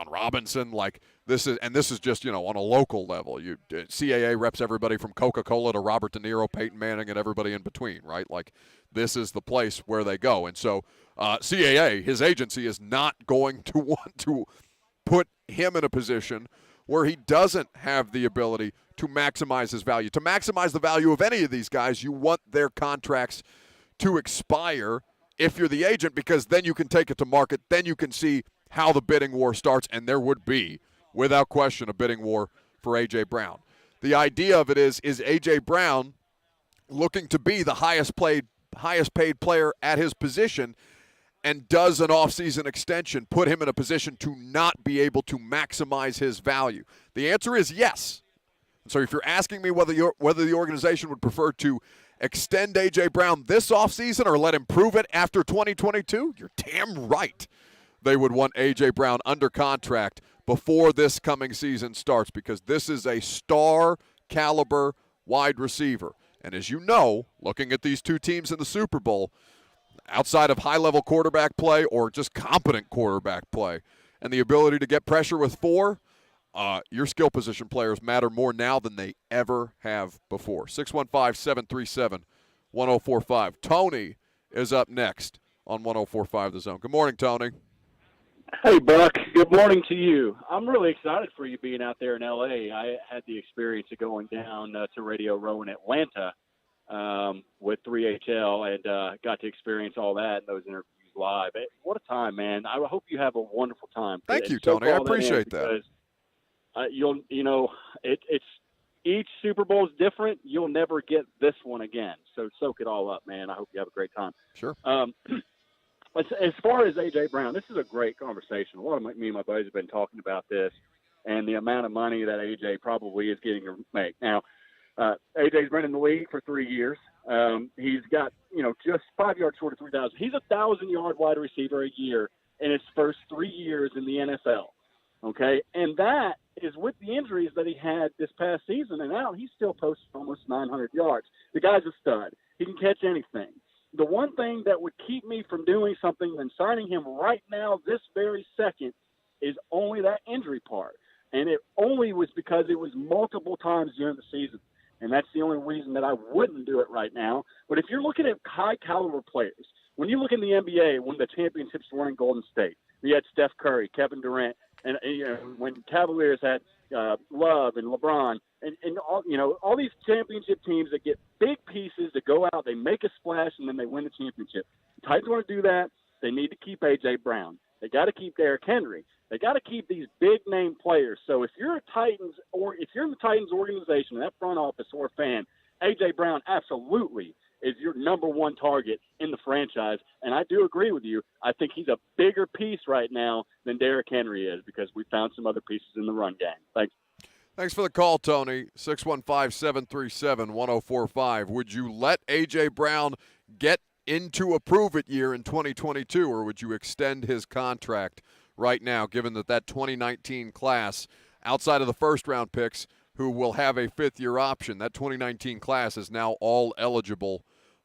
Robinson. Like, this is just, on a local level. CAA reps everybody from Coca-Cola to Robert De Niro, Peyton Manning, and everybody in between, right? Like, this is the place where they go. And so CAA, his agency, is not going to want to put him in a position where he doesn't have the ability to maximize his value. To maximize the value of any of these guys, you want their contracts to expire if you're the agent, because then you can take it to market. Then you can see how the bidding war starts, and there would be, without question, a bidding war for A.J. Brown. The idea of it is A.J. Brown looking to be the highest paid player at his position, and does an offseason extension put him in a position to not be able to maximize his value? The answer is yes. So if you're asking me whether the organization would prefer to extend A.J. Brown this offseason or let him prove it after 2022, you're damn right they would want A.J. Brown under contract before this coming season starts, because this is a star-caliber wide receiver. And as you know, looking at these two teams in the Super Bowl, outside of high-level quarterback play or just competent quarterback play and the ability to get pressure with four, your skill position players matter more now than they ever have before. 615-737-1045. Tony is up next on 104.5 The Zone. Good morning, Tony. Hey, Buck. Good morning to you. I'm really excited for you being out there in L.A. I had the experience of going down to Radio Row in Atlanta with 3HL and got to experience all that and those interviews live. What a time, man. I hope you have a wonderful time. Thank you, Tony. I appreciate that. It's each Super Bowl is different. You'll never get this one again. So soak it all up, man. I hope you have a great time. Sure. As far as A.J. Brown, this is a great conversation. A lot of me and my buddies have been talking about this and the amount of money that A.J. probably is getting to make. Now, A.J.'s been in the league for 3 years. He's got, just 5 yards short of 3,000. He's a 1,000-yard wide receiver a year in his first 3 years in the NFL. Okay? And that is with the injuries that he had this past season. And now he's still posting almost 900 yards. The guy's a stud. He can catch anything. The one thing that would keep me from doing something than signing him right now, this very second, is only that injury part. And it only was because it was multiple times during the season. And that's the only reason that I wouldn't do it right now. But if you're looking at high-caliber players, when you look in the NBA, when the championships were in Golden State, we had Steph Curry, Kevin Durant, and when Cavaliers had Love and LeBron, and all these championship teams that get big pieces that go out, they make a splash, and then they win the championship. The Titans want to do that. They need to keep A.J. Brown. They got to keep Derrick Henry. They got to keep these big-name players. So if you're a Titans or if you're in the Titans organization, that front office or a fan, A.J. Brown absolutely is your number one target in the franchise. And I do agree with you. I think he's a bigger piece right now than Derrick Henry is because we found some other pieces in the run game. Thanks. Thanks for the call, Tony. 615-737-1045. Would you let A.J. Brown get into a prove-it year in 2022, or would you extend his contract right now, given that 2019 class, outside of the first-round picks, who will have a fifth-year option, that 2019 class is now all eligible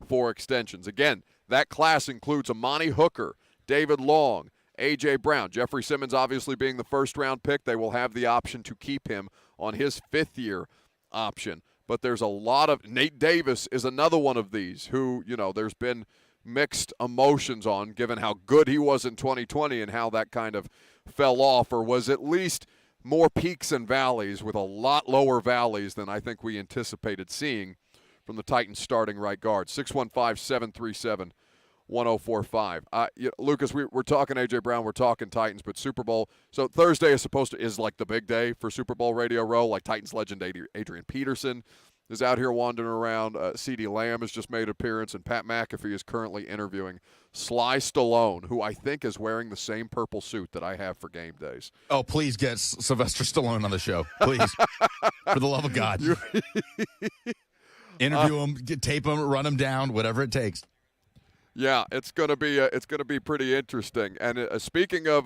for extensions? Again, that class includes Amani Hooker, David Long, A.J. Brown. Jeffrey Simmons obviously being the first-round pick. They will have the option to keep him on his fifth-year option. But there's a lot of – Nate Davis is another one of these who, there's been mixed emotions on, given how good he was in 2020 and how that kind of fell off, or was at least more peaks and valleys, with a lot lower valleys than I think we anticipated seeing from the Titans starting right guard. 615-737-1045. Lucas, we're talking A.J. Brown, we're talking Titans, but Super Bowl. So Thursday is like the big day for Super Bowl Radio Row. Like Titans legend Adrian Peterson is out here wandering around. CeeDee Lamb has just made an appearance, and Pat McAfee is currently interviewing Sly Stallone, who I think is wearing the same purple suit that I have for game days. Oh, please get Sylvester Stallone on the show. Please. For the love of God. Interview him, tape him, run him down, whatever it takes. Yeah, it's gonna be pretty interesting. And speaking of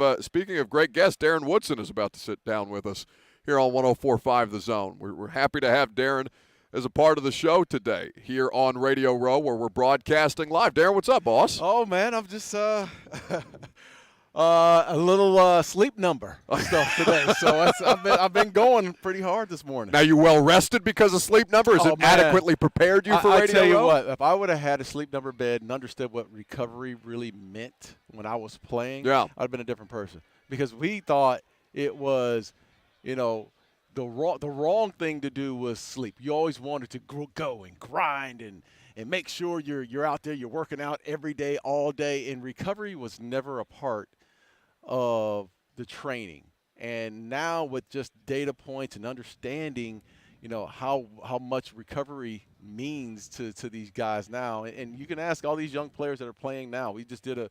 great guests, Darren Woodson is about to sit down with us here on 104.5 The Zone. We're happy to have Darren as a part of the show today here on Radio Row, where we're broadcasting live. Darren, what's up, boss? Oh man, I'm just a little sleep number stuff today. So I've been going pretty hard this morning. Now, you well rested because of sleep number? Is it adequately prepared you for Radio Row? I tell you what, if I would have had a sleep number bed and understood what recovery really meant when I was playing, I'd have been a different person. Because we thought it was, the wrong thing to do was sleep. You always wanted to go and grind and make sure you're out there, you're working out every day, all day. And recovery was never a part of the training. And now with just data points and understanding, how much recovery means to these guys now. And you can ask all these young players that are playing now. We just did an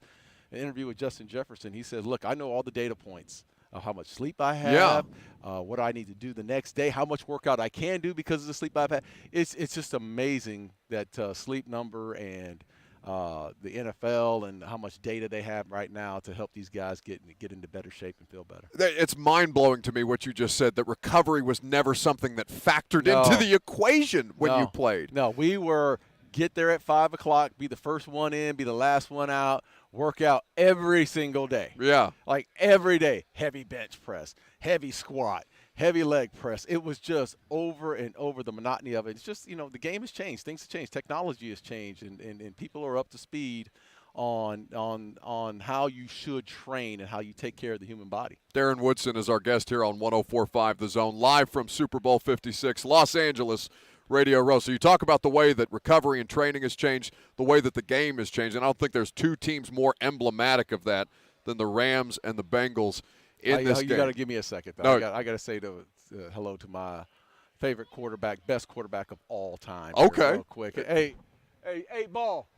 interview with Justin Jefferson. He said, look, I know all the data points of how much sleep I have, what I need to do the next day, how much workout I can do because of the sleep I've had. It's just amazing that sleep number and the NFL and how much data they have right now to help these guys get into better shape and feel better. It's mind-blowing to me what you just said, that recovery was never something that factored into the equation when you played. No, we were get there at 5 o'clock, be the first one in, be the last one out, work out every single day. Yeah. Like every day, heavy bench press, heavy squat, heavy leg press. It was just over and over, the monotony of it. It's just, the game has changed. Things have changed. Technology has changed, and people are up to speed on how you should train and how you take care of the human body. Darren Woodson is our guest here on 104.5 The Zone, live from Super Bowl 56, Los Angeles Radio Row. So you talk about the way that recovery and training has changed, the way that the game has changed, and I don't think there's two teams more emblematic of that than the Rams and the Bengals in this game. You got to give me a second, though. No. I got to say hello to my favorite quarterback, best quarterback of all time. Okay. Real quick. Hey, ball.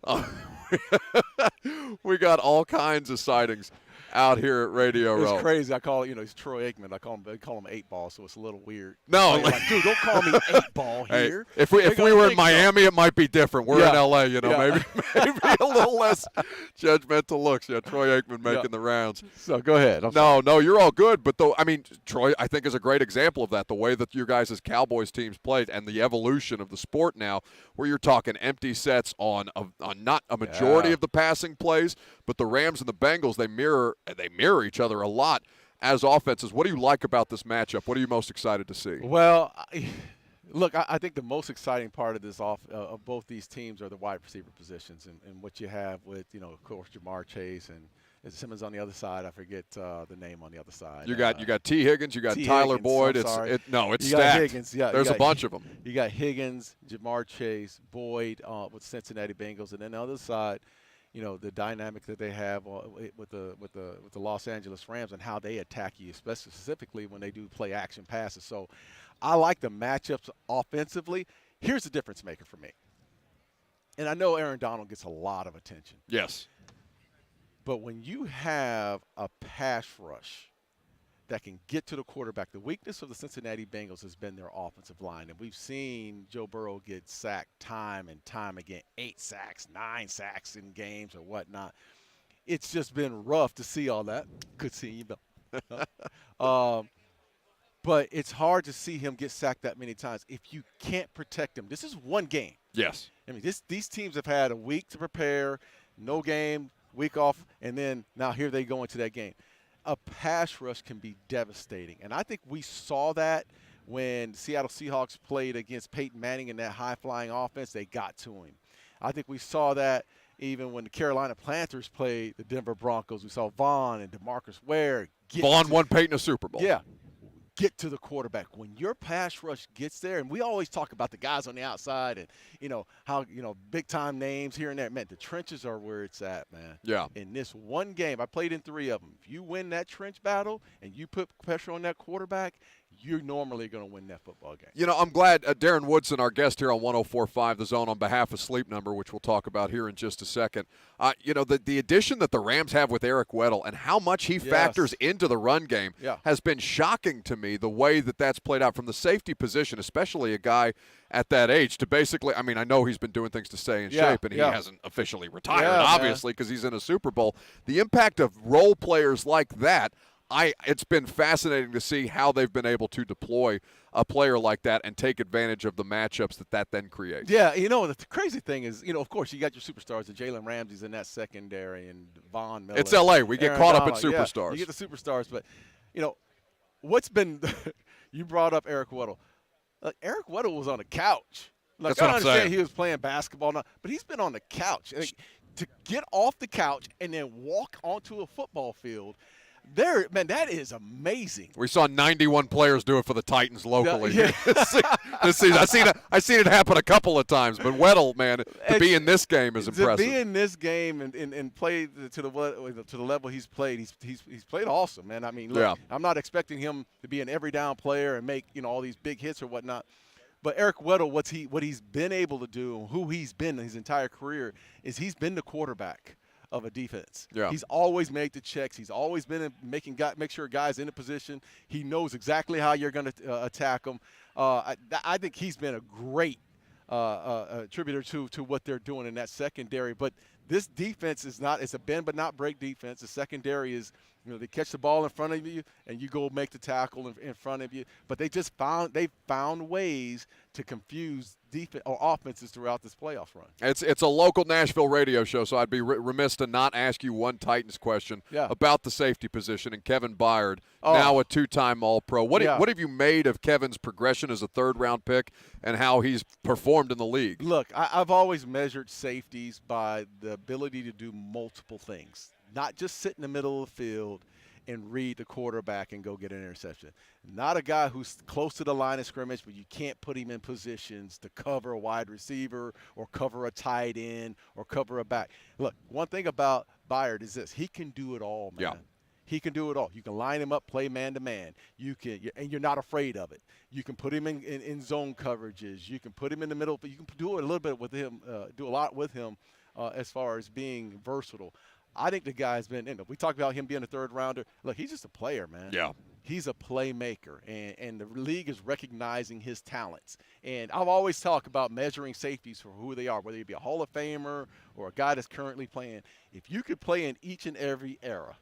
We got all kinds of sightings out here at Radio Row. It's crazy. I call it, he's Troy Aikman. I call him 8 Ball, so it's a little weird. No, like, dude, don't call me 8 Ball here. Hey, if we were in Miami, it might be different. We're in LA, maybe a little less judgmental looks. Yeah, Troy Aikman making the rounds. So go ahead. No, you're all good. But Troy, I think is a great example of that. The way that your guys' Cowboys teams played and the evolution of the sport now, where you're talking empty sets on not a majority of the passing plays, but the Rams and the Bengals, they mirror each other a lot as offenses. What do you like about this matchup? What are you most excited to see? Well, look, I think the most exciting part of this of both these teams are the wide receiver positions and what you have with, of course, Jamar Chase and Simmons on the other side. I forget the name on the other side. You got T. Higgins. You got Tyler Higgins, Boyd. It's stacked. Higgins, There's a bunch of them. You got Higgins, Jamar Chase, Boyd with Cincinnati Bengals, and then the other side, the dynamic that they have with the Los Angeles Rams and how they attack you, especially specifically when they do play action passes. So I like the matchups offensively. Here's the difference maker for me. And I know Aaron Donald gets a lot of attention. Yes. But when you have a pass rush that can get to the quarterback, the weakness of the Cincinnati Bengals has been their offensive line. And we've seen Joe Burrow get sacked time and time again, 8 sacks, 9 sacks in games or whatnot. It's just been rough to see all that. Good seeing you, Bill. But it's hard to see him get sacked that many times if you can't protect him. This is one game. Yes. I mean, these teams have had a week to prepare, no game, week off, and then now here they go into that game. A pass rush can be devastating. And I think we saw that when Seattle Seahawks played against Peyton Manning in that high-flying offense. They got to him. I think we saw that even when the Carolina Panthers played the Denver Broncos. We saw Vaughn and DeMarcus Ware. Vaughn won Peyton a Super Bowl. Yeah. Get to the quarterback. When your pass rush gets there, and we always talk about the guys on the outside and, how, big-time names here and there. Man, the trenches are where it's at, man. Yeah. In this one game, I played in 3 of them. If you win that trench battle and you put pressure on that quarterback, you're normally going to win that football game. I'm glad Darren Woodson, our guest here on 104.5 The Zone, on behalf of Sleep Number, which we'll talk about here in just a second. The addition that the Rams have with Eric Weddle and how much he factors into the run game has been shocking to me, the way that that's played out from the safety position, especially a guy at that age, to basically, I know he's been doing things to stay in shape, and he hasn't officially retired, obviously, because he's in a Super Bowl. The impact of role players like that, it's been fascinating to see how they've been able to deploy a player like that and take advantage of the matchups that then creates. Yeah, the crazy thing is, of course, you got your superstars, the Jalen Ramsey's in that secondary and Von Miller. It's L.A. We get caught up in Donald. superstars. You get the superstars, but, what's been – you brought up Eric Weddle. Eric Weddle was on the couch. That's what I'm saying. He was playing basketball, but he's been on the couch. To get off the couch and then walk onto a football field – that is amazing. We saw 91 players do it for the Titans locally this season. I've seen it happen a couple of times, but Weddle, man, to be in this game is impressive. To be in this game and play to the level he's played, he's played awesome, man. I mean, look, I'm not expecting him to be an every down player and make all these big hits or whatnot. But Eric Weddle, what he's been able to do, and who he's been his entire career, is he's been the quarterback of a defense. Yeah. He's always made the checks. He's always been make sure guys in a position. He knows exactly how you're going to attack them. I think he's been a great attributor to what they're doing in that secondary. But this defense it's a bend but not break defense. The secondary is You know, they catch the ball in front of you, and you go make the tackle in front of you. But they found ways to confuse defense or offenses throughout this playoff run. It's a local Nashville radio show, so I'd be remiss to not ask you one Titans question about the safety position and Kevin Byard, now a two-time All-Pro. What have you made of Kevin's progression as a third-round pick and how he's performed in the league? Look, I've always measured safeties by the ability to do multiple things, not just sit in the middle of the field and read the quarterback and go get an interception. Not a guy who's close to the line of scrimmage, but you can't put him in positions to cover a wide receiver or cover a tight end or cover a back. Look, one thing about Byard is this. He can do it all, man. Yeah. He can do it all. You can line him up, play man-to-man. And you're not afraid of it. You can put him in zone coverages. You can put him in the middle. But you can do it a little bit with him, do a lot with him as far as being versatile. I think the guy's been – we talked about him being a third-rounder. Look, he's just a player, man. Yeah. He's a playmaker, and the league is recognizing his talents. And I've always talked about measuring safeties for who they are, whether you be a Hall of Famer or a guy that's currently playing. If you could play in each and every era,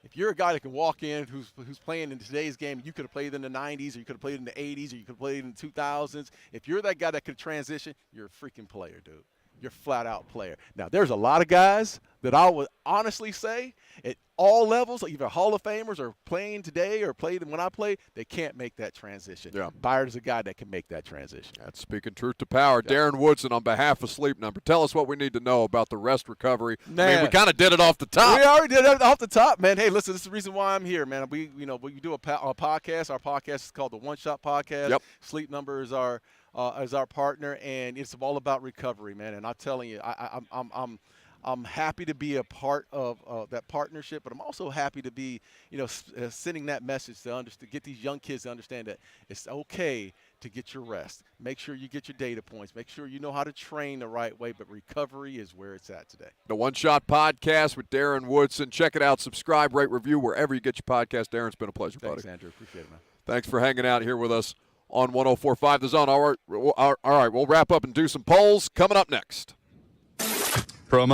if you're a guy that can walk in who's playing in today's game, you could have played in the 90s or you could have played in the 80s or you could have played in the 2000s. If you're that guy that could transition, you're a freaking player, dude. You're a flat-out player. Now, there's a lot of guys that I would honestly say at all levels, either Hall of Famers or playing today or played when I played, they can't make that transition. Yeah. Byard is a guy that can make that transition. That's speaking truth to power. Yeah. Darren Woodson, on behalf of Sleep Number, tell us what we need to know about the rest recovery. Man, I mean, we kind of did it off the top. We already did it off the top, man. Hey, listen, this is the reason why I'm here, man. We do a podcast. Our podcast is called the One Shot Podcast. Yep. Sleep Number is our partner, and it's all about recovery, man. And I'm telling you, I'm happy to be a part of that partnership, but I'm also happy to be, sending that message to get these young kids to understand that it's okay to get your rest. Make sure you get your data points. Make sure you know how to train the right way, but recovery is where it's at today. The One Shot Podcast with Darren Woodson. Check it out. Subscribe, rate, review, wherever you get your podcast. Darren, it's been a pleasure, Thanks, buddy. Andrew. Appreciate it, man. Thanks for hanging out here with us on 104.5 The Zone. All right, we'll wrap up and do some polls coming up next. Promo.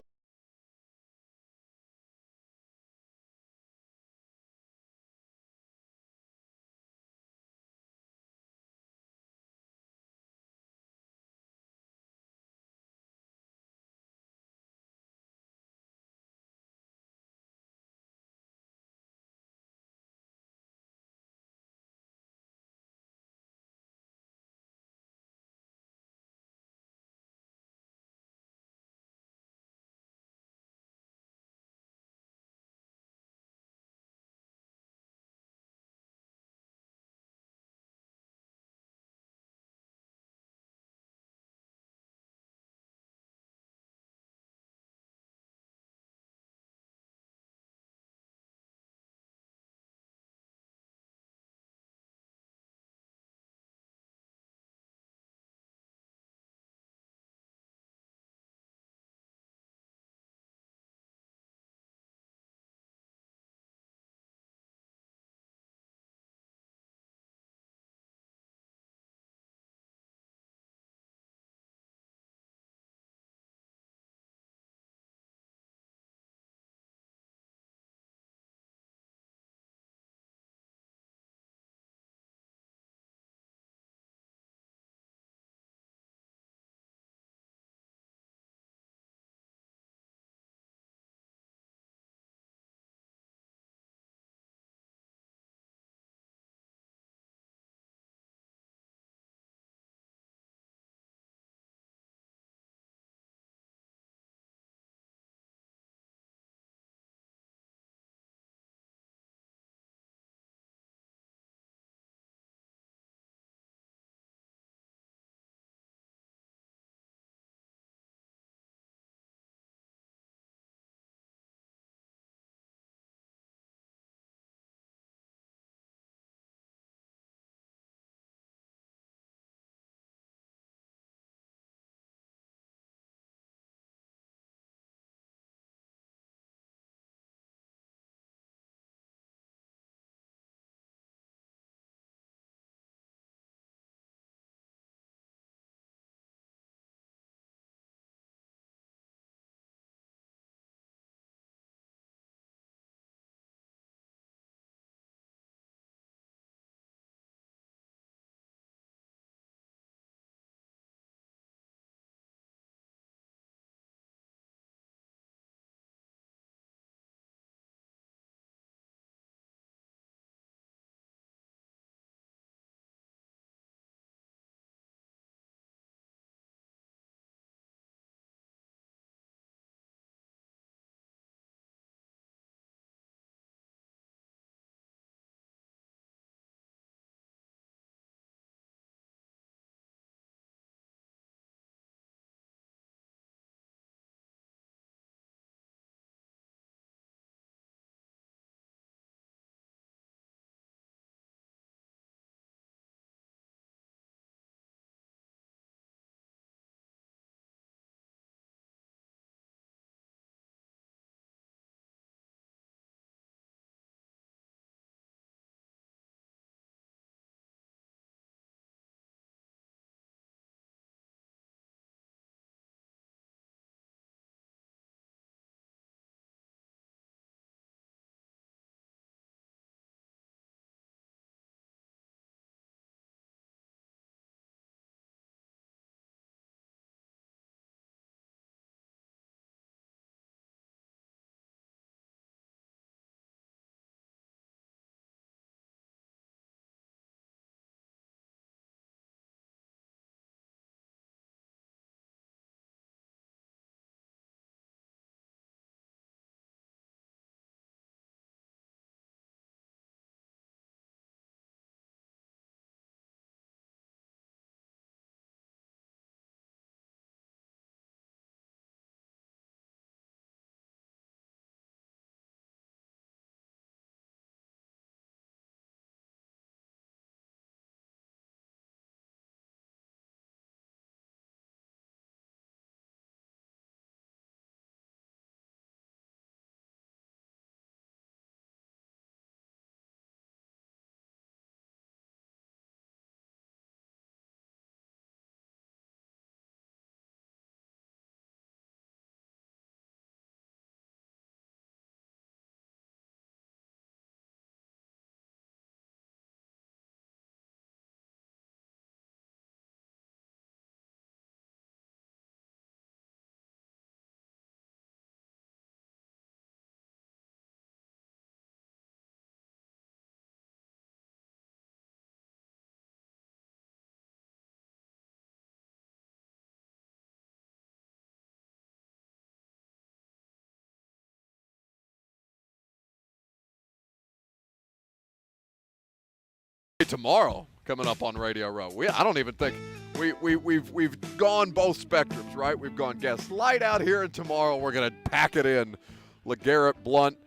tomorrow coming up on Radio Row. I don't even think we've gone both spectrums, right? We've gone guest light out here, and tomorrow we're going to pack it in. LeGarrette Blunt.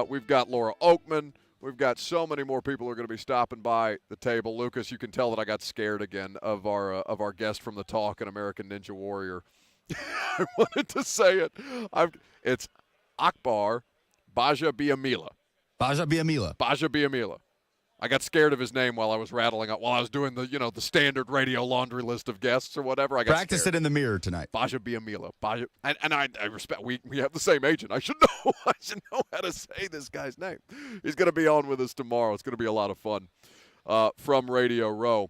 We've got Laura Oakman. We've got so many more people who are going to be stopping by the table. Lucas, you can tell that I got scared again of our guest from the Talk, an American Ninja Warrior. I wanted to say it. It's Akbar Gbajabiamila. Gbajabiamila. I got scared of his name while I was rattling up, while I was doing the the standard radio laundry list of guests or whatever. I got Practice scared. it in the mirror tonight. Gbajabiamila. And I respect. We have the same agent. I should know. I should know how to say this guy's name. He's going to be on with us tomorrow. It's going to be a lot of fun from Radio Row.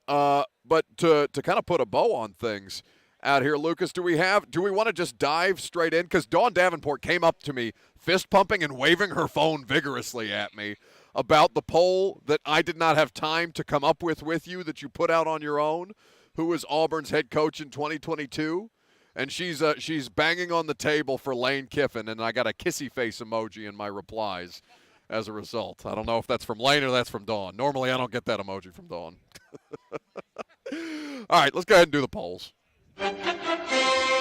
But to kind of put a bow on things out here, Lucas, do we want to just dive straight in? Because Dawn Davenport came up to me, fist pumping and waving her phone vigorously at me about the poll that I did not have time to come up with you, that you put out on your own, who is Auburn's head coach in 2022. And she's banging on the table for Lane Kiffin, and I got a kissy face emoji in my replies as a result. I don't know if that's from Lane or that's from Dawn. Normally I don't get that emoji from Dawn. All right, let's go ahead and do the polls.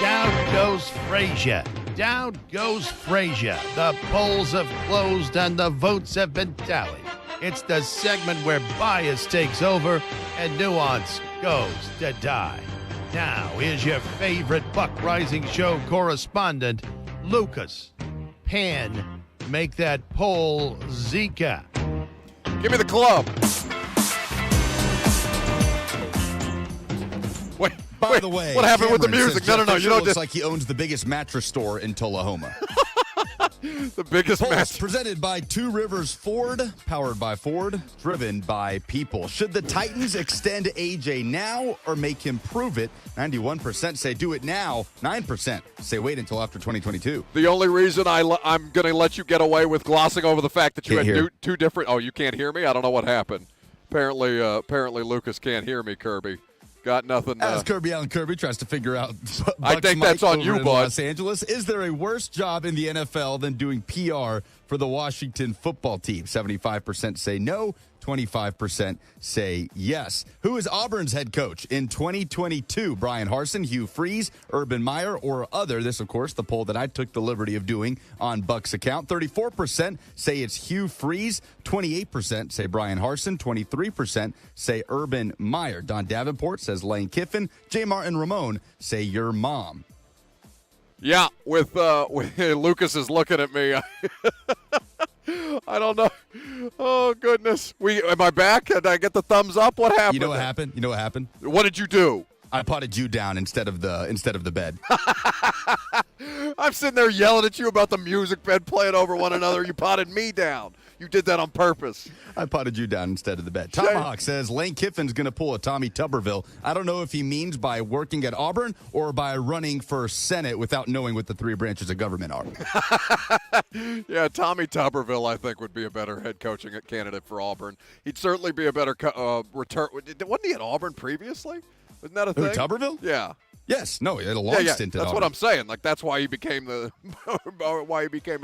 Down goes Frazier. Down goes Frazier. The polls have closed and the votes have been tallied. It's the segment where bias takes over and nuance goes to die. Now, here's your favorite Buck Reising Show correspondent, Lucas. Pan, make that poll Zika. Give me the club. By the way, what happened with the Cameron music? says No. Jeff You Fisher don't looks like he owns the biggest mattress store in Tullahoma. The biggest match. Presented by Two Rivers Ford, powered by Ford, driven by people. Should the Titans extend AJ now or make him prove it? 91% say do it now. 9% say wait until after 2022. The only reason I'm going to let you get away with glossing over the fact that you had two different. Oh, you can't hear me? I don't know what happened. Apparently Lucas can't hear me, Kirby. Got nothing. As Kirby Allen Kirby tries to figure out. I think that's on you, bud. Los Angeles. Is there a worse job in the NFL than doing PR for the Washington football team? 75% say no. 25% say yes. Who is Auburn's head coach in 2022? Brian Harsin, Hugh Freeze, Urban Meyer, or other? This, of course, the poll that I took the liberty of doing on Buck's account. 34% say it's Hugh Freeze. 28% say Brian Harsin. 23% say Urban Meyer. Don Davenport says Lane Kiffin. J. Martin Ramon say your mom. Yeah, with Lucas is looking at me. I don't know. Oh, goodness. Am I back? Did I get the thumbs up? What happened? You know what happened? What did you do? I potted you down instead of the bed. I'm sitting there yelling at you about the music bed playing over one another. You potted me down. You did that on purpose. I potted you down instead of the bed. Tomahawk says Lane Kiffin's going to pull a Tommy Tuberville. I don't know if he means by working at Auburn or by running for Senate without knowing what the three branches of government are. Yeah, Tommy Tuberville, I think, would be a better head coaching candidate for Auburn. He'd certainly be a better return. Wasn't he at Auburn previously? Isn't that a thing? Who, Tuberville? Yeah. Yes. No, he had a long stint at That's Auburn. what I'm saying. Like, that's why he became a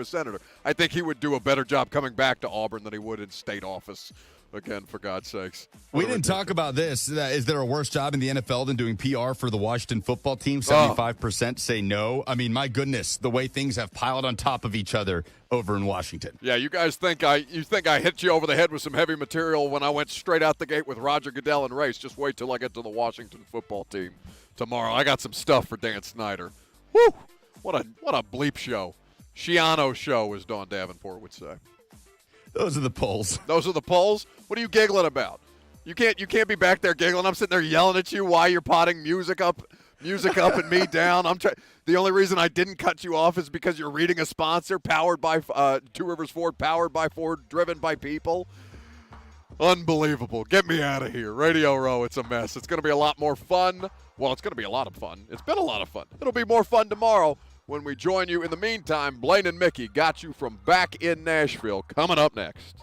senator. I think he would do a better job coming back to Auburn than he would in state office. Again, for God's sakes. We didn't talk about this. Is there a worse job in the NFL than doing PR for the Washington football team? 75% say no. I mean, my goodness, the way things have piled on top of each other over in Washington. Yeah, you guys think I hit you over the head with some heavy material when I went straight out the gate with Roger Goodell and Race. Just wait till I get to the Washington football team tomorrow. I got some stuff for Dan Snyder. Woo! What a bleep show. Shiano show, as Dawn Davenport would say. Those are the polls. Those are the polls? What are you giggling about? You can't be back there giggling. I'm sitting there yelling at you while you're potting music up and me down. The only reason I didn't cut you off is because you're reading a sponsor powered by Two Rivers Ford, powered by Ford, driven by people. Unbelievable. Get me out of here. Radio Row, it's a mess. It's going to be a lot more fun. Well, it's going to be a lot of fun. It's been a lot of fun. It'll be more fun tomorrow when we join you. In the meantime, Blaine and Mickey got you from back in Nashville. Coming up next.